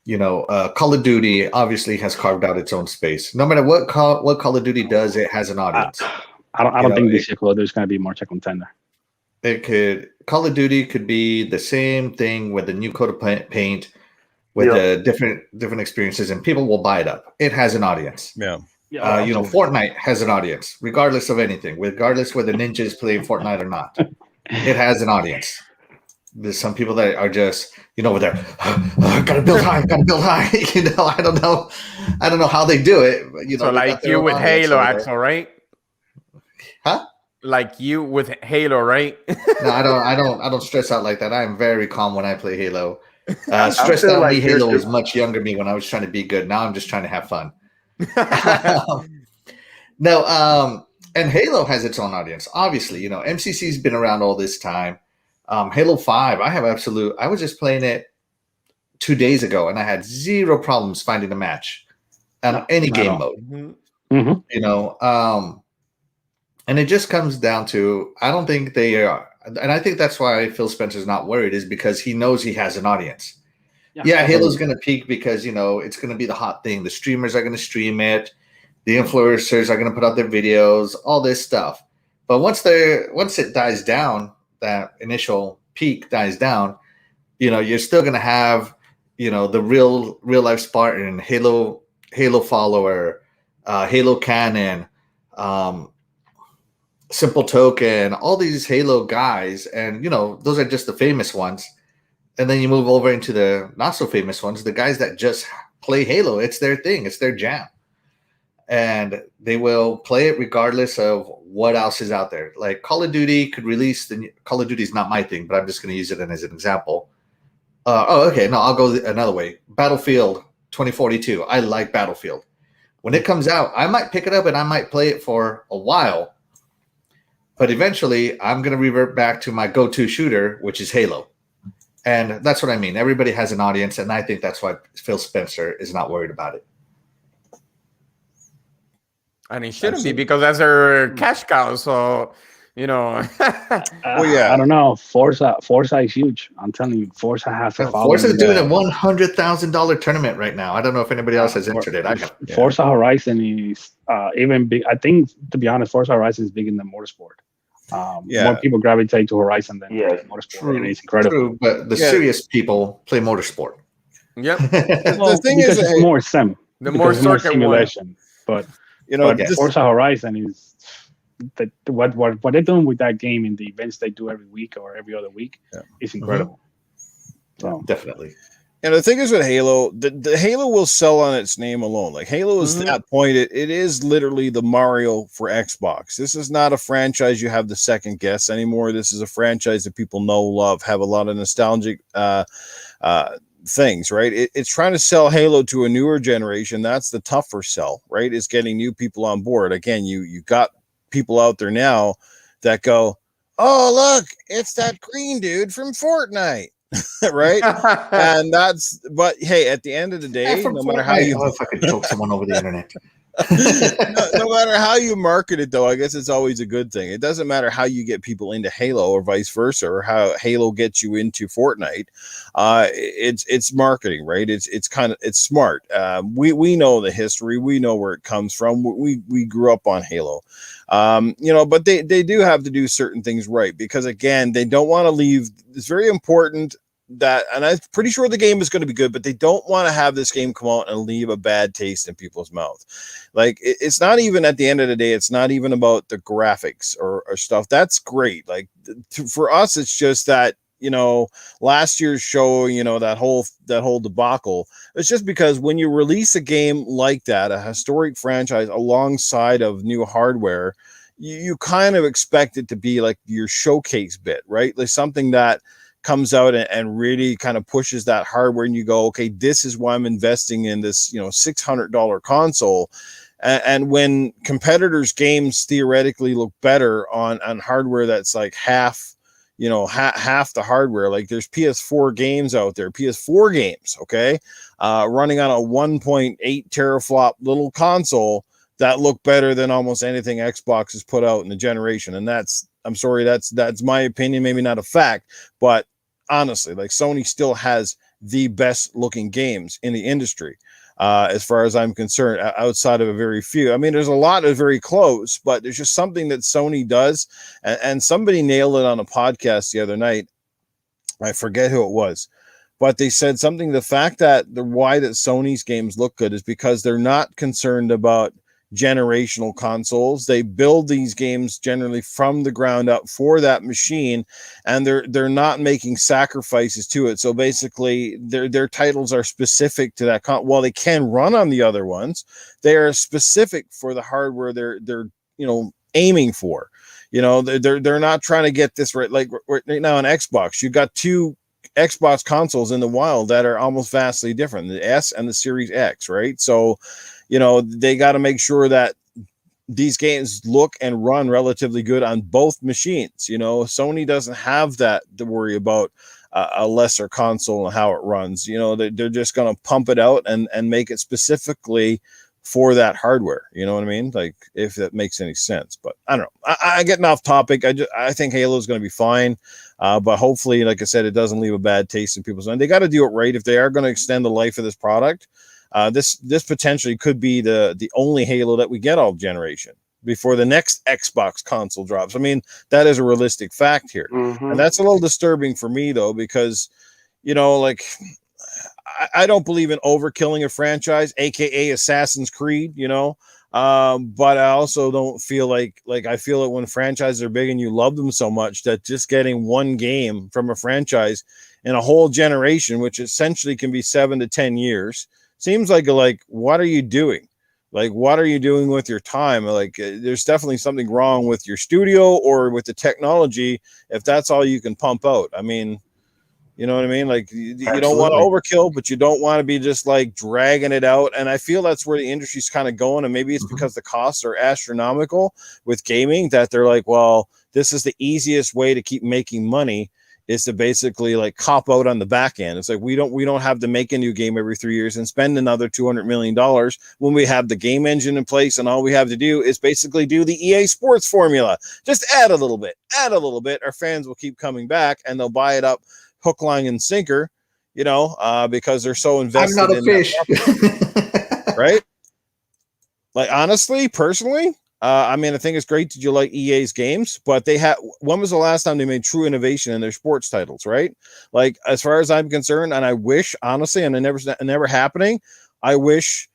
Speaker 4: you know, Call of Duty obviously has carved out its own space. No matter what Call of Duty does, it has an audience.
Speaker 5: I don't think this year Call of Duty is going to be more a contender.
Speaker 4: Call of Duty could be the same thing with a new coat of paint, with the different experiences, and people will buy it up. It has an audience.
Speaker 1: Yeah.
Speaker 4: You know, Fortnite has an audience, regardless of anything, regardless whether ninjas play Fortnite or not. It has an audience. There's some people that are just, you know, they're gotta build high. You know, I don't know how they do it. But, you know,
Speaker 2: so like you with Halo, Axel, right?
Speaker 4: Huh?
Speaker 2: Like you with Halo, right?
Speaker 4: No, I don't stress out like that. I'm very calm when I play Halo. Stressed out like Halo was much younger me when I was trying to be good. Now I'm just trying to have fun. And Halo has its own audience. Obviously, you know, MCC's been around all this time. Halo 5, I was just playing it 2 days ago, and I had zero problems finding a match on any game mode. You know, and it just comes down to, I don't think they are, and I think that's why Phil Spencer's not worried, is because he knows he has an audience. Yeah, Halo's going to peak because, you know, it's going to be the hot thing. The streamers are going to stream it. The influencers are going to put out their videos, all this stuff. But once it dies down, that initial peak dies down, you know, you're still going to have, you know, the real life Spartan, Halo follower, Halo canon, Simple Token, all these Halo guys. And, you know, those are just the famous ones. And then you move over into the not so famous ones, the guys that just play Halo. It's their thing. It's their jam. And they will play it regardless of what else is out there. Like Call of Duty could release Call of Duty is not my thing, but I'm just going to use it as an example. Okay. No, I'll go another way. Battlefield 2042. I like Battlefield. When it comes out, I might pick it up and I might play it for a while. But eventually, I'm going to revert back to my go-to shooter, which is Halo. And that's what I mean. Everybody has an audience, and I think that's why Phil Spencer is not worried about it.
Speaker 2: And it shouldn't be, because that's their cash cow. So, you know.
Speaker 1: Well, yeah.
Speaker 5: I don't know. Forza is huge. I'm telling you, Forza has a following.
Speaker 4: Forza's doing a $100,000 tournament right now. I don't know if anybody else has entered it.
Speaker 5: Forza Horizon is even big. I think, to be honest, Forza Horizon is big in the motorsport. More people gravitate to Horizon than motorsport.
Speaker 4: True,
Speaker 5: and it's incredible.
Speaker 4: True, but the serious people play motorsport.
Speaker 2: Yep.
Speaker 1: The thing is,
Speaker 5: it's more sim.
Speaker 2: The more
Speaker 5: simulation. But
Speaker 1: you know,
Speaker 5: Forza Horizon is what they're doing with that game in the events they do every week or every other week is incredible. So
Speaker 4: definitely.
Speaker 1: And the thing is with Halo, the Halo will sell on its name alone. Like Halo is that point. It is literally the Mario for Xbox. This is not a franchise you have to second guess anymore. This is a franchise that people know, love, have a lot of nostalgic things, right? It's trying to sell Halo to a newer generation. That's the tougher sell, right? Is getting new people on board. Again, you got people out there now that go, oh, look, it's that green dude from Fortnite. Right? And but hey, at the end of the day, no matter how you
Speaker 4: if I could choke someone over the internet.
Speaker 1: No matter how you market it, though, I guess it's always a good thing. It doesn't matter how you get people into Halo or vice versa, or how Halo gets you into Fortnite. It's marketing, right? It's smart. We know the history, we know where it comes from. We grew up on Halo, but they do have to do certain things right, because again, they don't want to leave. It's very important that, and I'm pretty sure the game is going to be good, but they don't want to have this game come out and leave a bad taste in people's mouth. Like, it's not even, at the end of the day, it's not even about the graphics or stuff. That's great. Like, for us, it's just that, last year's show, that whole debacle. It's just because when you release a game like that, a historic franchise alongside of new hardware, you kind of expect it to be like your showcase bit, right? Like something that comes out and really kind of pushes that hardware, and you go, okay, this is why I'm investing in this, $600 console. And when competitors' games theoretically look better on hardware that's like half the hardware, like there's PS4 games out there, PS4 games, okay, running on a 1.8 teraflop little console that look better than almost anything Xbox has put out in the generation. And I'm sorry, that's my opinion, maybe not a fact, but honestly, like, Sony still has the best looking games in the industry, as far as I'm concerned, outside of a very few. I mean, there's a lot that are very close, but there's just something that Sony does, and somebody nailed it on a podcast the other night. I forget who it was, but they said something, the fact that why that Sony's games look good is because they're not concerned about generational consoles. They build these games generally from the ground up for that machine, and they're not making sacrifices to it. So basically, their titles are specific to that. While they can run on the other ones, they are specific for the hardware they're aiming for. They're not trying to get this right. Like right now on Xbox, you've got two Xbox consoles in the wild that are almost vastly different, the S and the Series X, right? So they got to make sure that these games look and run relatively good on both machines. Sony doesn't have that to worry about a lesser console and how it runs. They're just going to pump it out and make it specifically for that hardware. You know what I mean? Like, if that makes any sense. But I don't know. I getting off topic. I think Halo is going to be fine. But hopefully, like I said, it doesn't leave a bad taste in people's mind. They got to do it right if they are going to extend the life of this product. This potentially could be the only Halo that we get all generation before the next Xbox console drops. I mean, that is a realistic fact here.
Speaker 6: Mm-hmm.
Speaker 1: And that's a little disturbing for me, though, because, like, I don't believe in overkilling a franchise, aka Assassin's Creed, but I also don't feel like I feel it when franchises are big and you love them so much that just getting one game from a franchise in a whole generation, which essentially can be 7 to 10 years, seems like what are you doing? Like, what are you doing with your time? Like, there's definitely something wrong with your studio or with the technology if that's all you can pump out. I mean, you know what I mean? Like, you don't want to overkill, but you don't want to be just like dragging it out. And I feel that's where the industry's kind of going. And maybe it's because the costs are astronomical with gaming that they're like, well, this is the easiest way to keep making money, is to basically like cop out on the back end. It's like, we don't have to make a new game every 3 years and spend another $200 million when we have the game engine in place, and all we have to do is basically do the EA Sports formula. Just add a little bit. Our fans will keep coming back and they'll buy it up hook, line, and sinker, because they're so invested.
Speaker 4: I'm not a fish.
Speaker 1: Right? Like, honestly, personally, I mean, I think it's great that you like EA's games, but when was the last time they made true innovation in their sports titles, right? Like, as far as I'm concerned, and I wish, honestly, and it never happening, I wish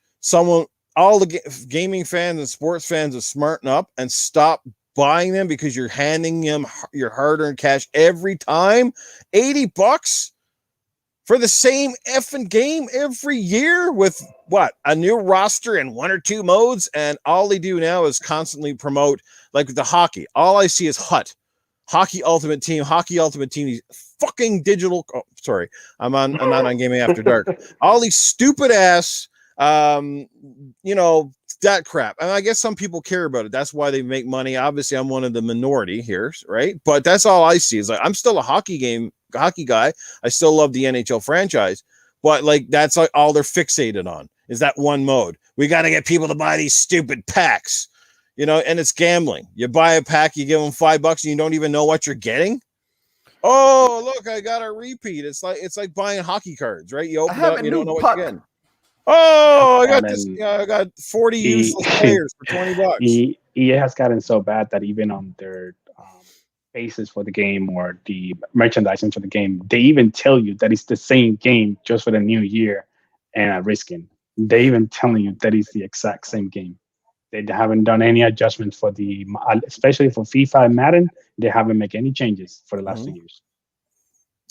Speaker 1: all the gaming fans and sports fans would smarten up and stop buying them because you're handing them your hard-earned cash every time. $80 for the same effing game every year with a new roster and 1 or 2 modes, and all they do now is constantly promote, like the hockey. All I see is HUT, Hockey Ultimate Team, these fucking digital. Oh, sorry, I'm not on Gaming After Dark. All these stupid ass, that crap. And I guess some people care about it. That's why they make money. Obviously, I'm one of the minority here, right? But that's all I see is like, I'm still a hockey guy. I still love the NHL franchise, but like, that's like all they're fixated on is that one mode, we got to get people to buy these stupid packs, and it's gambling. You buy a pack, you give them $5 and you don't even know what you're getting. Oh, look, I got a repeat. It's like buying hockey cards, right? You open it up, you don't know what you're getting. Oh, I got this. I got 40 useless players for $20.
Speaker 5: EA has gotten so bad that even on their basis for the game or the merchandising for the game, they even tell you that it's the same game just for the new year and a reskin. They even telling you that it's the exact same game. They haven't done any adjustments for especially for FIFA and Madden. They haven't made any changes for the last 2 years.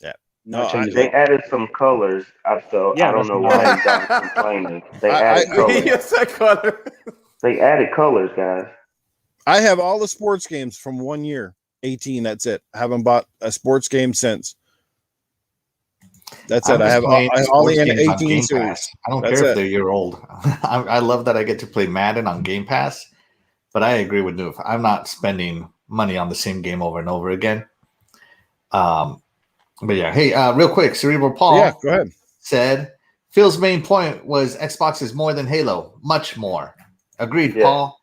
Speaker 1: Yeah,
Speaker 5: no changes.
Speaker 6: They added some colors, so I don't know why you guys are complaining. They added colors. They added colors, guys.
Speaker 1: I have all the sports games from 1 year, 18. That's it. I haven't bought a sports game since. That's it. I only an 18 series.
Speaker 4: I don't care if they're a year old. I love that I get to play Madden on Game Pass, but I agree with Newf. I'm not spending money on the same game over and over again. But yeah, hey, real quick, Cerebral Paul
Speaker 1: go ahead.
Speaker 4: Said Phil's main point was Xbox is more than Halo, much more. Agreed, Paul.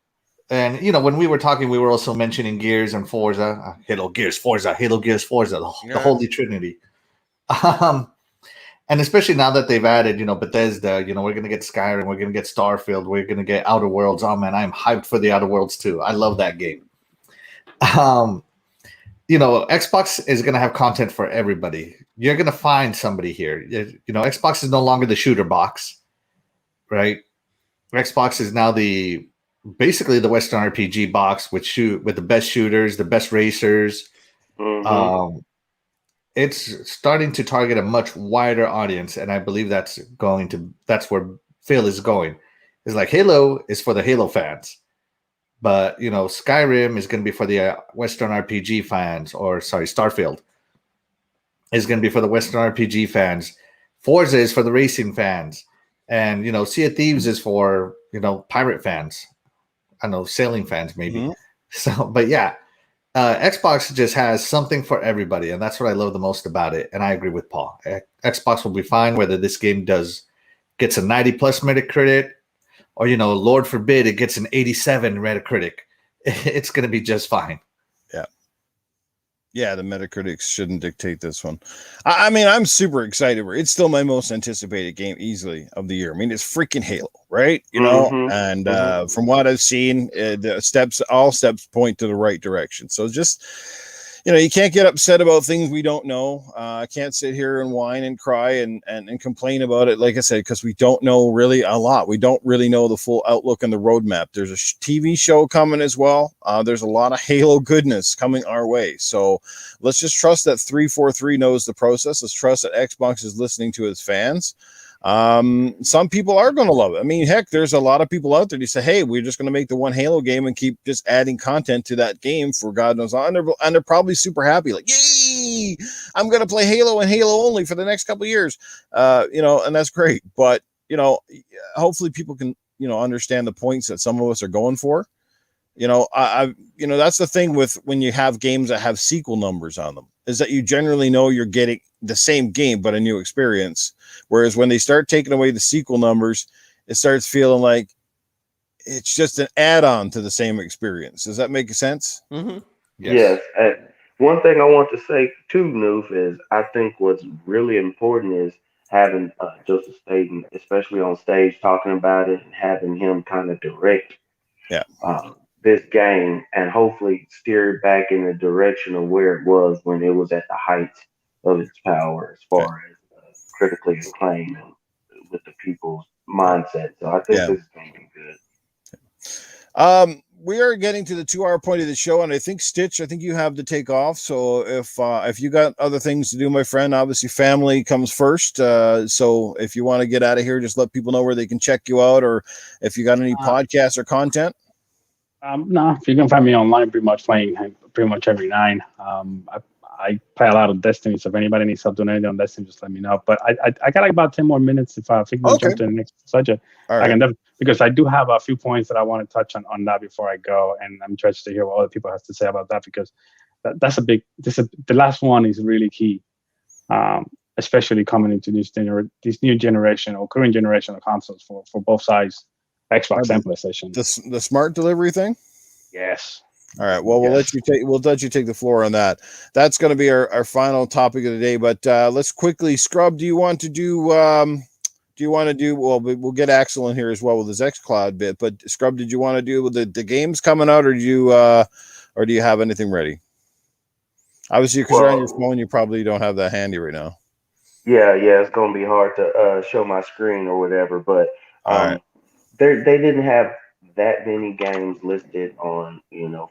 Speaker 4: And when we were talking, we were also mentioning Gears and Forza, Halo, Gears, Forza, Halo, Gears, Forza, the Holy Trinity. And especially now that they've added, Bethesda, we're going to get Skyrim, we're going to get Starfield, we're going to get Outer Worlds. Oh, man, I'm hyped for the Outer Worlds, too. I love that game. Xbox is going to have content for everybody. You're going to find somebody here. Xbox is no longer the shooter box, right? Xbox is now basically the Western RPG box with the best shooters, the best racers.
Speaker 6: Mm-hmm.
Speaker 4: It's starting to target a much wider audience, and I believe that's where Phil is going. It's like Halo is for the Halo fans, but Skyrim is going to be for the Western RPG fans, or Starfield is going to be for the Western RPG fans. Forza is for the racing fans, and Sea of Thieves is for pirate fans. I know sailing fans maybe.
Speaker 1: Mm-hmm.
Speaker 4: So, but yeah. Xbox just has something for everybody, and that's what I love the most about it. And I agree with Paul. Xbox will be fine whether this game gets a 90+ Metacritic, or Lord forbid it gets an 87 Metacritic. It's going to be just fine.
Speaker 1: Yeah, the Metacritics shouldn't dictate this one. I mean, I'm super excited. It's still my most anticipated game easily of the year. I mean, it's freaking Halo, right? And from what I've seen, all steps point to the right direction. So just, you can't get upset about things we don't know. I can't sit here and whine and cry and complain about it, like I said, because we don't know really a lot. We don't really know the full outlook and the roadmap. There's a TV show coming as well. There's a lot of Halo goodness coming our way. So let's just trust that 343 knows the process. Let's trust that Xbox is listening to its fans. Some people are going to love it. I mean, heck, there's a lot of people out there who say, hey, we're just going to make the one Halo game and keep just adding content to that game for God knows how. And they're probably super happy. Like, yay, I'm going to play Halo and Halo only for the next couple of years. And that's great. But, hopefully people can, understand the points that some of us are going for. That's the thing with when you have games that have sequel numbers on them, is that you generally know you're getting the same game, but a new experience. Whereas when they start taking away the sequel numbers, it starts feeling like it's just an add-on to the same experience. Does that make sense?
Speaker 6: Mm-hmm. Yes. One thing I want to say too, Newf, is I think what's really important is having Joseph Staten, especially on stage, talking about it and having him kind of direct this game and hopefully steer it back in the direction of where it was when it was at the height of its power as far as critically acclaimed and with the people's mindset. So I think this is going to be good.
Speaker 1: We are getting to the 2-hour point of the show, and I think Stitch, you have to take off. So if you got other things to do, my friend, obviously family comes first. So if you want to get out of here, just let people know where they can check you out, or if you got any podcasts or content.
Speaker 5: No, you can find me online pretty much every night. I play a lot of Destiny, so if anybody needs help doing anything on Destiny, just let me know. But I got like about 10 more minutes if I think we'll jump to the next subject. All right. I can definitely, because I do have a few points that I want to touch on that before I go, and I'm interested to hear what other people have to say about that, because that's a big. The last one is really key, especially coming into this new generation or current generation of consoles for both sides. Xbox and PlayStation.
Speaker 1: The smart delivery thing.
Speaker 5: Yes.
Speaker 1: All right. Well, we'll let you take the floor on that. That's going to be our final topic of the day. But let's quickly, Scrub. Do you want to do? Well, we'll get Axel in here as well with his xCloud bit. But Scrub, did you want to do with the games coming out, or do you have anything ready? Obviously, because you're on your phone, you probably don't have that handy right now.
Speaker 6: Yeah, it's gonna be hard to show my screen or whatever, but
Speaker 1: All right.
Speaker 6: they didn't have that many games listed on,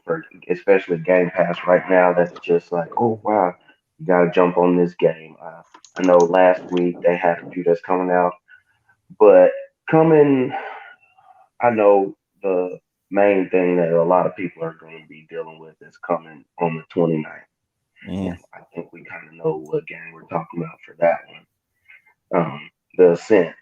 Speaker 6: for especially Game Pass right now. That's just like, oh wow, you gotta jump on this game. I know last week they had a few that's coming out, but coming, I know the main thing that a lot of people are going to be dealing with is coming on the 29th. And I think we kind of know what game we're talking about for that one, the Ascent.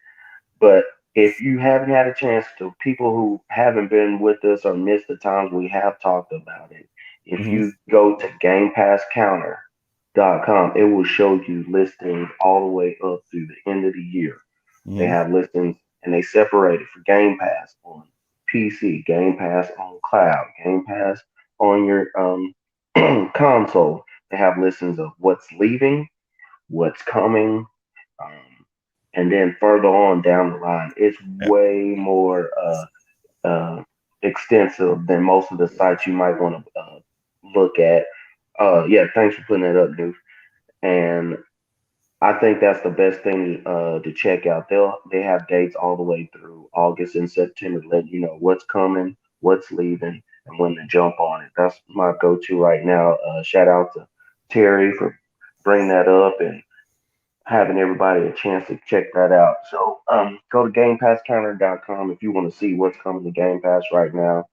Speaker 6: But if you haven't had a chance to, people who haven't been with us or missed the times we have talked about it, if you go to GamePassCounter.com, it will show you listings all the way up through the end of the year. They have listings, and they separate it for Game Pass on PC, Game Pass on cloud, Game Pass on your console. They have listings of what's leaving, what's coming, and then further on down the line, it's way more extensive than most of the sites you might want to look at. Yeah, thanks for putting that up, dude. And I think that's the best thing to check out. They have dates all the way through August and September, letting you know what's coming, what's leaving, and when to jump on it. That's my go-to right now. Shout out to Terry for bringing that up and having everybody a chance to check that out. So go to GamePassCounter.com if you want to see what's coming to Game Pass right now.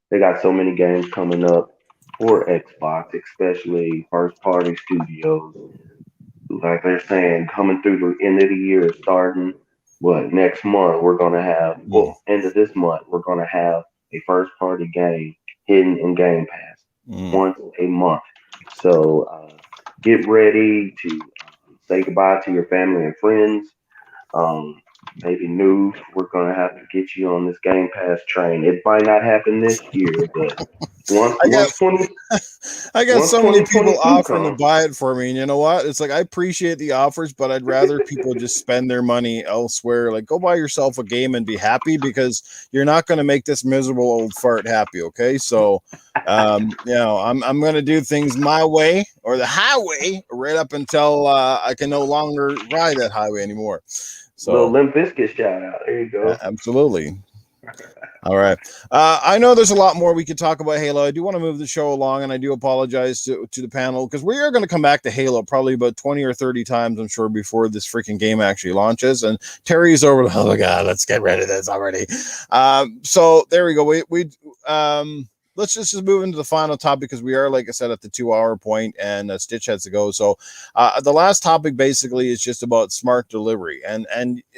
Speaker 6: They got so many games coming up for Xbox, especially first-party studios. Like they're saying, coming through the end of the year, starting next month, we're gonna have end of this month, we're gonna have a first party game hidden in Game Pass once a month. So get ready to say goodbye to your family and friends. Maybe Newf, we're gonna have to get you on this Game Pass train. It might not happen this year, but once
Speaker 1: I got so many people offering
Speaker 6: comes,
Speaker 1: to buy it for me, and you know what? It's like I appreciate the offers, but I'd rather people just spend their money elsewhere. Like, go buy yourself a game and be happy, because you're not going to make this miserable old fart happy. Okay, so I'm going to do things my way or the highway right up until I can no longer ride that highway anymore. So,
Speaker 6: little Limp Bizkit shout out. There you go.
Speaker 1: Absolutely. All right. I know there's a lot more we could talk about Halo. I do want to move the show along, and I do apologize to the panel, because we are going to come back to Halo probably about 20 or 30 times, I'm sure, before this freaking game actually launches. And Terry's over. Oh my God, let's get rid of this already. So there we go. Let's just move into the final topic, because we are, like I said, at the 2-hour point, and Stitch has to go. So the last topic basically is just about smart delivery, and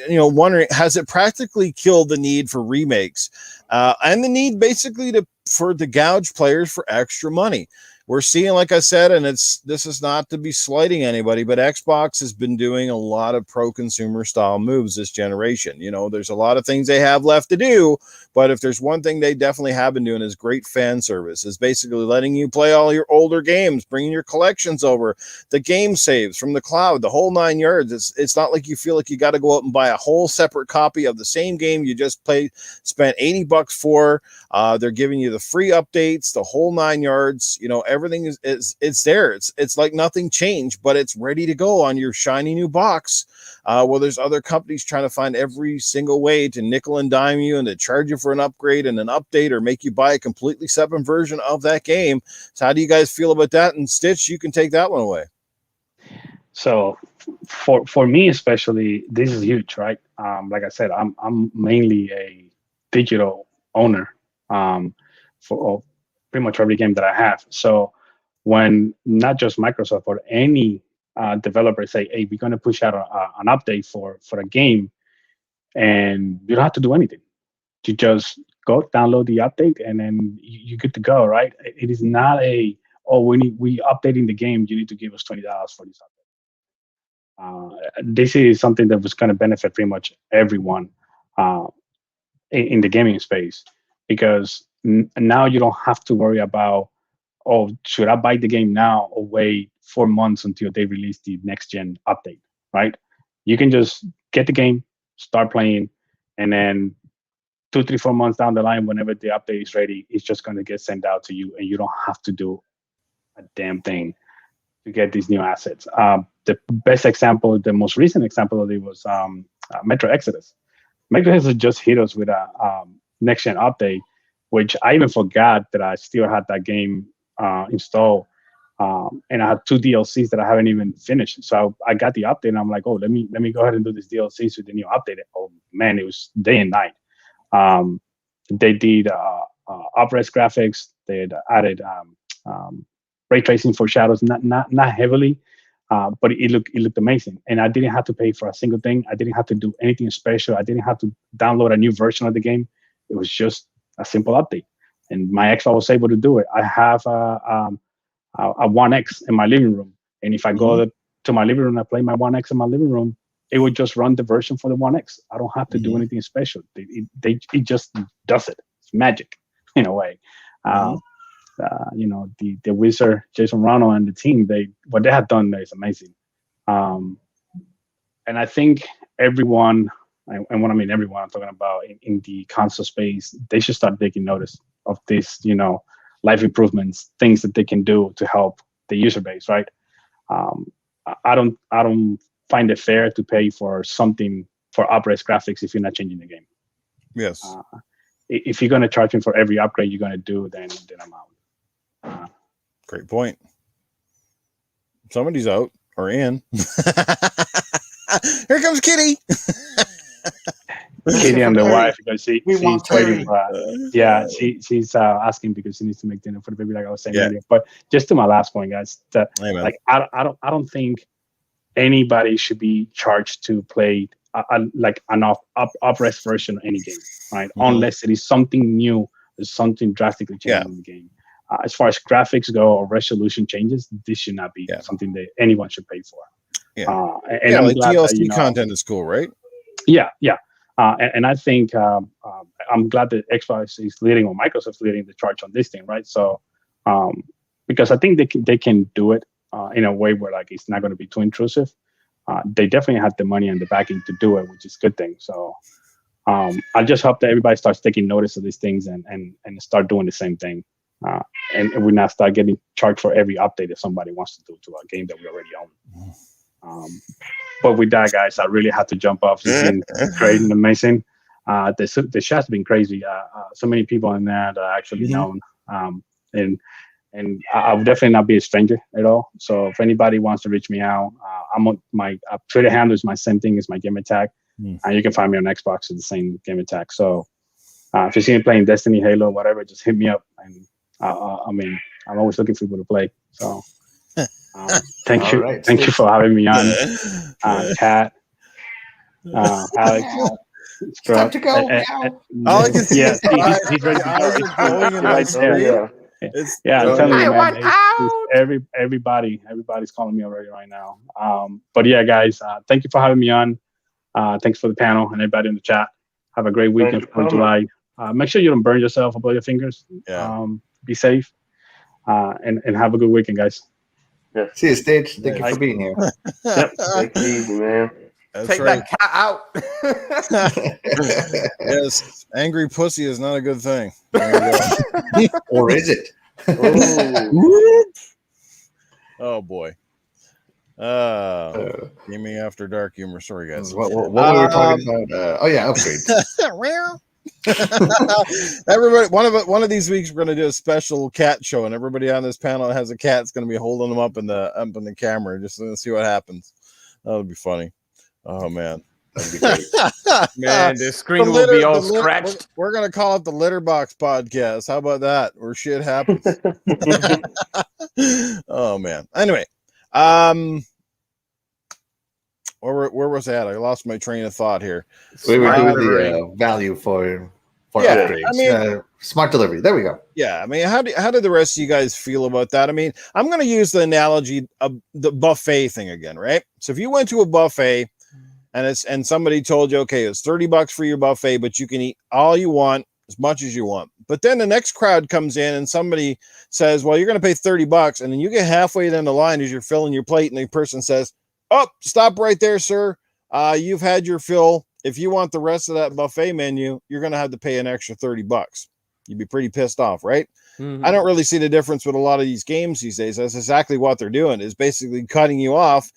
Speaker 1: wondering, has it practically killed the need for remakes and the need basically to gouge players for extra money? We're seeing, like I said, and this is not to be slighting anybody, but Xbox has been doing a lot of pro-consumer style moves this generation. There's a lot of things they have left to do, but if there's one thing they definitely have been doing is great fan service, is basically letting you play all your older games, bringing your collections over, the game saves from the cloud, the whole 9 yards. It's not like you feel like you got to go out and buy a whole separate copy of the same game you just spent $80 for. They're giving you the free updates, the whole 9 yards. Everything is there. It's like nothing changed, but it's ready to go on your shiny new box. Well, there's other companies trying to find every single way to nickel and dime you and to charge you for an upgrade and an update, or make you buy a completely separate version of that game. So how do you guys feel about that? And Stitch, you can take that one away.
Speaker 5: So for me especially, this is huge, right? Like I said, I'm mainly a digital owner for pretty much every game that I have. So when not just Microsoft or any developer say, hey, we're going to push out an update for a game, and you don't have to do anything. You just go download the update, and then you're good to go, right? It is not we updating the game, you need to give us $20 for this update. This is something that was going to benefit pretty much everyone. in the gaming space, because now you don't have to worry about, oh, should I buy the game now or wait 4 months until they release the next gen update, right? You can just get the game, start playing, and then 2, 3, 4 months down the line, whenever the update is ready, it's just going to get sent out to you, and you don't have to do a damn thing to get these new assets. The best example, the most recent example of it was Metro Exodus. Metro Exodus just hit us with a next gen update, which I even forgot that I still had that game installed. And I had 2 DLCs that I haven't even finished. So I got the update, and I'm like, oh, let me go ahead and do this DLCs with the new update. Oh man, it was day and night. They did up-res graphics. They had added ray tracing for shadows, not heavily, but it looked amazing. And I didn't have to pay for a single thing. I didn't have to do anything special. I didn't have to download a new version of the game. It was just a simple update, and my Xbox was able to do it. I have a One X in my living room, and if I go to my living room and I play my One X in my living room, it would just run the version for the One X. I don't have to do anything special. It just does it. It's magic in a way. The wizard Jason Rano and the team, what they have done there is amazing. And I think everyone, and when I mean everyone, I'm talking about in the console space, they should start taking notice of this, life improvements, things that they can do to help the user base, right? I don't find it fair to pay for something for up-res graphics if you're not changing the game.
Speaker 1: Yes.
Speaker 5: If you're going to charge me for every upgrade you're going to do, then I'm out.
Speaker 1: Great point. Somebody's out or in. Here comes Kitty.
Speaker 5: Kitty and the wife, because she's waiting for she's asking because she needs to make dinner for the baby, like I was saying earlier. But just to my last point, guys, that I don't think anybody should be charged to play like an up-res version of any game, right? Unless it is something new, there's something drastically changing in the game. As far as graphics go or resolution changes, this should not be something that anyone should pay for. And I'm glad
Speaker 1: DLC content is cool, right?
Speaker 5: Yeah. And I think I'm glad that Xbox is leading, or Microsoft's leading the charge on this thing, right? So, because I think they can do it in a way where like it's not going to be too intrusive. They definitely have the money and the backing to do it, which is a good thing. So, I just hope that everybody starts taking notice of these things and start doing the same thing, and we not start getting charged for every update that somebody wants to do to a game that we already own. But with that, guys, I really had to jump off. It's been great and amazing. The chat's been crazy. So many people in there that I actually known. And I would definitely not be a stranger at all. So if anybody wants to reach me out, I'm on my Twitter handle is my same thing as my game tag. You can find me on Xbox with the same game tag. So if you see me playing Destiny, Halo, whatever, just hit me up. And I'm always looking for people to play. So. Thank you for having me on, Kat, Alex.
Speaker 4: It's time to go.
Speaker 1: All I can see is
Speaker 5: he's ready to go. I'm telling you, man. Everybody's calling me already right now. But yeah, guys, thank you for having me on. Thanks for the panel and everybody in the chat. Have a great weekend for July. Make sure you don't burn yourself or blow your fingers. Be safe, and have a good weekend, guys.
Speaker 4: Yeah. See you, Stage. Thank you for being here.
Speaker 6: Take it easy, man.
Speaker 2: Take that cat out.
Speaker 1: Yes, angry pussy is not a good thing.
Speaker 4: Or is it?
Speaker 1: Oh boy. Gaming after dark humor. Sorry, guys.
Speaker 4: What we were talking about? Upgrades.
Speaker 1: Everybody, one of these weeks we're going to do a special cat show, and everybody on this panel that has a cat is going to be holding them up in the camera just to see what happens. That would be funny. Oh man, that'd be great.
Speaker 2: Man, the screen will be all scratched.
Speaker 1: We're going to call it the Litter Box Podcast. How about that? Where shit happens. Oh man. Anyway, where was that? I lost my train of thought here.
Speaker 4: We were doing the value for upgrades. I mean, smart delivery. There we go.
Speaker 1: Yeah, I mean, how do the rest of you guys feel about that? I mean, I'm going to use the analogy of the buffet thing again, right? So if you went to a buffet and somebody told you, okay, it's $30 for your buffet, but you can eat all you want, as much as you want. But then the next crowd comes in and somebody says, well, you're going to pay $30. And then you get halfway down the line as you're filling your plate. And the person says, oh, stop right there, sir. You've had your fill. If you want the rest of that buffet menu, you're going to have to pay an extra $30. You'd be pretty pissed off, right? I don't really see the difference with a lot of these games these days. That's exactly what they're doing, is basically cutting you off.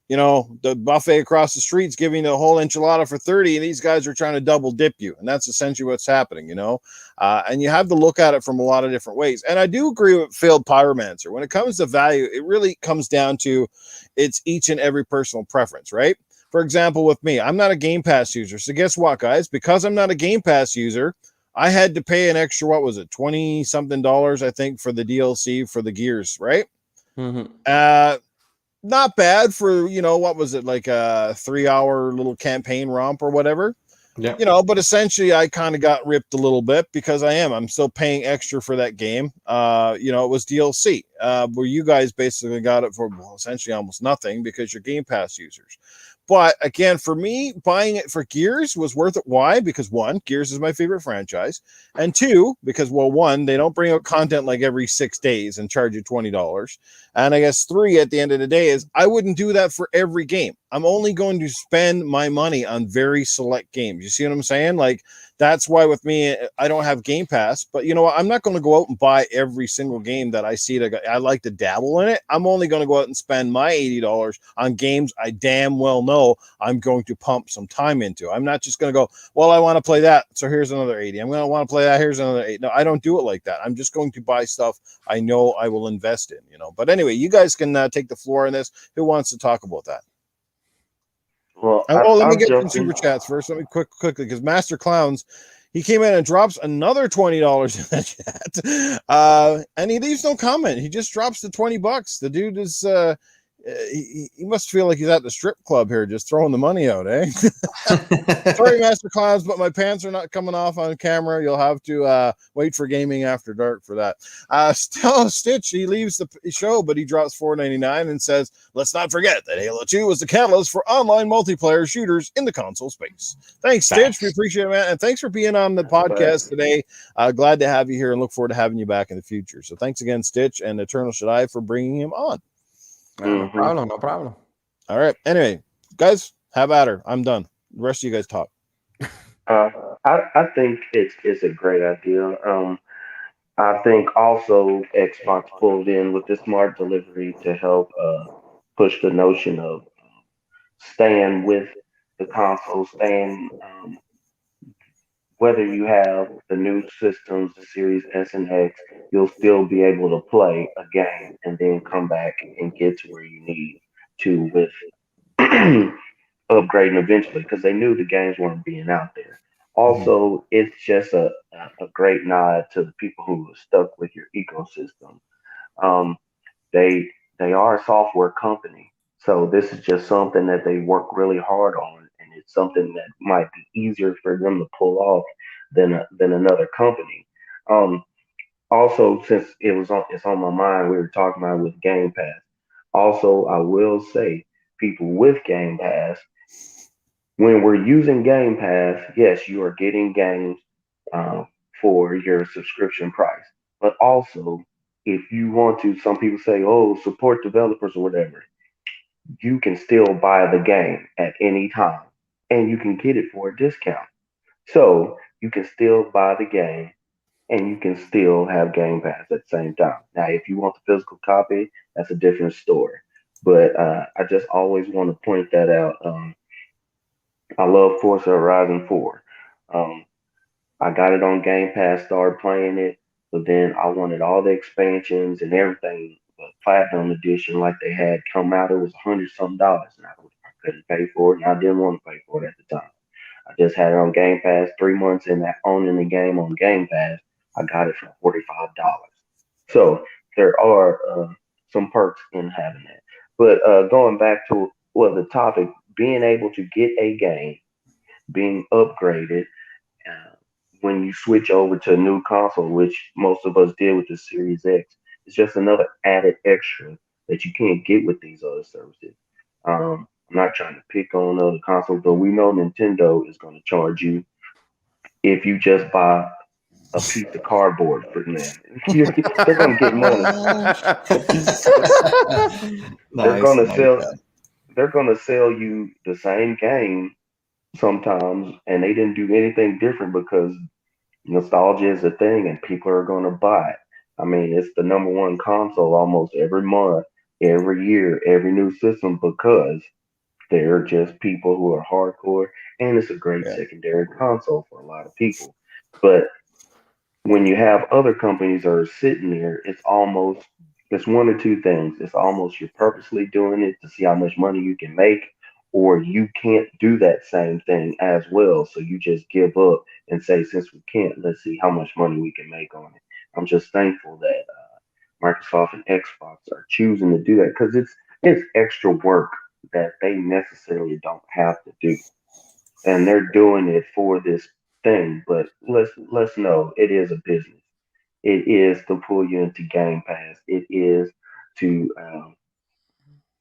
Speaker 1: You know, the buffet across the street's giving you a whole enchilada for 30, and these guys are trying to double dip you. And that's essentially what's happening, you know? And you have to look at it from a lot of different ways. And I do agree with Failed Pyromancer. When it comes to value, it really comes down to it's each and every personal preference, right? For example, with me, I'm not a Game Pass user. So guess what, guys? Because I'm not a Game Pass user, I had to pay an extra, what was it, 20 something dollars, I think, for the DLC for the Gears, right? Not bad for, you know, what was it, like a 3-hour little campaign romp or whatever.
Speaker 2: Yeah.
Speaker 1: You know, but essentially I kind of got ripped a little bit because I'm still paying extra for that game. You know, it was DLC, where you guys basically got it for, well, essentially almost nothing because you're Game Pass users. But again, for me, buying it for Gears was worth it. Why? Because one, Gears is my favorite franchise. And two, because, well, one, they don't bring out content like every 6 days and charge you $20. And I guess three, at the end of the day, is I wouldn't do that for every game. I'm only going to spend my money on very select games. You see what I'm saying? Like, that's why with me, I don't have Game Pass. But you know what? I'm not going to go out and buy every single game that I see that I like to dabble in it. I'm only going to go out and spend my $80 on games I damn well know I'm going to pump some time into. I'm not just going to go, well, I want to play that, so here's another 80. I'm going to want to play that, here's another 80. No, I don't do it like that. I'm just going to buy stuff I know I will invest in, you know. But anyway, you guys can take the floor on this. Who wants to talk about that?
Speaker 6: Well,
Speaker 1: Oh, let me
Speaker 6: I'll
Speaker 1: get
Speaker 6: jump
Speaker 1: some
Speaker 6: in.
Speaker 1: super chats first. Let me quickly, because Master Clowns, he came in and drops another $20 in the chat. And he leaves no comment. He just drops the $20. The dude is he must feel like he's at the strip club here, just throwing the money out, eh? Sorry, Master Clowns, but my pants are not coming off on camera. You'll have to wait for Gaming After Dark for that. Still Stitch, he leaves the show, but he drops $4.99 and says, let's not forget that Halo 2 was the catalyst for online multiplayer shooters in the console space. Thanks, Stitch. We appreciate it, man. And thanks for being on the podcast today. Glad to have you here and look forward to having you back in the future. So thanks again, Stitch and Eternal Shaddai, for bringing him on.
Speaker 2: No problem.
Speaker 1: All right. Anyway, guys, have at her. I'm done. The rest of you guys talk.
Speaker 6: I think it's a great idea. I think also Xbox pulled in with the smart delivery to help push the notion of staying with the console, staying whether you have the new systems, the Series S and X, you'll still be able to play a game and then come back and get to where you need to with upgrading eventually because they knew the games weren't being out there. Also, it's just a great nod to the people who are stuck with your ecosystem. Um, they they are a software company, so this is just something that they work really hard on, and it's something that might be easier for them to pull off than another company. Um, Also, since it's on my mind, we were talking about it with Game Pass. Also, I will say, people with Game Pass, when we're using Game Pass, yes, you are getting games uh, for your subscription price. But also, if you want to, some people say, oh, support developers or whatever, you can still buy the game at any time and you can get it for a discount. So you can still buy the game and you can still have Game Pass at the same time. Now, if you want the physical copy, that's a different story. But I just always want to point that out. I love Forza Horizon 4. Um, I got it on Game Pass, started playing it, but then I wanted all the expansions and everything. The Platinum Edition, like they had come out, it was $100 and I couldn't pay for it, and I didn't want to pay for it at the time. I just had it on Game Pass 3 months in that owning the game on Game Pass. I got it for $45. So there are some perks in having that. But going back to the topic, being able to get a game, being upgraded uh, when you switch over to a new console, which most of us did with the Series X, it's just another added extra that you can't get with these other services. I'm not trying to pick on other consoles, but we know Nintendo is going to charge you if you just buy a piece of cardboard for them. They're going to get money. They're
Speaker 4: Nice.
Speaker 6: going to
Speaker 4: Nice.
Speaker 6: sell. They're going to sell you the same game sometimes, and they didn't do anything different because nostalgia is a thing, and people are going to buy it. I mean, it's the number one console almost every month, every year, every new system because they're just people who are hardcore, and it's a great
Speaker 1: Yeah.
Speaker 6: secondary console for a lot of people. But when you have other companies that are sitting there, it's one or two things. It's almost you're purposely doing it to see how much money you can make, or you can't do that same thing as well. So you just give up and say, since we can't, let's see how much money we can make on it. I'm just thankful that Microsoft and Xbox are choosing to do that because it's extra work that they necessarily don't have to do, and they're doing it for this thing. But let's know it is a business. It is to pull you into Game Pass. It is to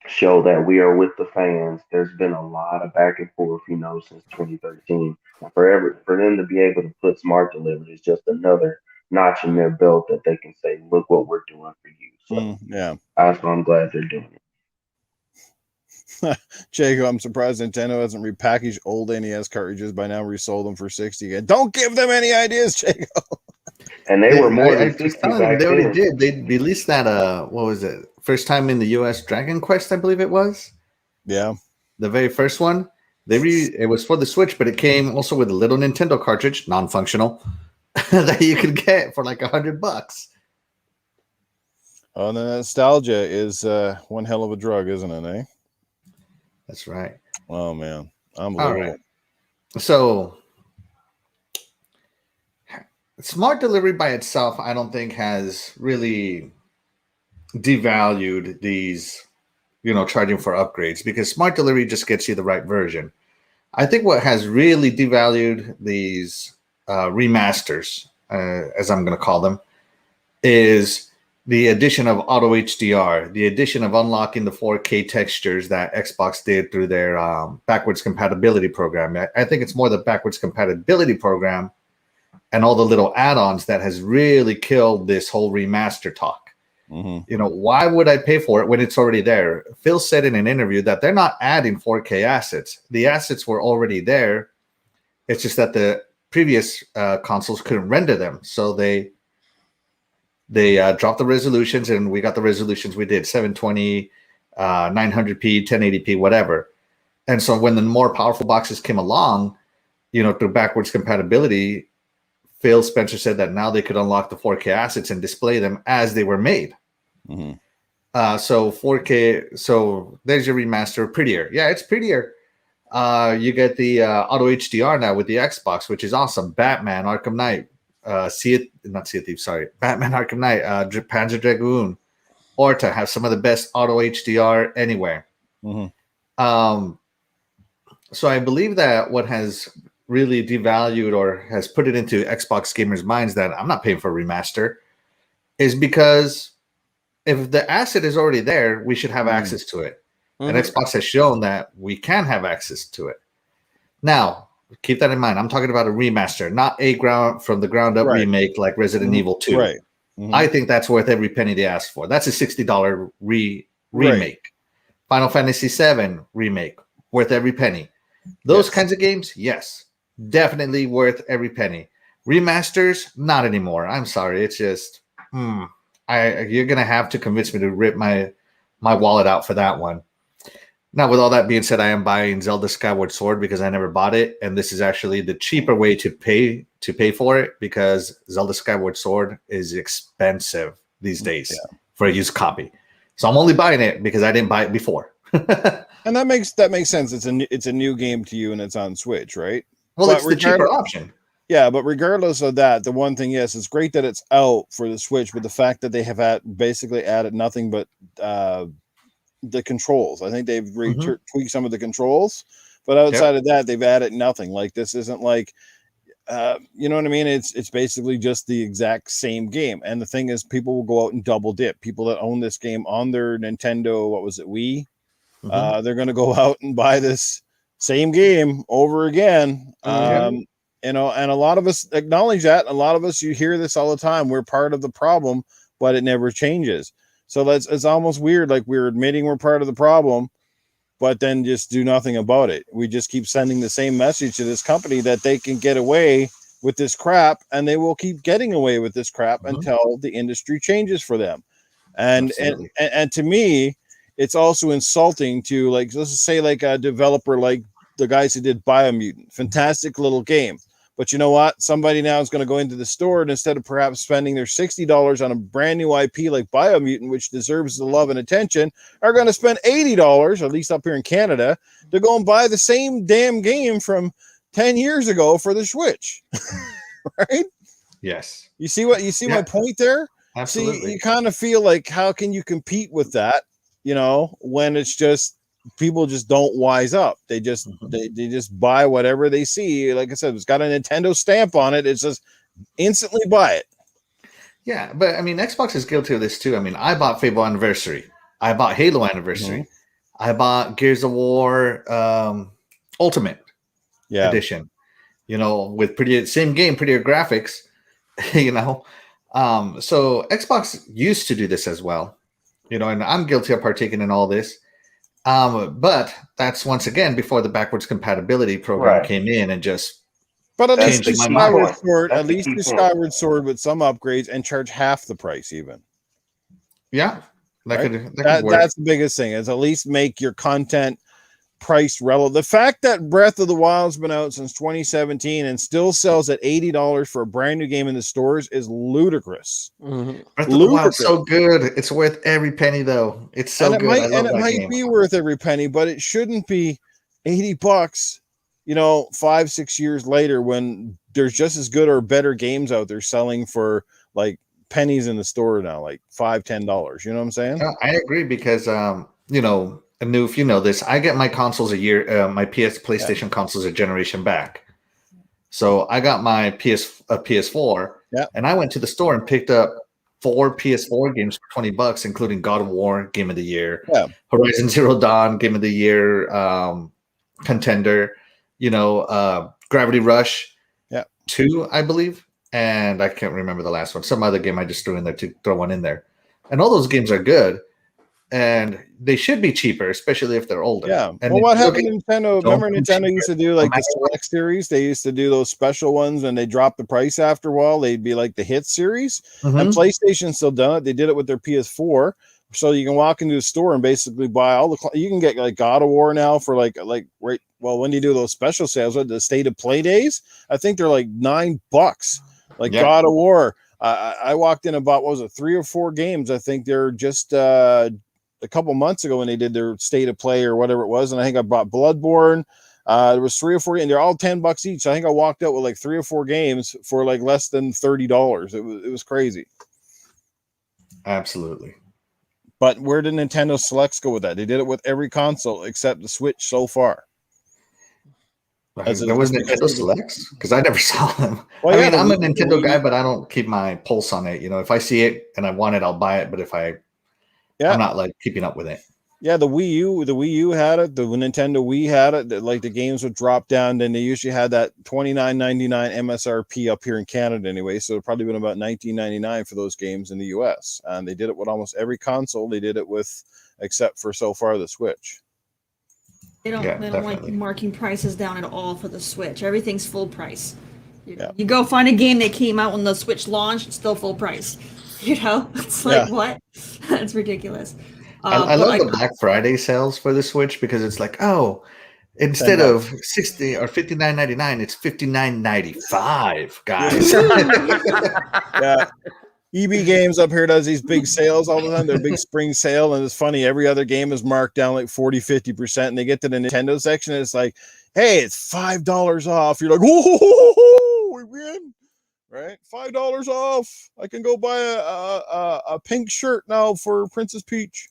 Speaker 6: show that we are with the fans. There's been a lot of back and forth, since 2013. And for them to be able to put smart delivery is just another notch in their belt that they can say, look what we're doing for you. So
Speaker 1: Yeah.
Speaker 6: that's why I'm glad they're doing it.
Speaker 1: Jacob, I'm surprised Nintendo hasn't repackaged old NES cartridges by now, resold them for 60 again. Don't give them any ideas, Jacob.
Speaker 6: And they were more
Speaker 4: I
Speaker 6: than
Speaker 4: was
Speaker 6: 60
Speaker 4: telling them
Speaker 6: back
Speaker 4: they already
Speaker 6: then.
Speaker 4: did. They released that. What was it? First time in the U.S. Dragon Quest, I believe it was.
Speaker 1: Yeah.
Speaker 4: The very first one. It was for the Switch, but it came also with a little Nintendo cartridge, non-functional, that you could get for like $100.
Speaker 1: Oh, and the nostalgia is one hell of a drug, isn't it, eh?
Speaker 4: That's right.
Speaker 1: Oh, man. Unbelievable.
Speaker 4: All right. So, smart delivery by itself, I don't think has really devalued these, charging for upgrades, because smart delivery just gets you the right version. I think what has really devalued these remasters, as I'm going to call them, is the addition of auto HDR, the addition of unlocking the 4K textures that Xbox did through their backwards compatibility program. I think it's more the backwards compatibility program and all the little add-ons that has really killed this whole remaster talk.
Speaker 1: Mm-hmm.
Speaker 4: Why would I pay for it when it's already there? Phil said in an interview that they're not adding 4K assets. The assets were already there. It's just that the previous consoles couldn't render them. So they dropped the resolutions, and we got the resolutions we did, 720, 900p, 1080p, whatever. And so when the more powerful boxes came along, through backwards compatibility, Phil Spencer said that now they could unlock the 4K assets and display them as they were made.
Speaker 1: Mm-hmm.
Speaker 4: So 4K, so there's your remaster. Prettier. Yeah, it's prettier. You get the auto HDR now with the Xbox, which is awesome. Batman, Arkham Knight, Batman Arkham Knight, Panzer Dragoon, Orta have some of the best auto HDR anywhere.
Speaker 1: Mm-hmm.
Speaker 4: So I believe that what has really devalued or has put it into Xbox gamers' minds that I'm not paying for a remaster is because if the asset is already there, we should have access to it. And Xbox has shown that we can have access to it. Now, keep that in mind. I'm talking about a remaster, not from the ground up remake like Resident Evil 2.
Speaker 1: Right.
Speaker 4: I think that's worth every penny they asked for. That's a $60 remake.
Speaker 1: Right.
Speaker 4: Final Fantasy VII remake, worth every penny. Those kinds of games, yes, definitely worth every penny. Remasters, not anymore. I'm sorry. It's just, you're going to have to convince me to rip my wallet out for that one. Now, with all that being said, I am buying Zelda Skyward Sword because I never bought it, and this is actually the cheaper way to pay for it because Zelda Skyward Sword is expensive these days for a used copy. So I'm only buying it because I didn't buy it before.
Speaker 1: And that makes sense. It's a new game to you, and it's on Switch, right?
Speaker 4: Well, it's the cheaper option.
Speaker 1: Yeah, but regardless of that, the one thing, yes, it's great that it's out for the Switch, but the fact that they have basically added nothing but the controls. I think they've tweaked some of the controls, but outside of that, they've added nothing. Like, this isn't like, you know what I mean? It's basically just the exact same game. And the thing is, people will go out and double dip. People that own this game on their Nintendo, what was it, Wii? They're going to go out and buy this same game over again. You know, and a lot of us acknowledge that. A lot of us, you hear this all the time. We're part of the problem, but it never changes. So it's almost weird. Like we're admitting we're part of the problem, but then just do nothing about it. We just keep sending the same message to this company that they can get away with this crap, and they will keep getting away with this crap until the industry changes for them. And to me, it's also insulting to, like, let's say like a developer like the guys who did Biomutant, fantastic little game. But you know what? Somebody now is going to go into the store, and instead of perhaps spending their $60 on a brand new IP like Biomutant, which deserves the love and attention, are going to spend $80, at least up here in Canada, to go and buy the same damn game from 10 years ago for the Switch. Right?
Speaker 4: Yes.
Speaker 1: You see my point there?
Speaker 4: Absolutely.
Speaker 1: See, you kind of feel like, how can you compete with that, you know, when it's just people just don't wise up. They just they just buy whatever they see. Like I said, it's got a Nintendo stamp on it. It's just instantly buy it.
Speaker 4: Yeah, but I mean, Xbox is guilty of this too. I mean, I bought Fable Anniversary. I bought Halo Anniversary. I bought Gears of War Ultimate Edition. You know, with same game, prettier graphics. You know, so Xbox used to do this as well. You know, and I'm guilty of partaking in all this. But that's once again before the backwards compatibility program came in and just.
Speaker 1: But at least the Skyward Sword, at least the Skyward Sword with some upgrades and charge half the price even.
Speaker 4: Yeah,
Speaker 1: that's the biggest thing, is at least make your content price relevant. The fact that Breath of the Wild's been out since 2017 and still sells at $80 for a brand new game in the stores is ludicrous.
Speaker 4: Breath of the Wild's so good. It's worth every penny, though. It's so good.
Speaker 1: It might be worth every penny, but it shouldn't be $80. You know, 5-6 years later, when there's just as good or better games out there selling for like pennies in the store now, like $5-10. You know what I'm saying?
Speaker 4: Yeah, I agree, because you know. Newf, you know this. I get my consoles a year, my PlayStation consoles a generation back. So I got my PS4, and I went to the store and picked up 4 PS4 games for $20, including God of War Game of the Year, Horizon Zero Dawn Game of the Year contender, you know, Gravity Rush 2, I believe, and I can't remember the last one. Some other game I just threw in there to throw one in there, and all those games are good. And they should be cheaper, especially if they're older.
Speaker 1: Yeah.
Speaker 4: And
Speaker 1: well, what happened to Nintendo? Remember, Nintendo used to do like the Select series. They used to do those special ones, and they dropped the price after a while. They'd be like the hit series. And PlayStation still done it. They did it with their PS4, so you can walk into the store and basically buy all the. You can get like God of War now for like right. Well, when do you do those special sales? What, the State of Play days? I think they're like $9. Like God of War. I walked in and bought, what was it, 3 or 4 games. I think they're just a couple months ago when they did their State of Play or whatever it was, and I think I bought Bloodborne. There was 3 or 4, and they're all $10 each. I think I walked out with like 3 or 4 games for like less than $30. It was crazy.
Speaker 4: Absolutely.
Speaker 1: But where did Nintendo Selects go with that? They did it with every console except the Switch so far.
Speaker 4: There was Nintendo Selects, because I never saw them. Well, I mean, I'm a Nintendo guy, but I don't keep my pulse on it. You know, if I see it and I want it, I'll buy it. But if I'm not like keeping up with it.
Speaker 1: Yeah, the Wii U had it. The Nintendo Wii had it. Like the games would drop down, then they usually had that $29.99 MSRP up here in Canada anyway. So it probably been about $19.99 for those games in the US. And they did it with almost every console. They did it with, except for so far the Switch.
Speaker 3: They don't like marking prices down at all for the Switch. Everything's full price. You go find a game that came out when the Switch launched, it's still full price. You know, it's like what? That's ridiculous.
Speaker 4: I love the Black Friday sales for the Switch, because it's like, oh, instead of $60 or $59.99, it's $59.95, guys.
Speaker 1: Yeah. EB Games up here does these big sales all the time. They're big spring sale, and it's funny. Every other game is marked down like 40-50%, and they get to the Nintendo section, and it's like, hey, it's $5 off. You're like, whoa, we win. Right, $5 off. I can go buy a pink shirt now for Princess Peach.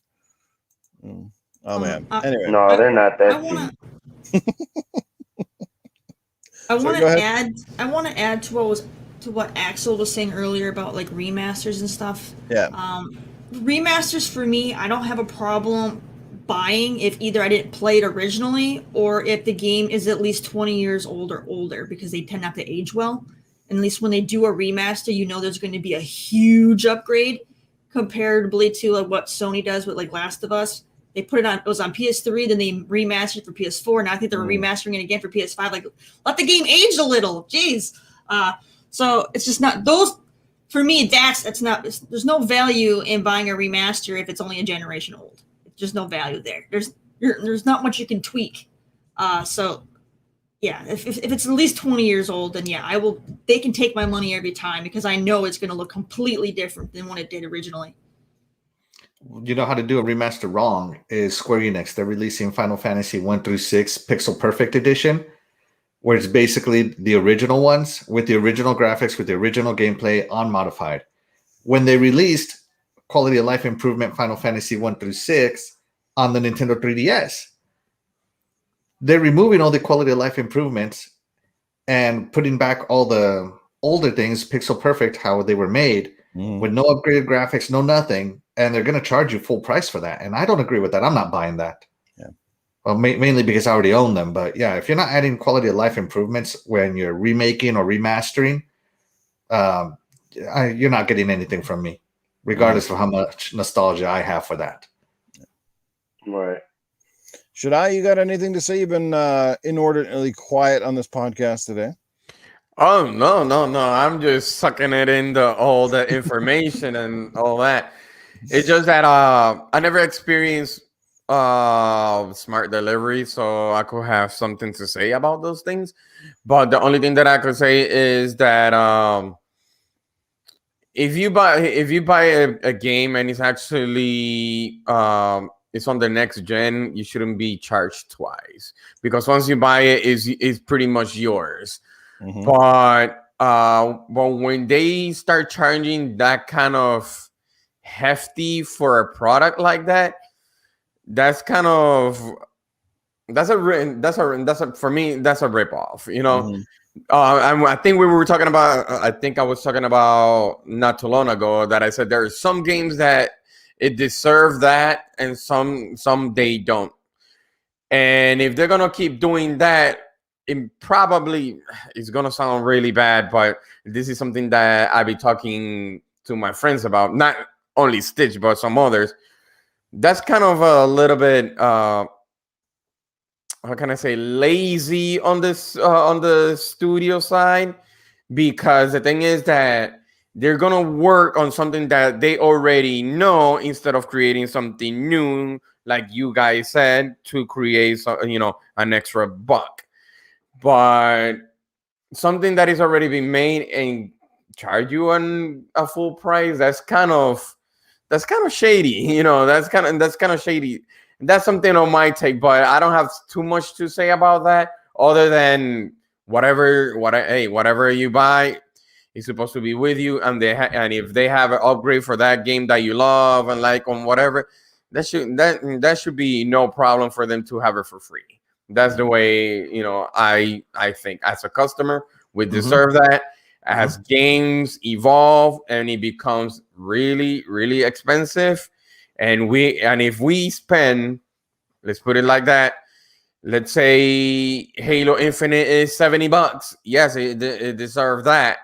Speaker 1: Oh man. Anyway,
Speaker 6: no, they're not that cheap.
Speaker 3: I want to add to what Axel was saying earlier about like remasters and stuff.
Speaker 1: Yeah.
Speaker 3: Remasters for me, I don't have a problem buying if either I didn't play it originally or if the game is at least 20 years old or older, because they tend not to age well. And at least when they do a remaster, you know there's going to be a huge upgrade comparatively to like what Sony does with like Last of Us. They put it was on PS3, then they remastered it for PS4. Now I think they're remastering it again for PS5. Like, let the game age a little. Jeez. So it's just not those. For me, that's not. There's no value in buying a remaster if it's only a generation old. There's just no value there. There's not much you can tweak. So yeah, if it's at least 20 years old, then yeah, I will. They can take my money every time because I know it's going to look completely different than when it did originally.
Speaker 4: You know how to do a remaster wrong is Square Enix. They're releasing Final Fantasy 1 through 6 Pixel Perfect Edition, where it's basically the original ones with the original graphics, with the original gameplay unmodified. When they released Quality of Life Improvement Final Fantasy 1 through 6 on the Nintendo 3DS, they're removing all the quality of life improvements and putting back all the older things, pixel perfect, how they were made, with no upgraded graphics, no nothing, and they're going to charge you full price for that. And I don't agree with that. I'm not buying that.
Speaker 1: Yeah.
Speaker 4: Well, mainly because I already own them. But yeah, if you're not adding quality of life improvements when you're remaking or remastering, you're not getting anything from me, regardless of how much nostalgia I have for that.
Speaker 6: Right.
Speaker 1: Shaddai, you got anything to say? You've been inordinately quiet on this podcast today.
Speaker 2: Oh, no. I'm just sucking it into all the information and all that. It's just that I never experienced smart delivery, so I could have something to say about those things. But the only thing that I could say is that if you buy a game and it's actually it's on the next gen, you shouldn't be charged twice, because once you buy it, it's pretty much yours. But when they start charging that kind of hefty for a product like that, that's for me, that's a ripoff, you know. I think we were talking about, I think I was talking about not too long ago that I said there are some games that it deserve that and some they don't. And if they're gonna keep doing that, it probably is gonna sound really bad, but this is something that I'll be talking to my friends about, not only Stitch but some others. That's kind of a little bit how can I say, lazy on this on the studio side, because the thing is that they're gonna work on something that they already know instead of creating something new, like you guys said, to create an extra buck. But something that is already been made and charge you on a full price, that's kind of shady, you know. That's kind of shady. That's something on my take, but I don't have too much to say about that, other than whatever you buy is supposed to be with you, and if they have an upgrade for that game that you love and like on whatever, that should be no problem for them to have it for free. That's the way, I think as a customer we deserve that. As games evolve and it becomes really, really expensive, and if we spend, let's put it like that, let's say Halo Infinite is $70. Yes, it deserves that.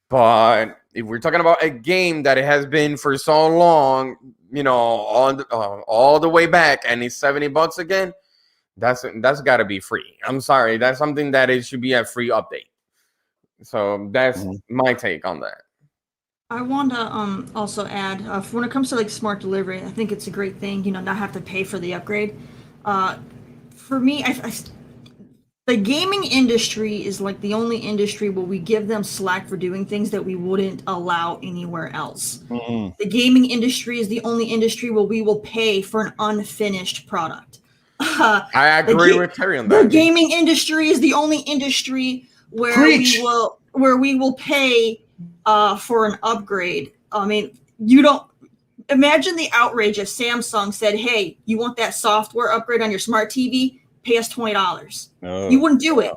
Speaker 2: But if we're talking about a game that it has been for so long, on all the way back, and it's $70 again, that's got to be free. I'm sorry, that's something that it should be a free update. So that's my take on that.
Speaker 3: I want to also add, when it comes to like smart delivery, I think it's a great thing, not have to pay for the upgrade. For me, the gaming industry is like the only industry where we give them slack for doing things that we wouldn't allow anywhere else. The gaming industry is the only industry where we will pay for an unfinished product.
Speaker 2: I agree with Terri on that.
Speaker 3: The gaming industry is the only industry where we will pay for an upgrade. I mean, you don't imagine the outrage if Samsung said, "Hey, you want that software upgrade on your smart TV? Pay us $20." You wouldn't do it.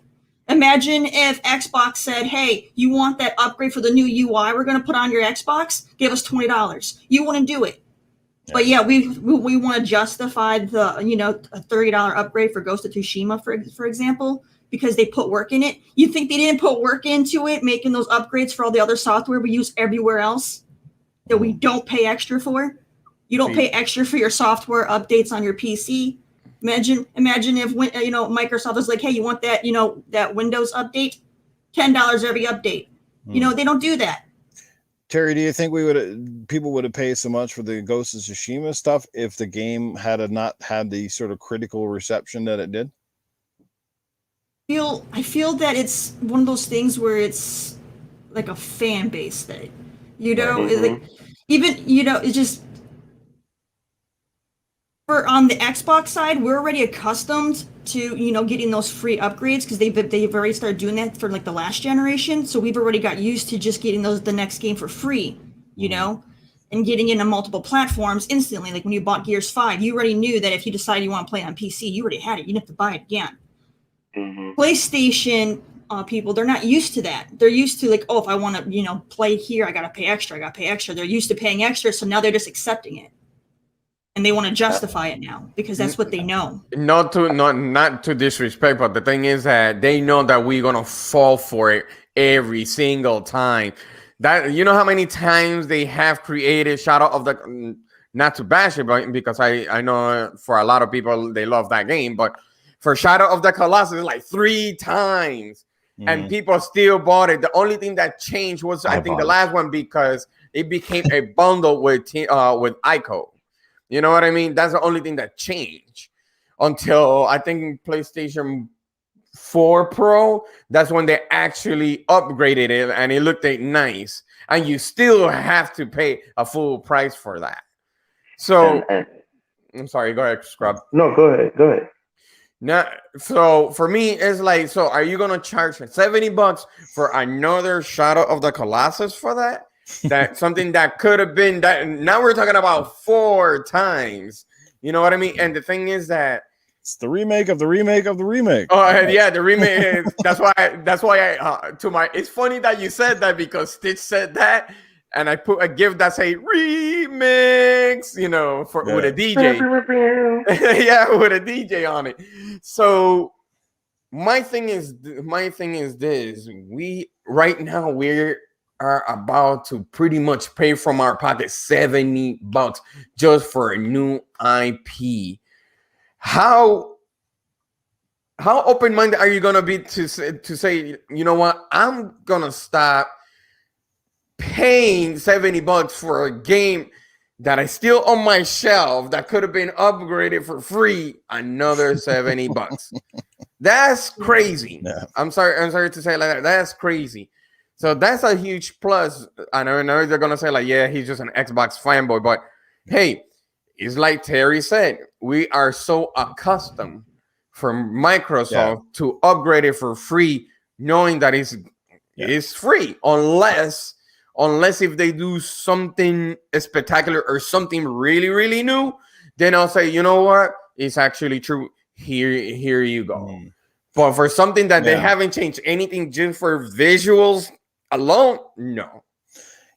Speaker 3: Imagine if Xbox said, "Hey, you want that upgrade for the new UI we're going to put on your Xbox? Give us $20." You wouldn't do it. But yeah, we want to justify the a $30 upgrade for Ghost of Tsushima for example, because they put work in it. You think they didn't put work into it, making those upgrades for all the other software we use everywhere else that we don't pay extra for? You don't pay extra for your software updates on your PC. Imagine if Microsoft was like, hey, you want that that Windows update? $10 every update. They don't do that.
Speaker 1: Terry, do you think people would have paid so much for the Ghost of Tsushima stuff if the game had not had the sort of critical reception that it did?
Speaker 3: I feel that it's one of those things where it's like a fan base thing, like, even it's just on the Xbox side, we're already accustomed to getting those free upgrades because they've already started doing that for like the last generation. So we've already got used to just getting the next game for free, and getting into multiple platforms instantly. Like when you bought Gears 5, you already knew that if you decided you want to play on PC, you already had it. You didn't have to buy it again. PlayStation people, they're not used to that. They're used to like, oh, if I want to play here, I gotta pay extra. They're used to paying extra, so now they're just accepting it. And they want to justify it now because that's what they know. Not
Speaker 2: to disrespect, but the thing is that they know that we're gonna fall for it every single time. That how many times they have created Shadow of the, not to bash it, but because I know for a lot of people they love that game, but for Shadow of the Colossus, like 3 times, and people still bought it. The only thing that changed was I think the last one because it became a bundle with Ico. You know what I mean? That's the only thing that changed until I think PlayStation 4 Pro. That's when they actually upgraded it and it looked nice. And you still have to pay a full price for that. So, I'm sorry. Go ahead, Scrub.
Speaker 6: No, go ahead.
Speaker 2: Now, so for me, it's like, so are you gonna charge $70 for another Shadow of the Colossus for that? That something that could have been that. Now we're talking about 4 times. You know what I mean? And the thing is that
Speaker 1: it's the remake of the remake of the remake.
Speaker 2: Oh yeah, the remake. That's why I it's funny that you said that because Stitch said that, and I put a gift that say remix. With a DJ. Yeah, with a DJ on it. So my thing is this: we right now we're about to pretty much pay from our pocket $70 just for a new IP. How open-minded are you gonna be to say, you know what, I'm gonna stop paying $70 for a game that I still on my shelf that could have been upgraded for free, another $70. That's crazy. Yeah. I'm sorry to say it like that. That's crazy. So that's a huge plus. I know they're gonna say like, yeah, he's just an Xbox fanboy, but hey, it's like Terry said, we are so accustomed from Microsoft to upgrade it for free, knowing that it's free, unless if they do something spectacular or something really, really new, then I'll say, you know what, it's actually true. Here you go. But for something that they haven't changed anything just for visuals alone, no.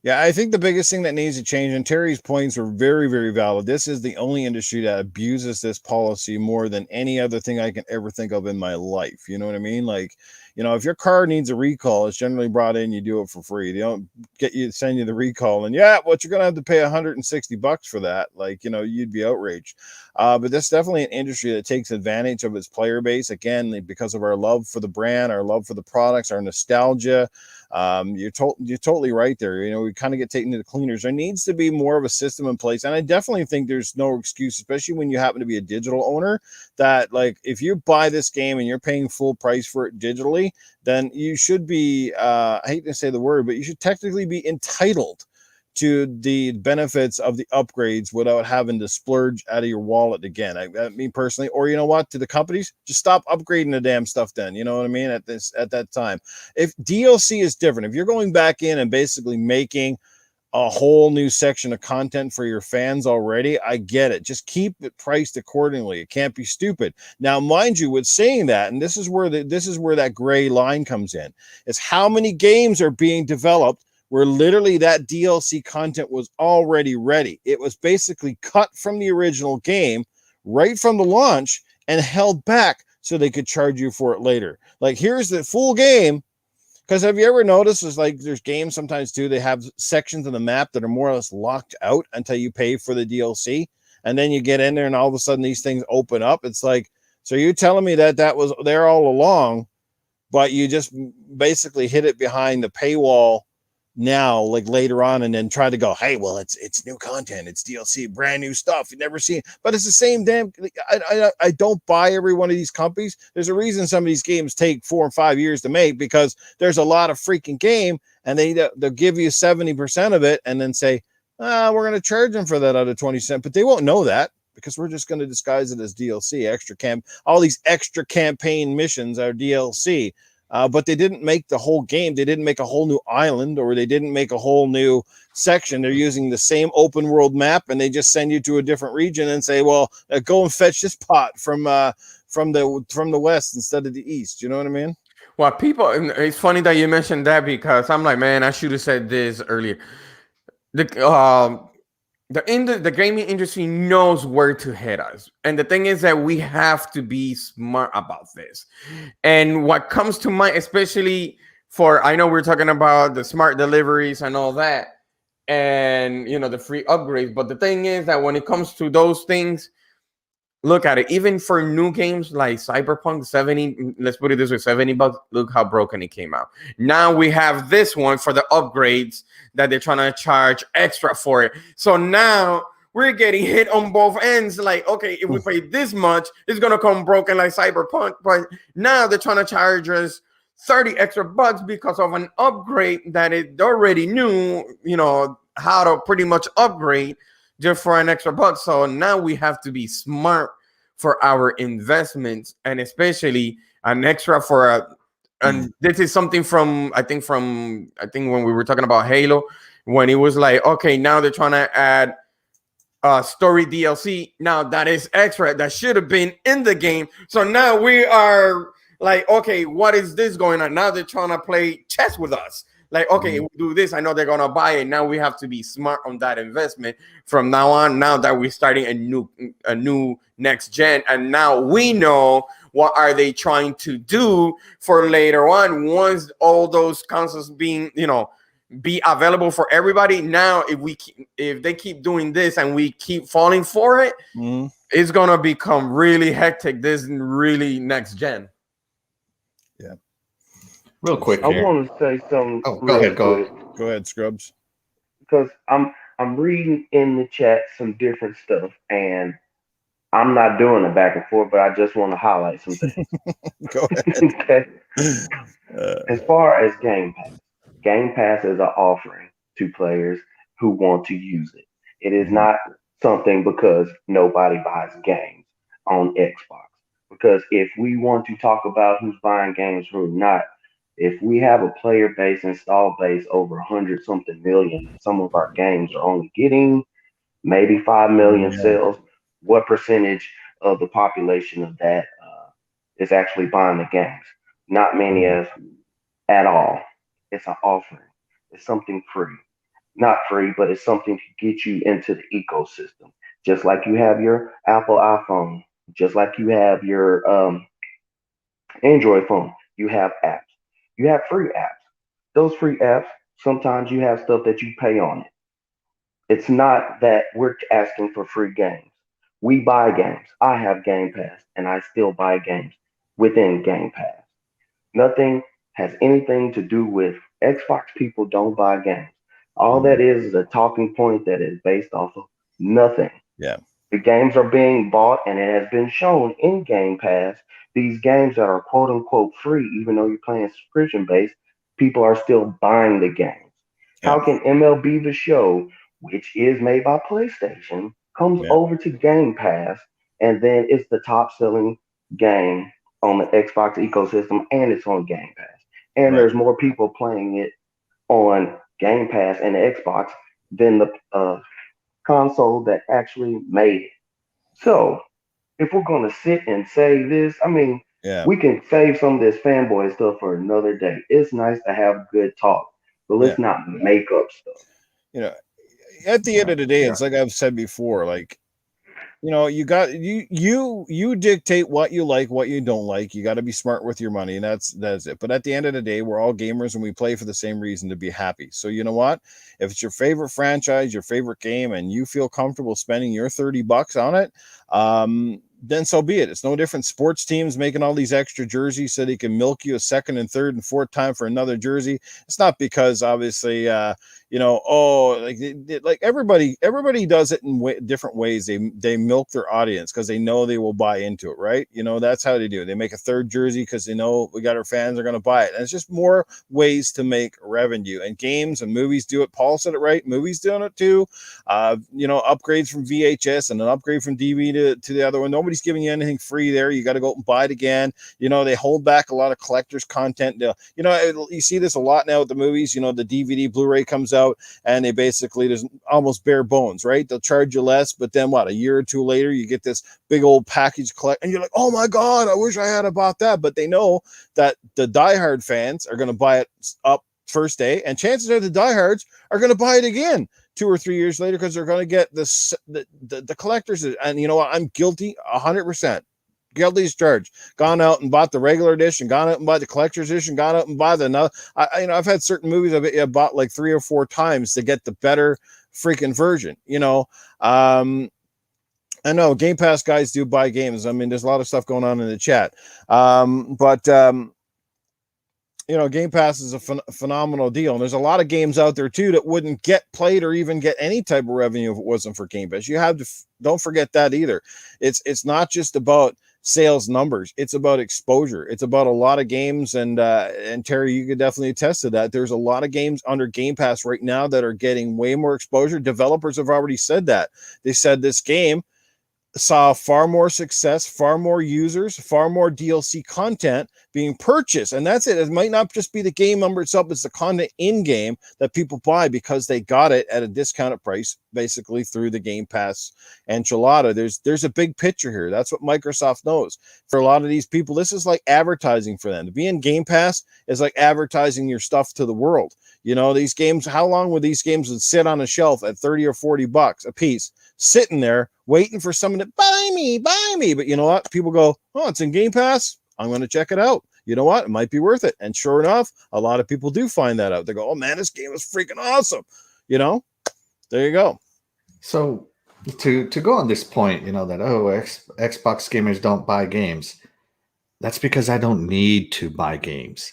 Speaker 1: Yeah, I think the biggest thing that needs to change, and Terry's points are very, very valid. This is the only industry that abuses this policy more than any other thing I can ever think of in my life. You know what I mean? Like, if your car needs a recall, it's generally brought in, you do it for free. They don't send you the recall, and you're gonna have to pay $160 for that. Like, you'd be outraged. But that's definitely an industry that takes advantage of its player base, again, because of our love for the brand, our love for the products, our nostalgia. You're totally right there. We kind of get taken to the cleaners. There needs to be more of a system in place, and I definitely think there's no excuse, especially when you happen to be a digital owner, that like if you buy this game and you're paying full price for it digitally, then you should be I hate to say the word, but you should technically be entitled to the benefits of the upgrades without having to splurge out of your wallet again. I mean personally, or to the companies, just stop upgrading the damn stuff then. You know what I mean? At that time, if DLC is different, if you're going back in and basically making a whole new section of content for your fans already, I get it. Just keep it priced accordingly. It can't be stupid. Now, mind you, with saying that, and this is where that gray line comes in, is how many games are being developed where literally that DLC content was already ready. It was basically cut from the original game right from the launch and held back so they could charge you for it later. Like, here's the full game. Because have you ever noticed, is like there's games sometimes too, they have sections of the map that are more or less locked out until you pay for the DLC. And then you get in there and all of a sudden these things open up. It's like, so you're telling me that was there all along, but you just basically hid it behind the paywall now, like later on, and then try to go, hey, well, it's new content, it's DLC, brand new stuff you've never seen, but it's the same damn. I don't buy every one of these companies. There's a reason some of these games take 4 and 5 years to make, because there's a lot of freaking game, and they'll give you 70% of it and then say, we're going to charge them for that out of 20 cents, but they won't know that, because we're just going to disguise it as DLC, all these extra campaign missions are DLC. But they didn't make the whole game. They didn't make a whole new island, or they didn't make a whole new section. They're using the same open world map, and they just send you to a different region and say, well, go and fetch this pot from the west instead of the east. You know what I mean?
Speaker 2: Well, it's funny that you mentioned that, because I'm like, man, I should have said this earlier. The gaming industry knows where to hit us. And the thing is that we have to be smart about this. And what comes to mind, especially I know we're talking about the smart deliveries and all that, and, the free upgrades. But the thing is that when it comes to those things, look at it. Even for new games like Cyberpunk, 70, let's put it this way, $70. Look how broken it came out. Now we have this one for the upgrades that they're trying to charge extra for it. So now we're getting hit on both ends. Like, okay, if we pay this much, it's going to come broken like Cyberpunk. But now they're trying to charge us 30 extra bucks because of an upgrade that it already knew, how to pretty much upgrade just for an extra buck. So now we have to be smart for our investments, and especially an extra for and this is something from I think when we were talking about Halo, when it was like, okay, now they're trying to add story DLC. Now that is extra that should have been in the game. So now we are like, okay, what is this going on? Now they're trying to play chess with us. Like, okay, we do this. I know they're gonna buy it. Now we have to be smart on that investment from now on. Now that we're starting a new next gen, and now we know what are they trying to do for later on once all those consoles being, be available for everybody. Now, if they keep doing this and we keep falling for it, it's gonna become really hectic. This really next gen.
Speaker 1: Yeah.
Speaker 4: Real quick here.
Speaker 6: I want to say something.
Speaker 4: Oh, go ahead.
Speaker 1: Go ahead, Scrubs.
Speaker 6: Because I'm reading in the chat some different stuff, and I'm not doing it back and forth, but I just want to highlight some things.
Speaker 1: Go ahead.
Speaker 6: Okay. As far as Game Pass is an offering to players who want to use it. It is not something because nobody buys games on Xbox. Because if we want to talk about who's buying games, who's not, if we have a player base, install base over 100 something million, some of our games are only getting maybe 5 million sales. What percentage of the population of that is actually buying the games? Not many at all. It's an offering. It's something free. Not free, but it's something to get you into the ecosystem. Just like you have your Apple iPhone, just like you have your Android phone, you have apps. You have free apps. Those free apps, sometimes you have stuff that you pay on it. It's not that we're asking for free games. We buy games. I have Game Pass, and I still buy games within Game Pass. Nothing has anything to do with Xbox people don't buy games. All that is a talking point that is based off of nothing.
Speaker 1: Yeah.
Speaker 6: The games are being bought, and it has been shown in Game Pass. These games that are quote unquote free, even though you're playing subscription based, people are still buying the games. Yeah. How can MLB The Show, which is made by PlayStation, comes over to Game Pass, and then it's the top selling game on the Xbox ecosystem, and it's on Game Pass. And there's more people playing it on Game Pass and the Xbox than the console that actually made it. So if we're going to sit and say this, I mean, we can save some of this fanboy stuff for another day. It's nice to have good talk, but let's not make up stuff.
Speaker 1: You know, at the end of the day, it's like I've said before, like, you know, you dictate what you like, what you don't like. You got to be smart with your money, and that's it. But at the end of the day, we're all gamers and we play for the same reason, to be happy. So you know what? If it's your favorite franchise, your favorite game, and you feel comfortable spending your $30 on it, then so be it. It's no different. Sports teams making all these extra jerseys so they can milk you a second and third and fourth time for another jersey. It's not because obviously, you know, like everybody does it in different ways. They milk their audience because they know they will buy into it, right? You know, that's how they do it. They make a third jersey because they know we got our fans are going to buy it. And it's just more ways to make revenue. And games and movies do it. Paul said it right. Movies doing it too. You know, upgrades from VHS and an upgrade from DVD to the other one. Nobody's giving you anything free there. You got to go out and buy it again. You know, they hold back a lot of collectors content. You know, you see this a lot now with the movies. You know, the DVD Blu-ray comes out and they basically, there's almost bare bones, right? They'll charge you less, but then what, a year or two later, you get this big old package collect and you're like, oh my God, I wish I had about that. But they know that the diehard fans are going to buy it up first day, and chances are the diehards are going to buy it again 2 or 3 years later because they're going to get the collectors. And you know what? I'm guilty 100%. Guilty as charged. Gone out and bought the regular edition, gone out and bought the collector's edition, gone out and bought the another. You know, I've had certain movies I've bought like 3 or 4 times to get the better freaking version. You know, I know Game Pass guys do buy games. I mean, there's a lot of stuff going on in the chat, but you know, Game Pass is a phenomenal deal. And there's a lot of games out there too that wouldn't get played or even get any type of revenue if it wasn't for Game Pass. You have to, don't forget that either. It's not just about sales numbers. It's about exposure. It's about a lot of games. And Terry, you could definitely attest to that. There's a lot of games under Game Pass right now that are getting way more exposure. Developers have already said that. They said this game saw far more success, far more users, far more DLC content being purchased. And that's it. It might not just be the game number itself, it's the content in game that people buy because they got it at a discounted price, basically through the Game Pass enchilada. There's a big picture here. That's what Microsoft knows. For a lot of these people, this is like advertising for them. To be in Game Pass is like advertising your stuff to the world. You know, these games, how long would these games would sit on a shelf at 30 or 40 bucks a piece, sitting there waiting for someone to buy me. But you know what? People go, oh, it's in Game Pass. I'm going to check it out. You know what? It might be worth it. And sure enough, a lot of people do find that out. They go, oh man, this game is freaking awesome. You know, there you go.
Speaker 4: So to go on this point, you know, that, Xbox gamers don't buy games. That's because I don't need to buy games.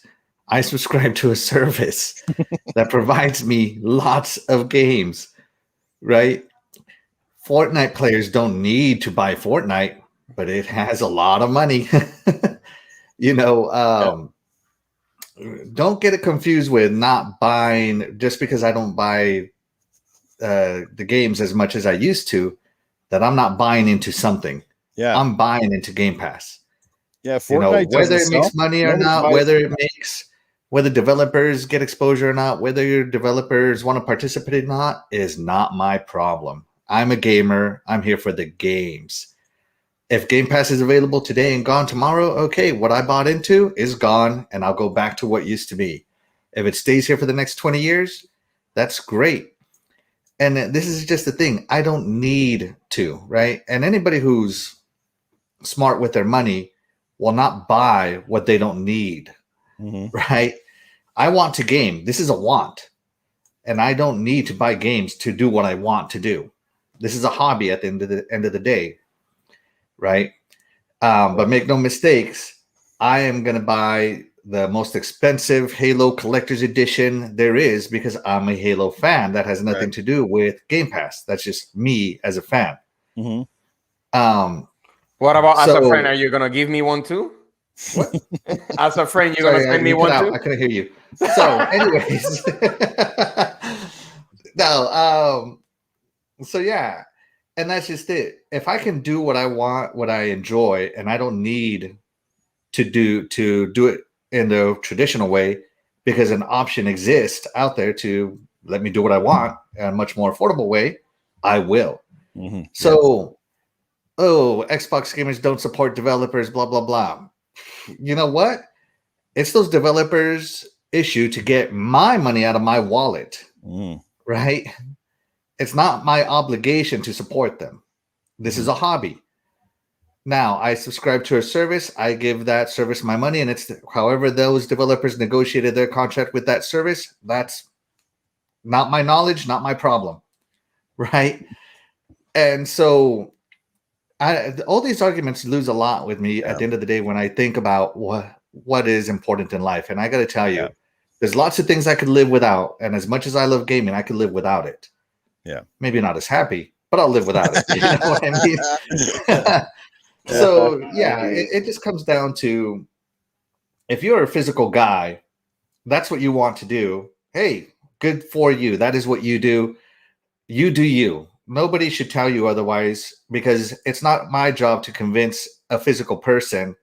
Speaker 4: I subscribe to a service that provides me lots of games, right? Fortnite players don't need to buy Fortnite, but it has a lot of money. You know, don't get it confused with not buying just because I don't buy the games as much as I used to, that I'm not buying into something. Yeah, I'm buying into Game Pass.
Speaker 1: Yeah, Fortnite,
Speaker 4: you know, whether it makes money or not, whether developers get exposure or not, whether your developers want to participate or not, is not my problem. I'm a gamer. I'm here for the games. If Game Pass is available today and gone tomorrow, okay, what I bought into is gone, and I'll go back to what used to be. If it stays here for the next 20 years, that's great. And this is just the thing. I don't need to, right? And anybody who's smart with their money will not buy what they don't need, right? I want to game. This is a want. And I don't need to buy games to do what I want to do. This is a hobby at the end of the day, right? But make no mistakes, I am going to buy the most expensive Halo Collector's Edition there is because I'm a Halo fan. That has nothing to do with Game Pass. That's just me as a fan.
Speaker 2: What about as a friend? Are you going to give me one too? What? As a friend, you're going to send me one too?
Speaker 4: I couldn't hear you. So anyways, so yeah, and that's just it. If I can do what I want, what I enjoy, and I don't need to do it in the traditional way because an option exists out there to let me do what I want in a much more affordable way, I will. So, Xbox gamers don't support developers, blah, blah, blah. You know what? It's those developers issue to get my money out of my wallet, right? It's not my obligation to support them. This is a hobby. Now, I subscribe to a service. I give that service my money, and it's however those developers negotiated their contract with that service. That's not my knowledge, not my problem, right? And so all these arguments lose a lot with me at the end of the day when I think about what is important in life. And I got to tell you, there's lots of things I could live without. And as much as I love gaming, I could live without it.
Speaker 1: Yeah.
Speaker 4: Maybe not as happy, but I'll live without it. You know what I mean? So, yeah, it just comes down to if you're a physical guy, that's what you want to do. Hey, good for you. That is what you do. You do you. Nobody should tell you otherwise, because it's not my job to convince a physical person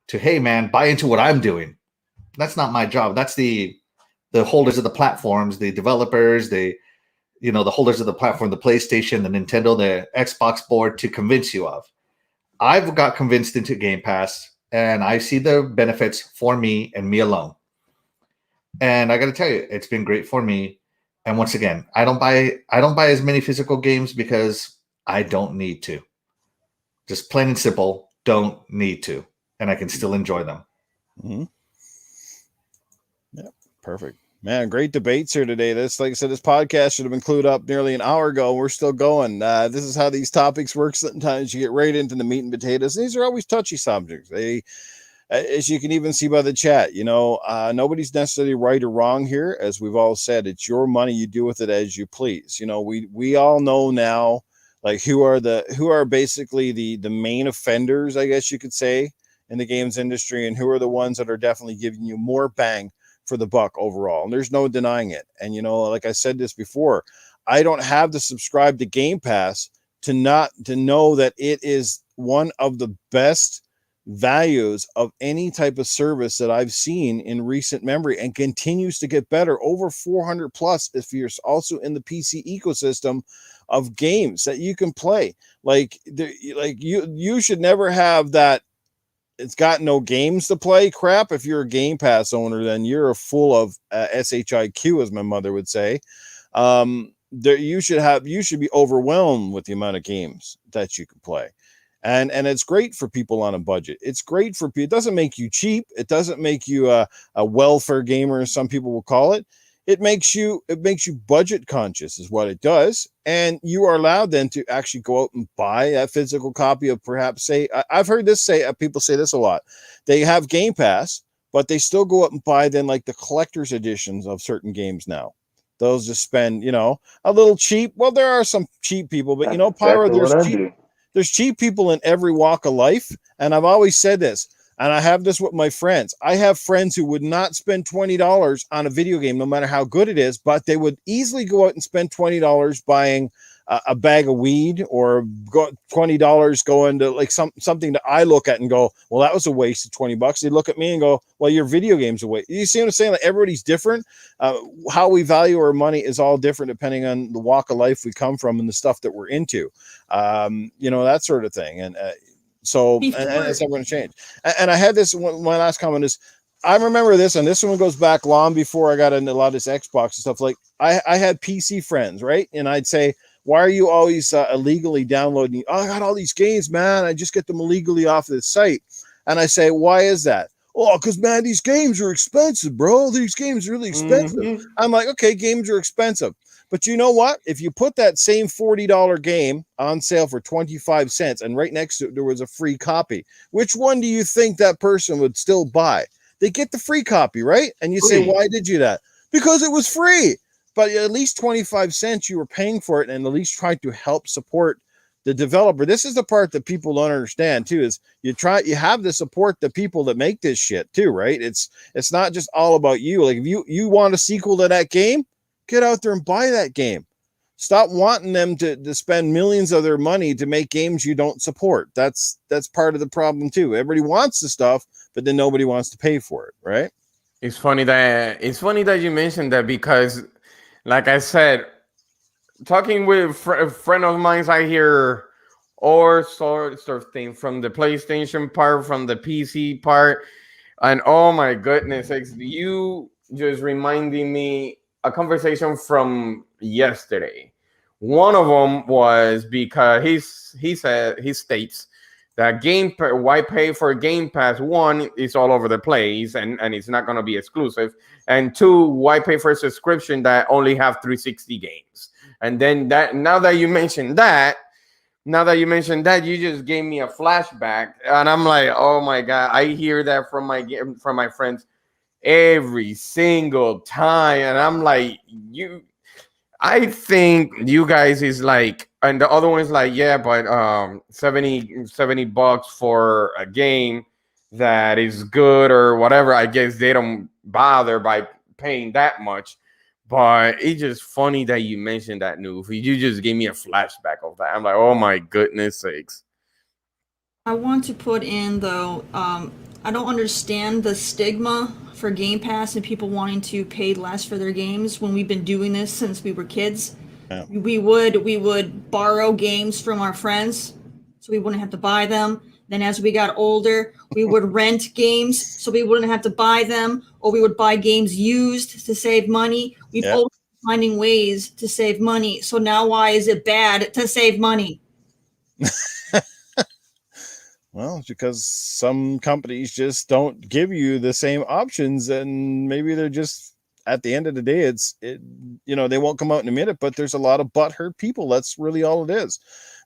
Speaker 4: to, hey, man, buy into what I'm doing. That's not my job. That's the holders of the platforms, the developers, the holders of the platform, the PlayStation, the Nintendo, the Xbox board to convince you of. I've got convinced into Game Pass, and I see the benefits for me and me alone. And I got to tell you, it's been great for me. And once again, I don't buy as many physical games because I don't need to. Just plain and simple, don't need to, and I can still enjoy them.
Speaker 1: Yeah, perfect. Man, great debates here today. This, like I said, this podcast should have been clued up nearly an hour ago. We're still going. This is how these topics work. Sometimes you get right into the meat and potatoes. These are always touchy subjects. They, as you can even see by the chat, nobody's necessarily right or wrong here. As we've all said, it's your money. You do with it as you please. We all know now, like who are basically the main offenders, I guess you could say, in the games industry, and who are the ones that are definitely giving you more bang for the buck overall. And there's no denying it. And, like I said this before, I don't have to subscribe to Game Pass to know that it is one of the best values of any type of service that I've seen in recent memory, and continues to get better. Over 400 plus if you're also in the PC ecosystem of games that you can play. You should never have that it's got no games to play crap. If you're a Game Pass owner, then you're full of SHIQ, as my mother would say. You should be overwhelmed with the amount of games that you can play. And it's great for people on a budget. It's great for people. It doesn't make you cheap. It doesn't make you a welfare gamer, as some people will call it. It makes you budget conscious is what it does. And you are allowed then to actually go out and buy a physical copy of, perhaps, say, I've heard this people say this a lot. They have Game Pass, but they still go out and buy then like the collector's editions of certain games now. Those just spend, a little cheap. Well, there are some cheap people, but Pyro, there's cheap people in every walk of life. And I've always said this, and I have this with my friends. I have friends who would not spend $20 on a video game, no matter how good it is, but they would easily go out and spend $20 buying a bag of weed, or $20 going to like something that I look at and go, well, that was a waste of $20. They look at me and go, well, your video game's a waste. You see what I'm saying? Like, everybody's different. How we value our money is all different depending on the walk of life we come from and the stuff that we're into. That sort of thing. And so and it's not going to change. And I had this one, my last comment is, I remember this, and this one goes back long before I got into a lot of this Xbox and stuff. Like, I had PC friends, right? And I'd say, why are you always illegally downloading? Oh, I got all these games, man. I just get them illegally off the site. And I say, why is that? Oh, because, man, these games are expensive, bro. These games are really expensive. Mm-hmm. I'm like, okay, games are expensive. But you know what? If you put that same $40 game on sale for 25 cents and right next to it there was a free copy, which one do you think that person would still buy? They get the free copy, right? And you say, why did you that? Because it was free. But at least 25 cents you were paying for it, and at least trying to help support the developer. This is the part that people don't understand too, is you have to support the people that make this shit too, right? It's not just all about you. Like, if you want a sequel to that game, get out there and buy that game. Stop wanting them to spend millions of their money to make games you don't support. That's part of the problem too. Everybody wants the stuff, but then nobody wants to pay for it, right?
Speaker 2: It's funny that you mentioned that, because, like I said, talking with a friend of mine, I hear all sorts of things from the PlayStation part, from the PC part, and oh my goodness, just reminding me a conversation from yesterday. One of them was because he states that why pay for Game Pass? One, is all over the place and it's not going to be exclusive, and two, why pay for a subscription that only have 360 games? And then now that you mentioned that, you just gave me a flashback, and I'm like, oh my god, I hear that from my friends every single time, and I'm like, I think you guys is like, and the other one's like, yeah, but $70 for a game that is good or whatever. I guess they don't bother by paying that much. But it's just funny that you mentioned that, Newf. You just gave me a flashback of that. I'm like, oh my goodness sakes.
Speaker 3: I want to put in, though, I don't understand the stigma for Game Pass and people wanting to pay less for their games when we've been doing this since we were kids. Yeah. We would borrow games from our friends so we wouldn't have to buy them. Then as we got older, we would rent games so we wouldn't have to buy them, or we would buy games used to save money. We've always been finding ways to save money. So now why is it bad to save money?
Speaker 1: Well, it's because some companies just don't give you the same options, and maybe they're just, at the end of the day, they won't come out and admit it, but there's a lot of butthurt people. That's really all it is.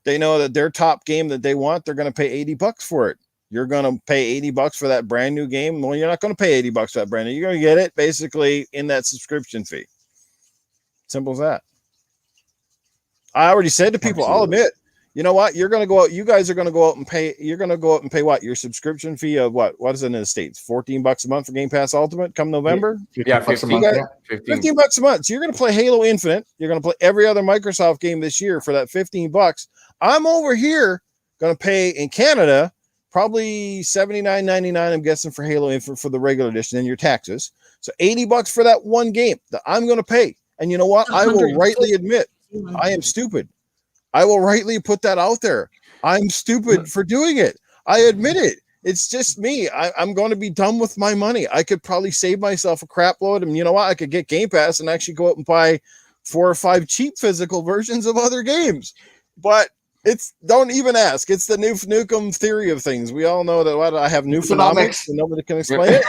Speaker 1: They know that their top game that they want, they're going to pay $80 for it. You're going to pay $80 for that brand new game. Well, you're not going to pay $80 for that brand new. You're going to get it basically in that subscription fee. Simple as that. I already said to people, I'll admit, you know what? You're going to go out. You guys are going to go out and pay. You're going to go out and pay what? Your subscription fee of what? What is it in the States? $14 a month for Game Pass Ultimate come November?
Speaker 2: Yeah, $15 a month.
Speaker 1: $15 a month. So you're going to play Halo Infinite. You're going to play every other Microsoft game this year for that $15. I'm over here going to pay in Canada probably $79.99. I'm guessing for Halo Infinite for the regular edition and your taxes. So $80 for that one game that I'm going to pay. And you know what? I will rightly admit I am stupid. I will rightly put that out there. I'm stupid for doing it. I admit it. It's just me. I'm going to be dumb with my money. I could probably save myself a crap load. And you know what? I could get Game Pass and actually go out and buy 4 or 5 cheap physical versions of other games. But don't even ask. It's the Newf Nukem theory of things. We all know that I have Newfonomics and nobody can explain it.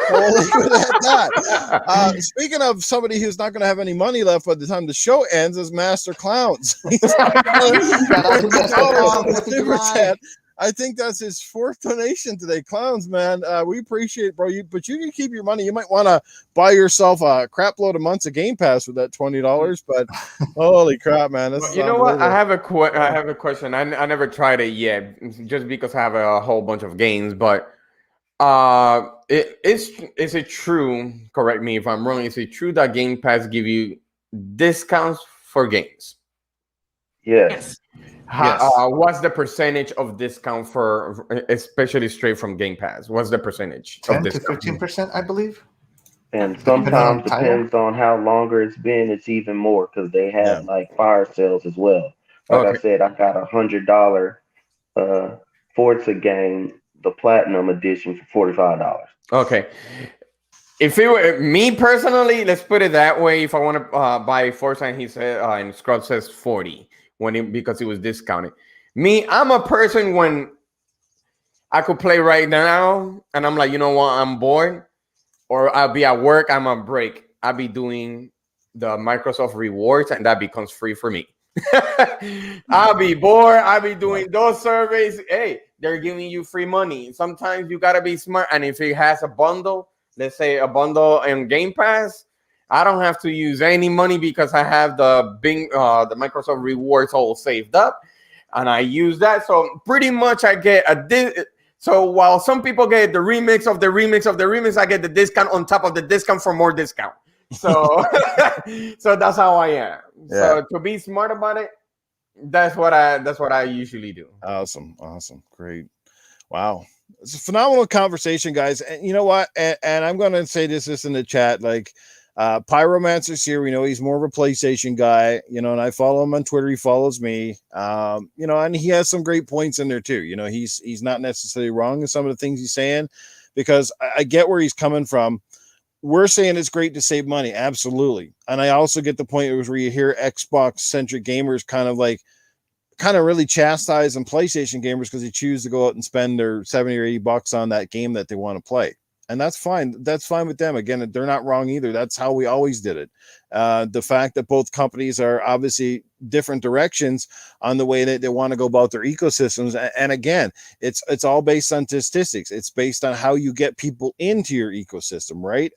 Speaker 1: We'll leave it at that. Speaking of somebody who's not going to have any money left by the time the show ends, is Master Clowns. I think that's his 4th donation today. Clowns, man, we appreciate it, bro. But you can keep your money. You might want to buy yourself a crap load of months of Game Pass with that $20. But holy crap, man!
Speaker 2: You know what? I have a question. I never tried it yet, just because I have a whole bunch of games. But is it true? Correct me if I'm wrong. Is it true that Game Pass give you discounts for games?
Speaker 6: Yes.
Speaker 2: What's the percentage of discount for, especially straight from Game Pass? What's the percentage?
Speaker 4: 10 to 15%, I believe.
Speaker 6: And sometimes depends on how longer it's been. It's even more because they have like fire sales as well. Like I said, I got $100 Forza game, the Platinum Edition, for $45.
Speaker 2: Okay. If it were me personally, let's put it that way. If I want to buy Forza, and he said, and Scrub says 40 because it was discounted. Me, I'm a person when I could play right now, and I'm like, you know what, I'm bored, or I'll be at work, I'm on break. I'll be doing the Microsoft rewards, and that becomes free for me. I'll be bored. I'll be doing those surveys. Hey, they're giving you free money. Sometimes you gotta be smart, and if it has a bundle, let's say a bundle in Game Pass, I don't have to use any money because I have the Microsoft rewards all saved up, and I use that. So pretty much I get so while some people get the remix of the remix of the remix, I get the discount on top of the discount for more discount. So so that's how I am. Yeah. So to be smart about it, that's what I usually do.
Speaker 1: Awesome. Great. Wow. It's a phenomenal conversation, guys. And you know what? And I'm going to say this in the chat, like, Pyromancer's here. We know he's more of a PlayStation guy, and I follow him on Twitter. He follows me, and he has some great points in there too. He's not necessarily wrong in some of the things he's saying, because I get where he's coming from. we're saying it's great to save money. Absolutely. And I also get the point where you hear Xbox centric gamers kind of really chastise and PlayStation gamers because they choose to go out and spend their 70 or 80 bucks on that game that they want to play. And that's fine. That's fine with them. Again, they're not wrong either. That's how we always did it. The fact that both companies are obviously different directions on the way that they want to go about their ecosystems. And again, it's all based on statistics. It's based on how you get people into your ecosystem, right?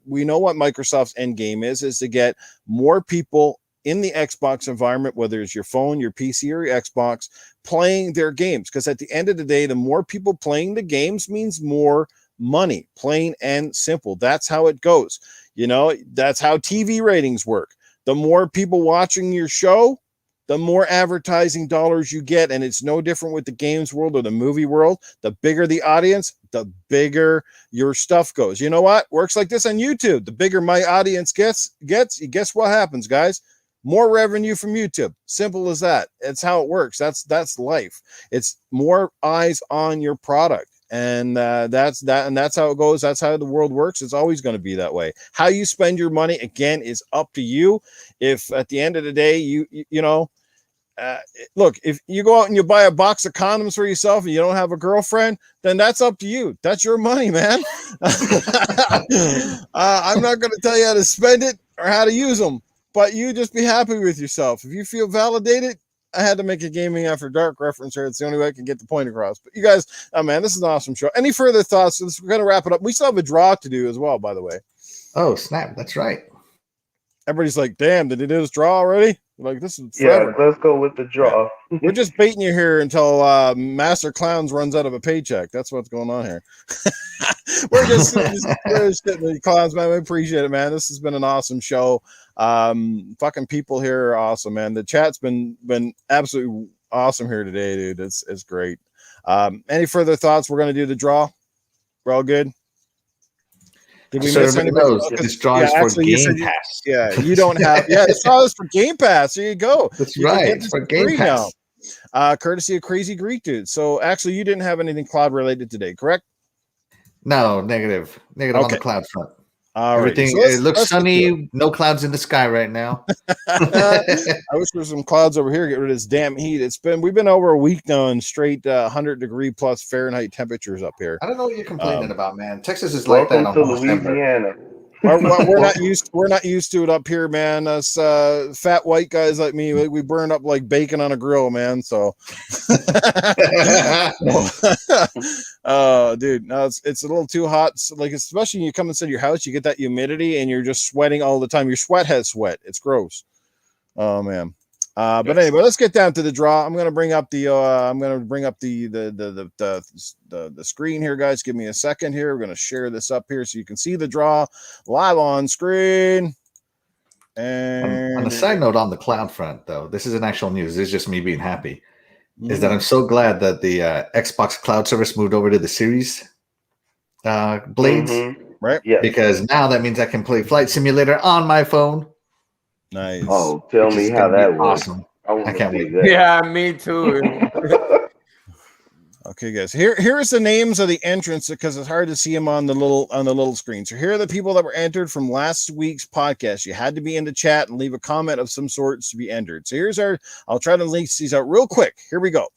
Speaker 1: We know what Microsoft's end game is to get more people in the Xbox environment, whether it's your phone, your PC, or your Xbox, playing their games. Because at the end of the day, the more people playing the games means more money, plain and simple. That's how it goes. That's how TV ratings work. The more people watching your show, the more advertising dollars you get. And it's no different with the games world or the movie world. The bigger the audience, the bigger your stuff goes. You know what? Works like this on YouTube. The bigger my audience gets, guess what happens, guys? More revenue from YouTube. Simple as that. It's how it works. That's life. It's more eyes on your product. And that's how it goes. That's how the world works. It's always going to be that way. How you spend your money, again, is up to you. If at the end of the day, look, if you go out and you buy a box of condoms for yourself and you don't have a girlfriend, then that's up to you. That's your money, man. I'm not going to tell you how to spend it or how to use them, but you just be happy with yourself. If you feel validated, I had to make a Gaming After Dark reference here. It's the only way I can get the point across. But you guys, man, this is an awesome show. Any further thoughts? We're going to wrap it up. We still have a draw to do as well, by the way.
Speaker 4: Oh, snap. That's right.
Speaker 1: Everybody's like, damn, did they do this draw already? Like, this is forever.
Speaker 6: Yeah, let's go with the draw.
Speaker 1: We're just baiting you here until Master Clowns runs out of a paycheck. That's what's going on here. we're just sitting the clowns, man. We appreciate it, man. This has been an awesome show. Fucking people here are awesome, man. The chat's been absolutely awesome here today, dude. It's great. Any further thoughts? We're gonna do the draw. We're all good. Did we miss anybody?
Speaker 4: This draw is for Game Pass.
Speaker 1: Yeah, you don't have. Yeah, this draw is for Game Pass. There you go.
Speaker 4: That's right. It's for Game Pass.
Speaker 1: Now. Courtesy of Crazy Greek Dude. So actually, you didn't have anything cloud related today, correct?
Speaker 4: No, negative on the cloud front.
Speaker 1: Everything
Speaker 4: so it looks sunny, no clouds in the sky right now.
Speaker 1: I wish there was some clouds over here. Get rid of this damn heat. We've been over a week now in straight 100-degree plus Fahrenheit temperatures up here.
Speaker 4: I don't know what you're complaining about, man. Texas is like that.
Speaker 6: Welcome to Louisiana.
Speaker 1: We're not used to it up here, man. Us fat white guys like me, we burn up like bacon on a grill, man. So, oh, dude, no, it's a little too hot. Like, especially when you come inside your house, you get that humidity, and you're just sweating all the time. Your sweat has sweat. It's gross. Oh man. But anyway, let's get down to the draw. I'm gonna bring up the screen here, guys. Give me a second here. We're gonna share this up here so you can see the draw live on screen. And
Speaker 4: on a side note, on the cloud front, though, this isn't actual news. This is just me being happy. Is that I'm so glad that the Xbox Cloud Service moved over to the Series blades,
Speaker 1: right?
Speaker 6: Yeah.
Speaker 4: Because now that means I can play Flight Simulator on my phone.
Speaker 1: Nice.
Speaker 6: Oh, tell me how that was.
Speaker 4: Awesome.
Speaker 6: I
Speaker 4: can't wait.
Speaker 6: that.
Speaker 2: Yeah, me too.
Speaker 1: Okay, guys. Here is the names of the entrants because it's hard to see them on the little screen. So here are the people that were entered from last week's podcast. You had to be in the chat and leave a comment of some sorts to be entered. So I'll try to link these out real quick. Here we go.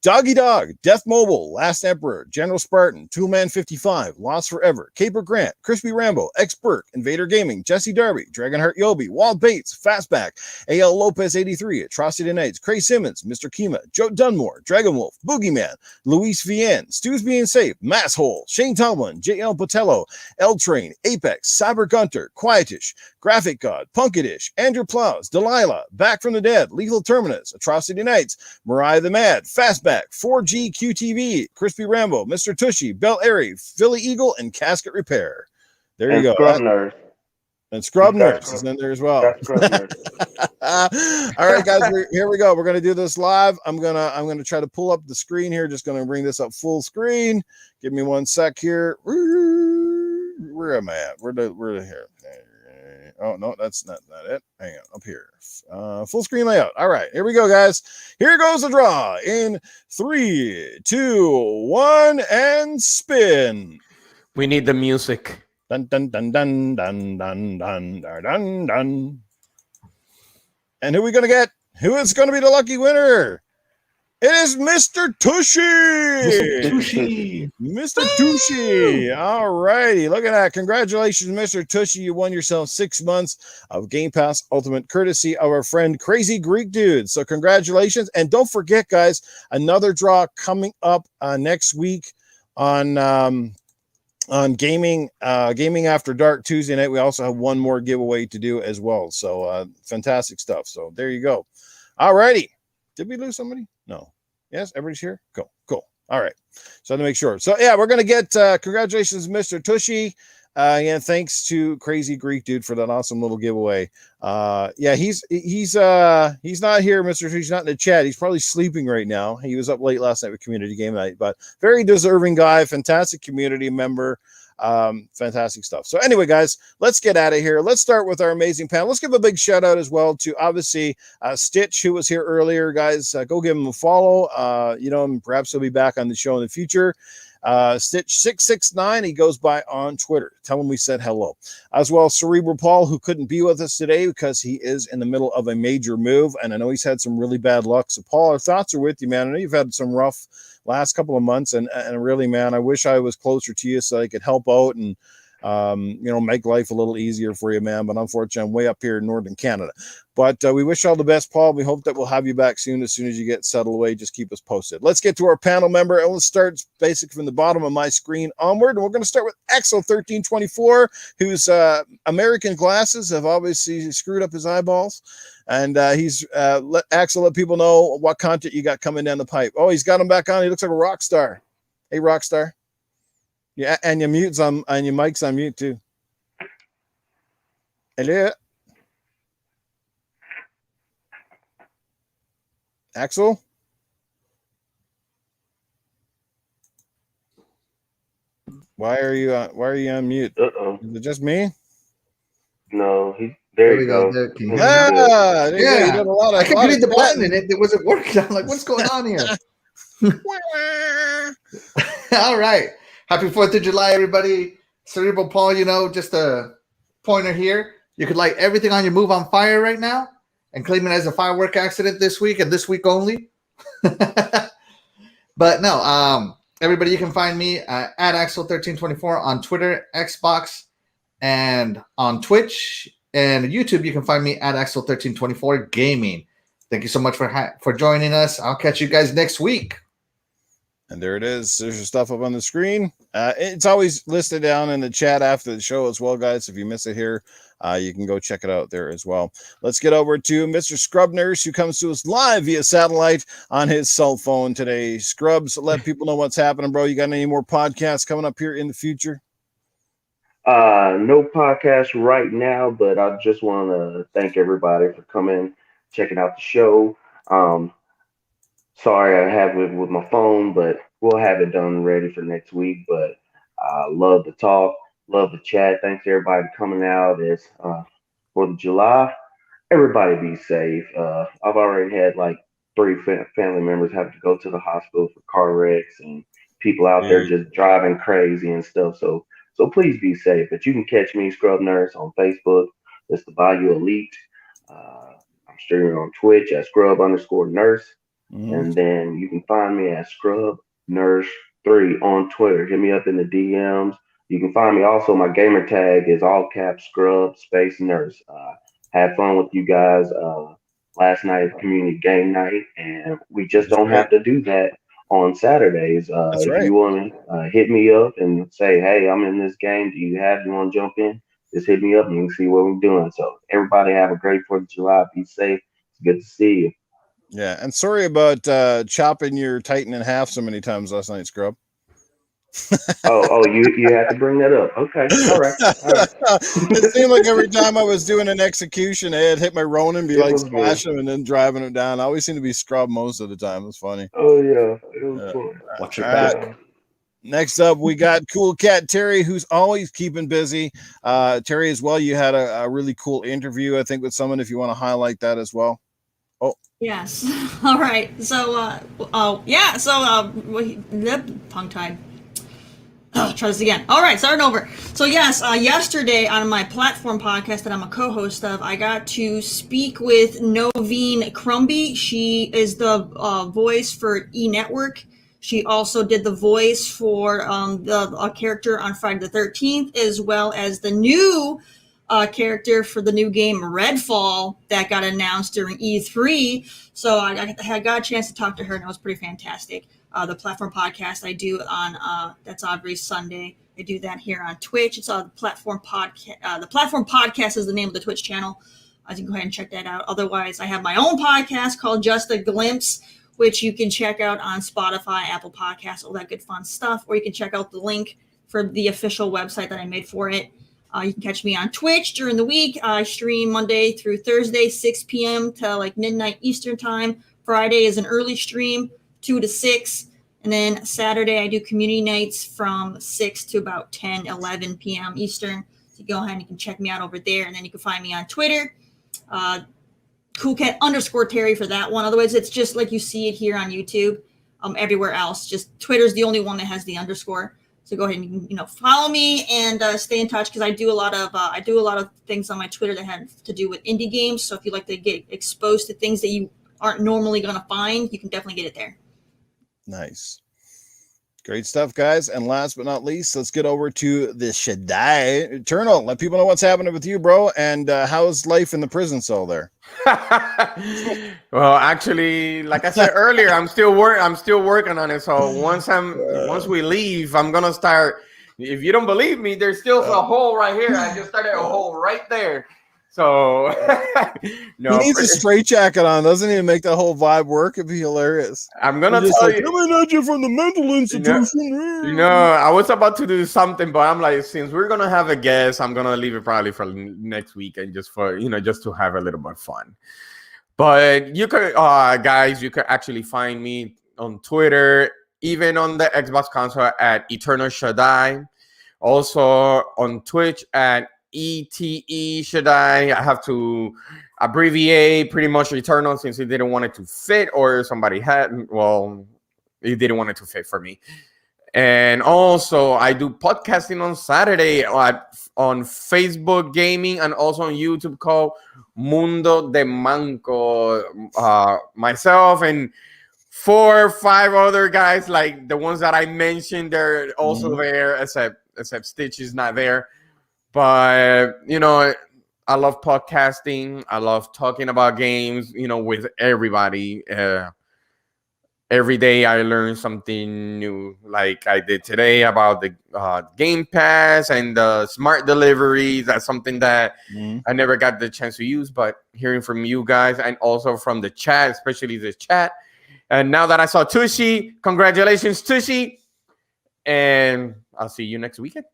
Speaker 1: Doggy Dog, Death Mobile, Last Emperor, General Spartan, Toolman 55, Lost Forever, Caper Grant, Crispy Rambo, X Burke, Invader Gaming, Jesse Darby, Dragonheart Yobi, Walt Bates, Fastback, AL Lopez 83, Atrocity Knights, Cray Simmons, Mr. Kima, Joe Dunmore, Dragon Wolf, Boogeyman, Luis Vienne, Stu's Being Safe, Masshole, Shane Tomlin, JL Botello, L Train, Apex, Cyber Gunter, Quietish, Graphic God, Punkadish, Andrew Plows, Delilah, Back from the Dead, Lethal Terminus, Atrocity Knights, Mariah the Mad, Fastback, 4G QTV, Crispy Rambo, Mr. Tushy, Bell Airy, Philly Eagle, and Casket Repair. There you go.
Speaker 6: Scrub Nurse.
Speaker 1: And Scrub Nurse is in there as well. All right, guys, here we go. We're gonna do this live. I'm gonna try to pull up the screen here. Just gonna bring this up full screen. Give me 1 sec here. Where am I at? Where here? Oh, no, that's not it. Hang on, up here. Full screen layout. All right, here we go, guys. Here goes the draw in 3, 2, 1, and spin.
Speaker 2: We need the music.
Speaker 1: Dun dun dun dun dun dun dun dun dun dun. And who are we gonna get? Who is gonna be the lucky winner? It is Mr. Tushy.
Speaker 4: Tushy.
Speaker 1: Mr. Tushy. All righty. Look at that. Congratulations, Mr. Tushy. You won yourself 6 months of Game Pass Ultimate courtesy of our friend Crazy Greek Dude. So congratulations. And don't forget, guys, another draw coming up next week on gaming after dark Tuesday night. We also have one more giveaway to do as well. So fantastic stuff. So there you go. All righty. Did we lose somebody? No. Yes, everybody's here. Cool. All right. So to make sure. So yeah, we're gonna get congratulations, Mr. Tushy. And thanks to Crazy Greek Dude for that awesome little giveaway. Yeah, he's not here, Mr. Tushy. He's not in the chat. He's probably sleeping right now. He was up late last night with community game night, but very deserving guy, fantastic community member. Fantastic stuff. So anyway, guys, let's get out of here. Let's start with our amazing panel. Let's give a big shout out as well to obviously Stitch, who was here earlier. Guys, go give him a follow. And perhaps he'll be back on the show in the future. Stitch 669, he goes by on Twitter. Tell him we said hello. As well, Cerebral Paul, who couldn't be with us today because he is in the middle of a major move, and I know he's had some really bad luck. So Paul, our thoughts are with you, man. I know you've had some rough last couple of months, and really, man, I wish I was closer to you so I could help out and make life a little easier for you, man. But unfortunately, I'm way up here in Northern Canada. But we wish you all the best, Paul. We hope that we'll have you back soon as you get settled away. Just keep us posted. Let's get to our panel member, and let's start basically from the bottom of my screen onward. And we're going to start with Axel1324, whose American glasses have obviously screwed up his eyeballs. And let people know what content you got coming down the pipe. Oh, he's got him back on. He looks like a rock star. Hey, rock star. Yeah, and your mic's on mute too. Hello, Axel. Why are you on mute? Is it just me?
Speaker 6: No, there you go.
Speaker 4: Yeah.
Speaker 1: You did a lot of,
Speaker 4: I kept hitting the button and it wasn't working. I'm like, what's going on here? All right. Happy 4th of July, everybody. Cerebral Paul, just a pointer here. You could light everything on your move on fire right now and claim it as a firework accident this week and this week only. But no, everybody, you can find me at Axel1324 on Twitter, Xbox, and on Twitch. And YouTube, you can find me at Axel1324 Gaming. Thank you so much for joining us. I'll catch you guys next week.
Speaker 1: And there it is. There's your stuff up on the screen. It's always listed down in the chat after the show as well, guys. If you miss it here, you can go check it out there as well. Let's get over to Mr. Scrub Nurse, who comes to us live via satellite on his cell phone today. Scrubs, let people know what's happening, bro. You got any more podcasts coming up here in the future?
Speaker 6: No podcast right now, but I just want to thank everybody for coming, checking out the show. Sorry I have it with my phone, but we'll have it done ready for next week. But love to talk, love to chat. Thanks to everybody for coming out. It's 4th of July. Everybody be safe. I've already had like 3 family members have to go to the hospital for car wrecks and people out there just driving crazy and stuff. So please be safe. But you can catch me, Scrub Nurse, on Facebook. That's the Bayou Elite. I'm streaming on Twitch at Scrub_Nurse. And then you can find me at Scrub Nurse 3 on Twitter. Hit me up in the DMs. You can find me also. My gamer tag is all caps Scrub space Nurse. Had fun with you guys last night, community game night, and we just don't have to do that on Saturdays. If you want to hit me up and say, hey, I'm in this game, do you want to jump in? Just hit me up and you can see what we're doing. So everybody have a great 4th of July. Be safe. It's good to see you.
Speaker 1: Yeah, and sorry about chopping your Titan in half so many times last night, Scrub.
Speaker 6: You had to bring that up. Okay, all right.
Speaker 1: It seemed like every time I was doing an execution, I had hit my Ronin, be like splashing him and then driving him down. I always seem to be Scrub most of the time. It was funny.
Speaker 6: Oh yeah, it was fun.
Speaker 4: Watch your back.
Speaker 1: Next up, we got Coolcat Terri, who's always keeping busy. Terri, as well, you had a really cool interview, I think, with someone. If you want to highlight that as well. Oh.
Speaker 3: Yes. All right. So, tongue-tied. Try this again. All right, starting over. So yes, yesterday on my platform podcast that I'm a co-host of, I got to speak with Noveen Crumby. She is the voice for E Network. She also did the voice for the character on Friday the 13th, as well as the new character for the new game Redfall that got announced during E3. So I got a chance to talk to her, and it was pretty fantastic. The platform podcast I do on that's every Sunday. I do that here on Twitch. It's on the platform podcast. The platform podcast is the name of the Twitch channel. You can go ahead and check that out. Otherwise, I have my own podcast called Just a Glimpse, which you can check out on Spotify, Apple Podcasts, all that good fun stuff. Or you can check out the link for the official website that I made for it. You can catch me on Twitch during the week. I stream Monday through Thursday, 6 p.m. to like midnight Eastern time. Friday is an early stream, 2 to 6. And then Saturday, I do community nights from 6 to about 10, 11 p.m. Eastern. So you go ahead and you can check me out over there. And then you can find me on Twitter, Coolcat_Terri for that one. Otherwise, it's just like you see it here on YouTube. Everywhere else, just Twitter's the only one that has the underscore. So go ahead and follow me and stay in touch, because I do a lot of things on my Twitter that have to do with indie games. So if you like to get exposed to things that you aren't normally going to find, you can definitely get it there.
Speaker 1: Nice. Great stuff, guys. And last but not least, let's get over to the Shaddai Eternal. Let people know what's happening with you, bro. And how's life in the prison cell there?
Speaker 2: Well, actually, like I said earlier, I'm still working on it. So once we leave, I'm gonna start. If you don't believe me, there's still a hole right here. I just started a hole right there. So
Speaker 1: no, he needs a straight jacket on. Doesn't even make that whole vibe work. It'd be hilarious.
Speaker 2: I'm gonna tell you,
Speaker 1: coming at you from the mental institution.
Speaker 2: I was about to do something, but I'm like, since we're gonna have a guest, I'm gonna leave it probably for next week, and just to have a little bit of fun. But you could, guys, you could actually find me on Twitter, even on the Xbox console at Eternal Shaddai. Also on Twitch at ETE Shaddai. I have to abbreviate pretty much Eternal since he didn't want it to fit, or somebody he didn't want it to fit for me. And also I do podcasting on Saturday on Facebook Gaming, and also on YouTube called Mundo de Manco. Myself and 4 or 5 other guys, like the ones that I mentioned, they're also there, except Stitch is not there. But I love podcasting. I love talking about games, with everybody. Every day I learn something new, like I did today about the Game Pass and the smart deliveries. That's something that I never got the chance to use, but hearing from you guys and also from the chat, especially the chat. And now that I saw Tushy, congratulations, Tushy. And I'll see you next weekend.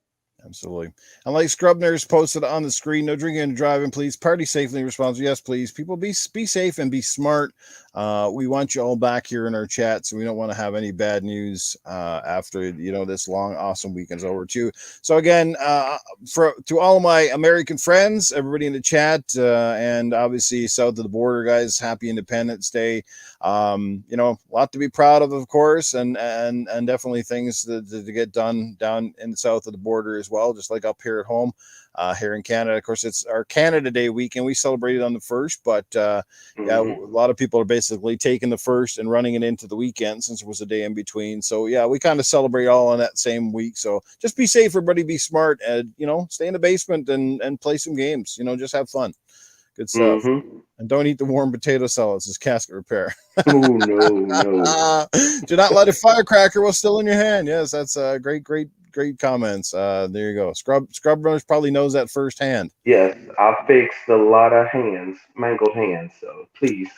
Speaker 1: Absolutely. And like Scrubners posted on the screen, no drinking and driving, please. Party safely, responsible. Yes, please. People, be safe and be smart. We want you all back here in our chat, so we don't want to have any bad news after this long, awesome weekend's over too. So again, to all of my American friends, everybody in the chat, and obviously south of the border, guys, happy Independence Day. A lot to be proud of course, and definitely things to get done down in the south of the border as well, just like up here at home. Here in Canada, of course, it's our Canada Day weekend. We celebrated on the 1st, but a lot of people are basically taking the 1st and running it into the weekend since it was a day in between. So yeah, we kind of celebrate all on that same week. So just be safe, everybody. Be smart, and stay in the basement and play some games. Just have fun. Good stuff. And don't eat the warm potato salads. It's casket repair.
Speaker 6: Oh no.
Speaker 1: Do not light a firecracker while still in your hand. Yes, that's great comments. There you go. Scrub Runners probably knows that firsthand.
Speaker 6: Yes, I fixed a lot of mangled hands, so please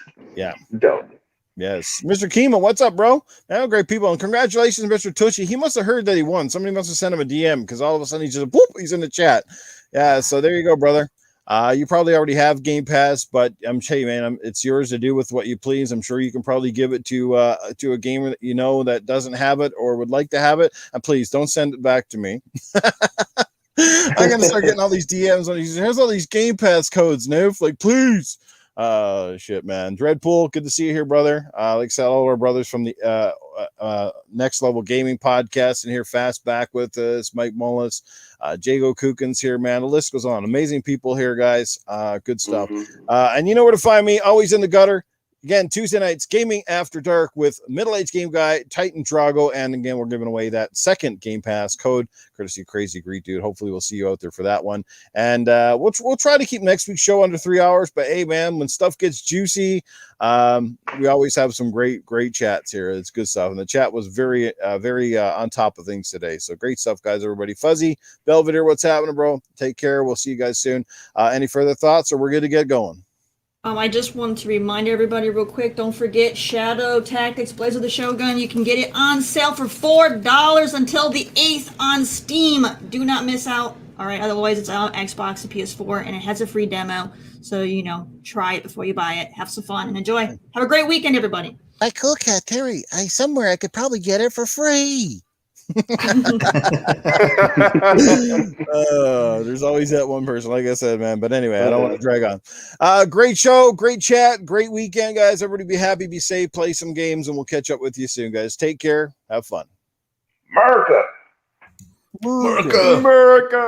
Speaker 6: don't.
Speaker 1: Yes. Mr. Kima, what's up, bro? Now, great people. And congratulations, Mr. Tushy. He must have heard that he won. Somebody must have sent him a DM, because all of a sudden he's in the chat. Yeah, so there you go, brother. You probably already have Game Pass, but I'm telling you, man, it's yours to do with what you please. I'm sure you can probably give it to a gamer that that doesn't have it or would like to have it. And please don't send it back to me. I'm gonna start getting all these DMs on these. Here's all these Game Pass codes, Newf. Like, please. Shit, man. Dreadpool, good to see you here, brother. Like I said, all our brothers from the Next Level Gaming podcast and here fast back with us. Mike Mullis, Jago Kukins here, man. The list goes on. Amazing people here, guys. Good stuff. And you know where to find me, always in the gutter. Again, Tuesday nights, Gaming After Dark with middle-aged game guy, Titan Drago. And again, we're giving away that second Game Pass code, courtesy of Crazy Greet Dude. Hopefully we'll see you out there for that one. And we'll try to keep next week's show under 3 hours. But hey, man, when stuff gets juicy, we always have some great chats here. It's good stuff. And the chat was very on top of things today. So great stuff, guys, everybody. Fuzzy, Belvedere, what's happening, bro? Take care. We'll see you guys soon. Any further thoughts, or we're good to get going?
Speaker 3: I just wanted to remind everybody real quick, don't forget Shadow Tactics Blaze of the Shogun. You can get it on sale for $4 until the 8th on Steam. Do not miss out. All right, otherwise it's on Xbox and PS4, and it has a free demo. So, try it before you buy it. Have some fun and enjoy. Have a great weekend, everybody.
Speaker 1: Like Coolcat Terri, somewhere I could probably get it for free. There's always that one person, like I said, man. But anyway, I don't want to drag on. Great show, great chat, great weekend, guys. Everybody be happy, be safe, play some games, and we'll catch up with you soon, guys. Take care, have fun.
Speaker 6: America.
Speaker 4: America.